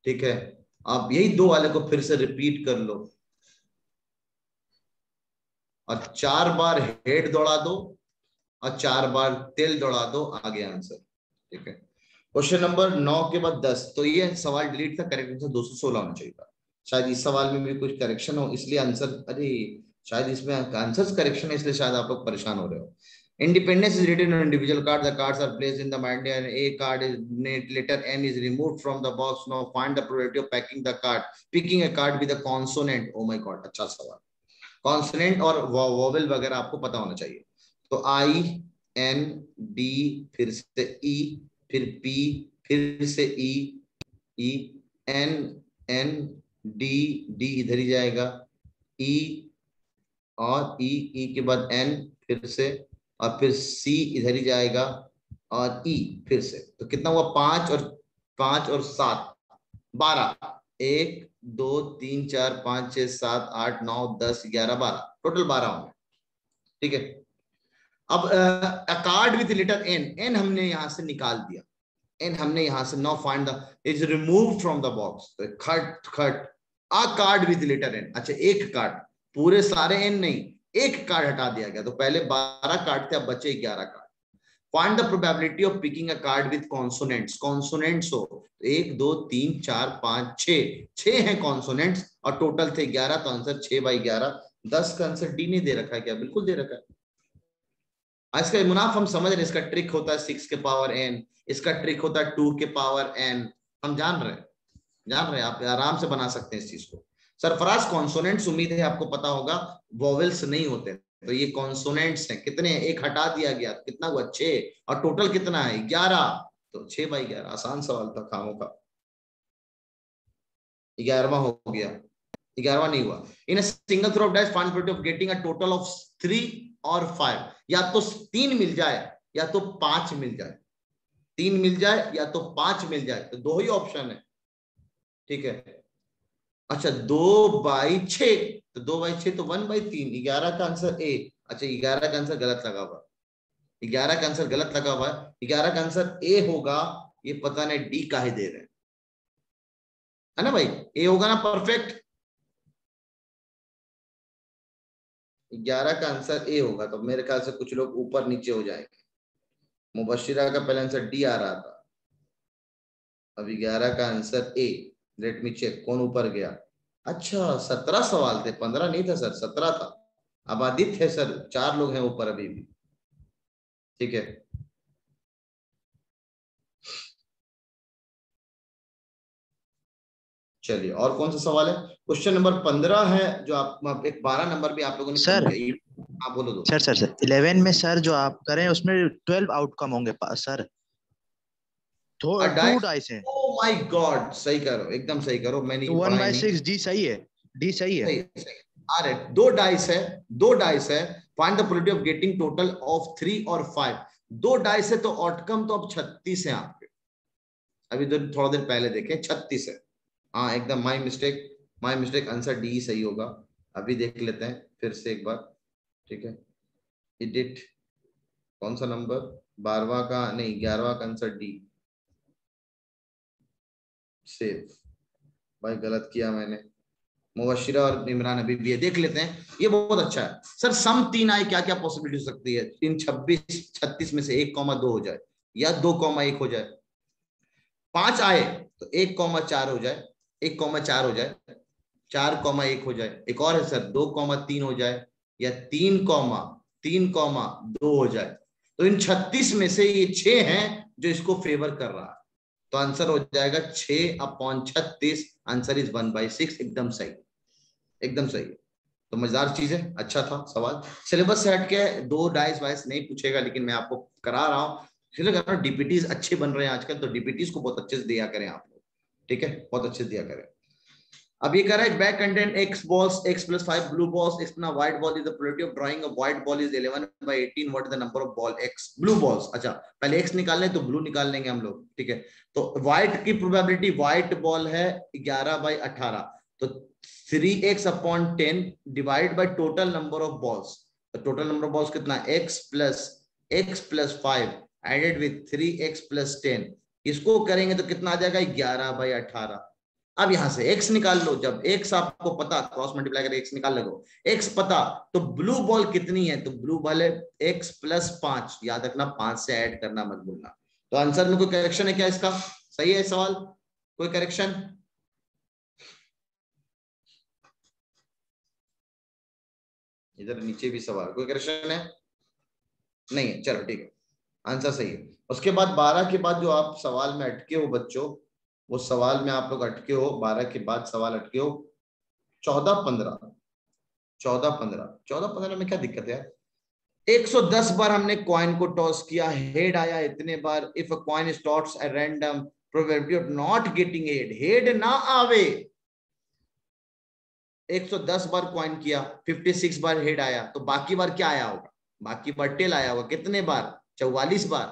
ठीक है, आप यही 2 वाले को फिर से रिपीट कर लो और 4 बार हेड दौड़ा दो और 4 बार टेल दौड़ा दो, आ गया आंसर। ठीक है, क्वेश्चन नंबर 9 के बाद 10। तो ये सवाल डिलीट था, करेक्ट आंसर 216 होना चाहिए था। शायद इस सवाल में भी कुछ करेक्शन हो, इसलिए आंसर, अरे शायद इसमें आंसर्स करेक्शन है, इसलिए शायद आप लोग परेशान हो रहे हो। Independence is written on individual card. The cards are placed in the mind and a card is letter N is removed from the box. Now find the probability of picking the card. Picking a card with a consonant. Oh my God, अच्छा सवाल। Consonant और vowel वगैरह आपको पता होना चाहिए। तो I N D फिर से E फिर P फिर से E E N N D D इधर ही जाएगा, E और E के बाद N फिर से और फिर C इधर ही जाएगा और E फिर से। तो कितना हुआ? 5 और 7 12। 1 2 3 4 5 6 7 8 9 10 11 12, टोटल 12 होंगे। ठीक है, अब कार्ड विथ लेटर N हमने यहां से निकाल दिया, N हमने यहां से। Now find the is removed from the box. खट आ कार्ड विथ लेटर N। अच्छा, एक कार्ड, पूरे सारे N नहीं, एक कार्ड हटा दिया गया। तो पहले 12 कार्ड थे, अब बचे 11 card. Find the probability of picking a card with consonants. Consonants हो 1 2 3 4 5 6 हैं कॉन्सोनेंट्स और टोटल थे 11, तो आंसर 6/11। 10 का आंसर डी ने दे रखा है क्या? बिल्कुल दे रखा है। इसका मुनाफ हम समझ रहे हैं, इसका ट्रिक होता है 6 के पावर n, इसका ट्रिक होता है 2 के पावर n। हम जान रहे हैं, आप आराम से बना सकते हैं इस चीज को। सरफराज कॉन्सोनेंट्स उम्मीद है आपको पता होगा, वोवेल्स नहीं होते। तो ये कॉन्सोनेंट्स हैं, कितने? एक हटा दिया गया, कितना हुआ? 6 और टोटल कितना है? 11। तो 6/11। आसान सवाल था, खामों का। 11वां हो गया, 11वां नहीं हुआ। In single throw of dice find probability of getting a total of 3 और 5, या तो 3 मिल जाए या तो 5 मिल जाए, 3 मिल जाए या तो 5 मिल जाए, तो 2 ही ऑप्शन है, ठीक है। अच्छा 2/6, तो 2/6 तो 1/3, 11 का आंसर ए। अच्छा 11 का आंसर गलत लगा हुआ, 11 का आंसर गलत लगा हुआ है, 11 का आंसर ए होगा, ये पता नहीं डी काहे दे रहे हैं, है ना भाई, ए होगा ना परफेक्ट, 11 का आंसर ए होगा, तो मेरे ख्याल से कुछ लोग ऊपर नीचे हो जाएंगे। मुबशिरा का पहले आंसर डी आ रहा था, अब 11 का answer A. Let me check कौन ऊपर गया। अच्छा 17 सवाल थे, 15 नहीं था सर, 17 था। अब आदित्य है सर, 4 लोग हैं ऊपर अभी भी, ठीक है। चलिए और कौन सा सवाल है? क्वेश्चन नंबर 15 है जो आप एक 12 नंबर भी आप लोगों ने सर आप बोलो दो। सर 11 में सर जो आप करें उसमें 12 आउटकम होंगे सर, 2 डाइस हैं। ओह माय गॉड, सही करो, एकदम सही करो, मैंने 1/6 डी सही है, डी सही है। अरे 2 डाइस है, 2 डाइस है, find the probability of getting total of 3 और 5। 2 डाइस है तो आउटकम तो अब 36 है आपके, अभी तो थोड़ा देर पहले देखे 36 है। हाँ एकदम माय मिस्टेक, आंसर डी सही होगा। अभी देख लेते हैं फिर से एक बार, ठीक है। एडिट कौन सा नंबर, 12वां का नहीं, 11वां का आंसर डी। सेव भाई, गलत किया मैंने। मुबशिरा और इमरान अभी भी है, देख लेते हैं, ये बहुत अच्छा है सर। सम 3 आए, क्या क्या पॉसिबिलिटी हो सकती है? इन 36 में से 1,2 हो जाए या 2,1 हो जाए। 5 आए तो 1,4 हो जाए, 1,4 हो जाए, 4,1 हो जाए। एक और है सर 2,3 हो जाए या 3,2 हो जाए। तो इन 36 में से ये 6 हैं जो इसको फेवर कर रहा है, तो आंसर हो जाएगा 6/36। आंसर इज 1/6, एकदम सही, एकदम सही। तो मजेदार चीज है, अच्छा था सवाल। सिलेबस से हटके 2 डाइस वाइस नहीं पूछेगा, लेकिन मैं आपको करा रहा हूँ, इसलिए डीपीटीज अच्छे बन रहे हैं आजकल, तो डीपीटीज को बहुत अच्छे से दिया करें आप लोग, ठीक है, बहुत अच्छे से दिया करें। अब ये कह रहा है bag content x balls, x + 5 blue balls, x ना white ball is the probability of drawing a white ball is 11/18, what is the number of ball x blue balls। अच्छा पहले x निकालने तो blue निकाल लेंगे हम लोग, ठीक है। तो white की प्रोबेबिलिटी, white ball है 11/18, तो 3x/10 divide by total number of balls. तो टोटल नंबर ऑफ बॉल्स कितना, x + 5 एडेड विथ 3x + 10, इसको करेंगे तो कितना आ जाएगा 11/18। अब यहां से x निकाल लो, जब x आपको पता, क्रॉस मल्टीप्लाई करके x निकाल लो, x पता, तो ब्लू बॉल कितनी है, तो ब्लू बॉल है x + 5, याद रखना 5 से ऐड करना मत भूलना। तो आंसर में कोई करेक्शन है क्या इसका? सही है सवाल, कोई करेक्शन? इधर नीचे भी सवाल, कोई करेक्शन है? नहीं है, चलो ठीक है, आंसर सही है। उसके बाद 12 के बाद जो आप सवाल में अटके हो बच्चों, वो सवाल में आप लोग अटके हो, 12 के बाद सवाल अटके हो 14, 15। 14, 15 में क्या दिक्कत है? 110 बार हमने कॉइन को टॉस किया, हेड आया इतने बार। If a coin is tossed at random, probability of not getting head ना आवे। 110 बार कॉइन किया, 56 बार हेड आया, तो बाकी बार क्या आया होगा? बाकी बार टेल आया होगा। कितने बार? 44 बार,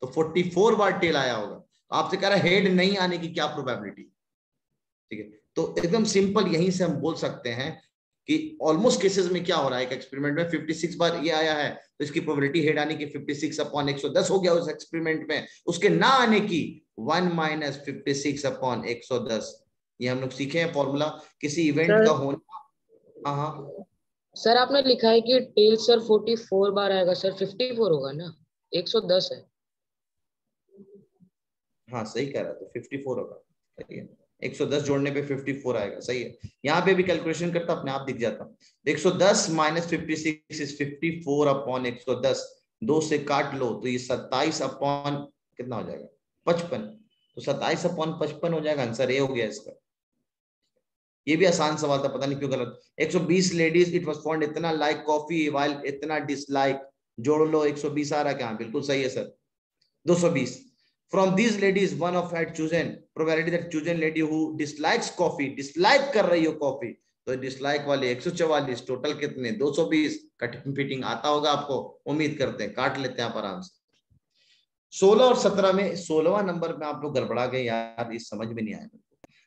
तो 44 बार टेल आया होगा। आपसे कह रहा है हेड नहीं आने की क्या प्रोबेबिलिटी, ठीक है। तो एकदम सिंपल यहीं से हम बोल सकते हैं कि ऑलमोस्ट केसेस में क्या हो रहा है, एक एक्सपेरिमेंट में 56 बार ये आया है, तो इसकी प्रोबेबिलिटी हेड आने की 56/110 हो गया उस एक्सपेरिमेंट में। उसके ना आने की 1 - 56/110। ये हम लोग सीखे हैं फॉर्मूला किसी इवेंट का होना। हाँ सर आपने लिखा है कि टेल सर 44 बार आएगा, सर 54 होगा ना, 110 है। हाँ सही कह रहा है, तो 54 होगा, सही है। 110 जोड़ने पे 54 आएगा, सही है। यहाँ पे भी कैलकुलेशन करता अपने आप दिख जाता। 110 - 56 इज 54/110। 2 से काट लो तो ये 27 अपॉन कितना हो जाएगा, 55। तो 27/55 हो जाएगा, आंसर ए हो गया इसका। ये भी आसान सवाल था, पता नहीं क्यों गलत। 120 लेडीज इट वाज फाउंड, इतना लाइक कॉफी व्हाइल इतना डिसलाइक, जोड़ लो 120 आ रहा क्या? बिल्कुल सही है sir, 220। From these ladies, one of had chosen, probability that chosen lady who dislikes coffee, dislike कर रही हो कॉफी, तो डिसलाइक वाले 144, टोटल कितने 220, कटिंग फिटिंग आता होगा आपको, उम्मीद करते हैं, काट लेते हैं आप आराम से। 16 और 17 में 16वां नंबर में आप लोग गड़बड़ा गए यार, ये समझ में नहीं आया।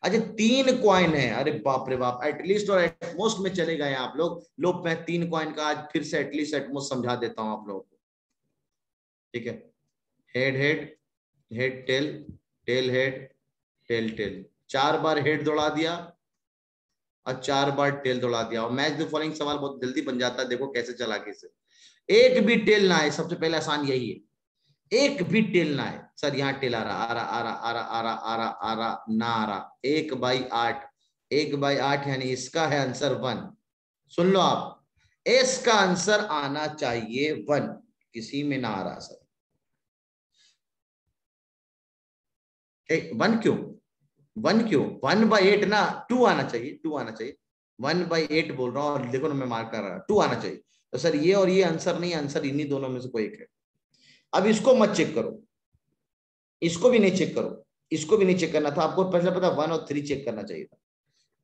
अच्छा 3 कॉइन है, अरे बाप रे बाप, एटलीस्ट और एटमोस्ट में चले गए आप लोग। लो मैं 3 कॉइन का आज फिर से एटलीस्ट एटमोस्ट समझा देता हूं आप लोगों को, ठीक है। Head head head tail, tail head, tail tail, 4 बार हेड दौड़ा दिया और 4 बार टेल दौड़ा दिया। और मैच द फॉलोइंग सवाल बहुत जल्दी बन जाता है, देखो कैसे चालाकी से। एक भी टेल ना है, सबसे पहले आसान यही है, एक भी टेल ना है। सर यहाँ टेल आ रहा, आ रहा, आ रहा, आ रहा, आ रहा, आ रहा, आ रहा, ना आ रहा। 1/8, 1/8 यानी इसका है आंसर 1। सुन लो आप, इसका आंसर आना चाहिए 1, किसी में ना आ रहा सर। 1 क्यों, 1 क्यों, 1/8 ना, 2 आना चाहिए, 2 आना चाहिए। 1/8 बोल रहा हूँ और देखो ना मैं मार्क कर रहा हूँ, 2 आना चाहिए। तो सर ये और ये आंसर नहीं, आंसर इन्हीं दोनों में से कोई एक है। अब इसको मत चेक करो, इसको भी नहीं चेक करो, इसको भी नहीं चेक करना था आपको, पहले पता 1 और 3 चेक करना चाहिए था।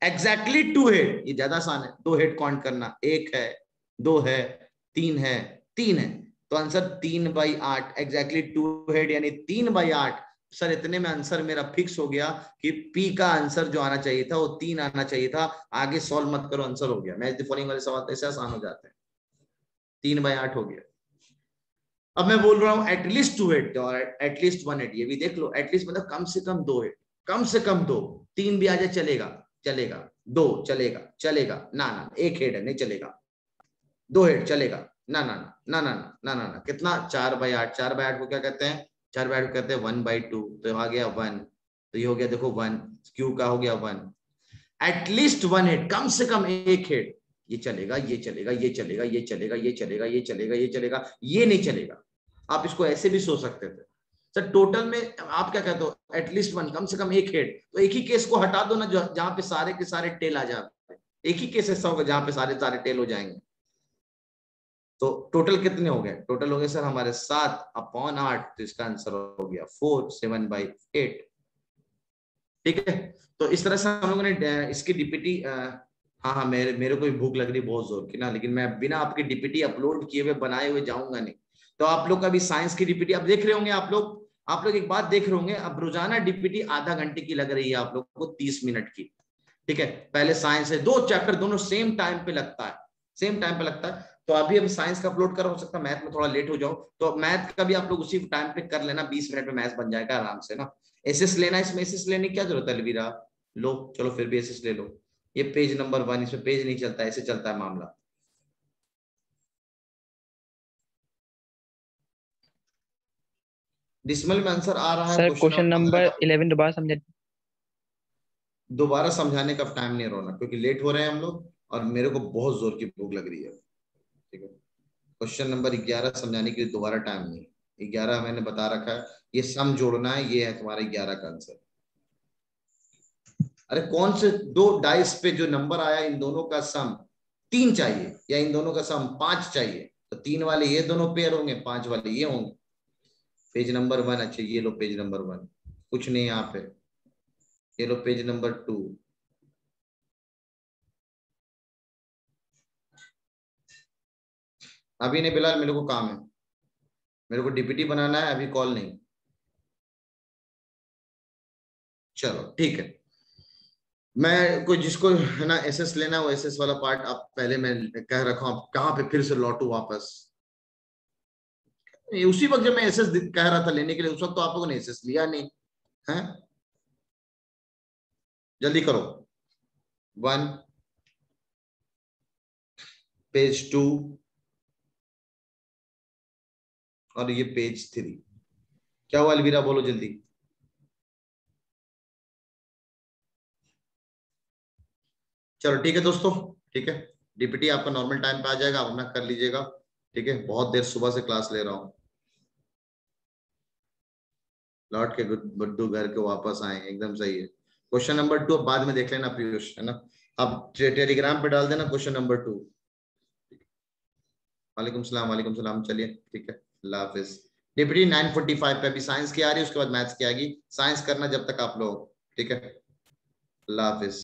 एग्जैक्टली 2 हेड, ये ज्यादा आसान है, 2 हेड काउंट करना, 1 है, 2 है, 3 है, 3 है, तो आंसर 3/8, एग्जैक्टली 2 हेड यानी 3/8। सर इतने में आंसर मेरा फिक्स हो गया कि पी का आंसर जो आना चाहिए था वो 3 आना चाहिए था। आगे सॉल्व मत करो, आंसर हो गया। मैच द फॉलोइंग वाले सवाल ऐसे आसान हो जाते हैं, 3/8 हो गया। अब मैं बोल रहा हूं एटलीस्ट 2 हेड और एटलीस्ट 1 हेड, ये भी देख लो, एटलीस्ट मतलब कम से कम 2 हेड, कम से कम 2, 3 भी आ जाए चलेगा, चलेगा, 2 चलेगा, चलेगा, ना ना 1 हेड है नहीं चलेगा, 2 हेड चलेगा, ना ना ना ना ना ना ना ना, कितना 4/8, 4/8 को क्या कहते हैं, 4/8 को कहते हैं 1/2, तो आ गया 1, तो ये हो गया देखो 1, क्यू का हो गया 1। एटलीस्ट 1 हेड, कम से कम 1 हेड, ये चलेगा, ये चलेगा, ये चलेगा, ये चलेगा, ये चलेगा, ये चलेगा, ये चलेगा, ये नहीं चलेगा। आप इसको ऐसे भी सोच सकते थे सर, टोटल में आप क्या कहते हो, एटलीस्ट 1, कम से कम 1 हेड, तो एक ही केस को हटा दो ना जहां पे सारे के सारे टेल आ जाते हैं, एक ही केस ऐसा होगा जहां पे सारे सारे टेल हो जाएंगे। तो टोटल कितने हो गए, टोटल हो गए सर हमारे 7/8, तो इसका आंसर हो गया 4, 7/8, ठीक है। तो इस तरह से हम लोगों ने इसकी डीपीटी, हाँ हाँ मेरे को भी भूख लग रही बहुत जोर की ना, लेकिन मैं बिना आपकी डीपीटी अपलोड किए हुए बनाए हुए जाऊंगा नहीं। तो आप लोग का भी साइंस की डीपीटी आप देख रहे होंगे, आप लोग एक बात देख रहे होंगे, अब रोजाना डीपीटी आधा घंटे की लग रही है आप लोग को, 30 मिनट की, ठीक है। पहले साइंस है, 2 चैप्टर दोनों सेम टाइम पे लगता है, सेम टाइम पे लगता है। तो अभी साइंस का अपलोड कर, हो सकता है मैथ में थोड़ा लेट हो जाऊं, तो मैथ का भी आप लोग उसी टाइम पे कर लेना, 20 मिनट में मैथ बन जाएगा आराम से ना। एसएस लेना, इसमें एसएस लेने की क्या जरूरत है अलवीरा, लो चलो फिर भी एसएस ले लो। ये पेज नंबर 1, इसमें पेज नहीं चलता, ऐसे चलता है मामला। डिसमल में आंसर आ रहा है, सर क्वेश्चन नंबर 11 दोबारा समझाने का टाइम नहीं रोना, क्योंकि लेट हो रहे हैं हम लोग और मेरे को बहुत जोर की भूख लग रही है, ठीक है। क्वेश्चन नंबर 11 समझाने के लिए दोबारा टाइम नहीं, 11 मैंने बता रखा है, ये सम जोड़ना है, ये है तुम्हारा 11 का आंसर। अरे कौन से 2 डाइस पे जो नंबर आया, इन दोनों का सम 3 चाहिए, या इन दोनों का सम 5 चाहिए, तो 3 वाले ये दोनों पेयर होंगे, 5 वाले ये होंगे। पेज नंबर 1, अच्छा ये लो पेज नंबर 1, कुछ नहीं यहाँ पे, ये लो पेज नंबर 2, अभी नहीं बिलाल, मेरे को काम है, मेरे को डीपीटी बनाना है, अभी कॉल नहीं। चलो ठीक है, मैं कोई जिसको है ना एसएस लेना, वो एसएस वाला पार्ट आप पहले मैं कह रखा हूं, कहाँ पे फिर से लौटू वापस। उसी वक्त जब मैं एसएस कह रहा था लेने के लिए, उस वक्त तो आप लोगों ने एसएस लिया नहीं है। जल्दी करो, 1, पेज 2 और ये पेज 3। क्या हुआ अलवीरा, बोलो जल्दी। चलो ठीक है दोस्तों, ठीक है, डीपीटी आपका नॉर्मल टाइम पे आ जाएगा, आप अपना कर लीजिएगा, ठीक है। बहुत देर सुबह से क्लास ले रहा हूँ, लौट के गुड्डू घर के वापस आए, एकदम सही है। क्वेश्चन नंबर 2 बाद में देख लेना पीयूष, है ना, आप टेलीग्राम पे डाल देना क्वेश्चन नंबर 2। वालेकुम सलाम, वालेकुम सलाम, चलिए ठीक है, अल्लाह हाफिज। डिप्टी 9:45 पे अभी साइंस की आ रही है, उसके बाद मैथ्स की आएगी। साइंस करना जब तक आप लोग, ठीक है। अल्लाह हाफिज।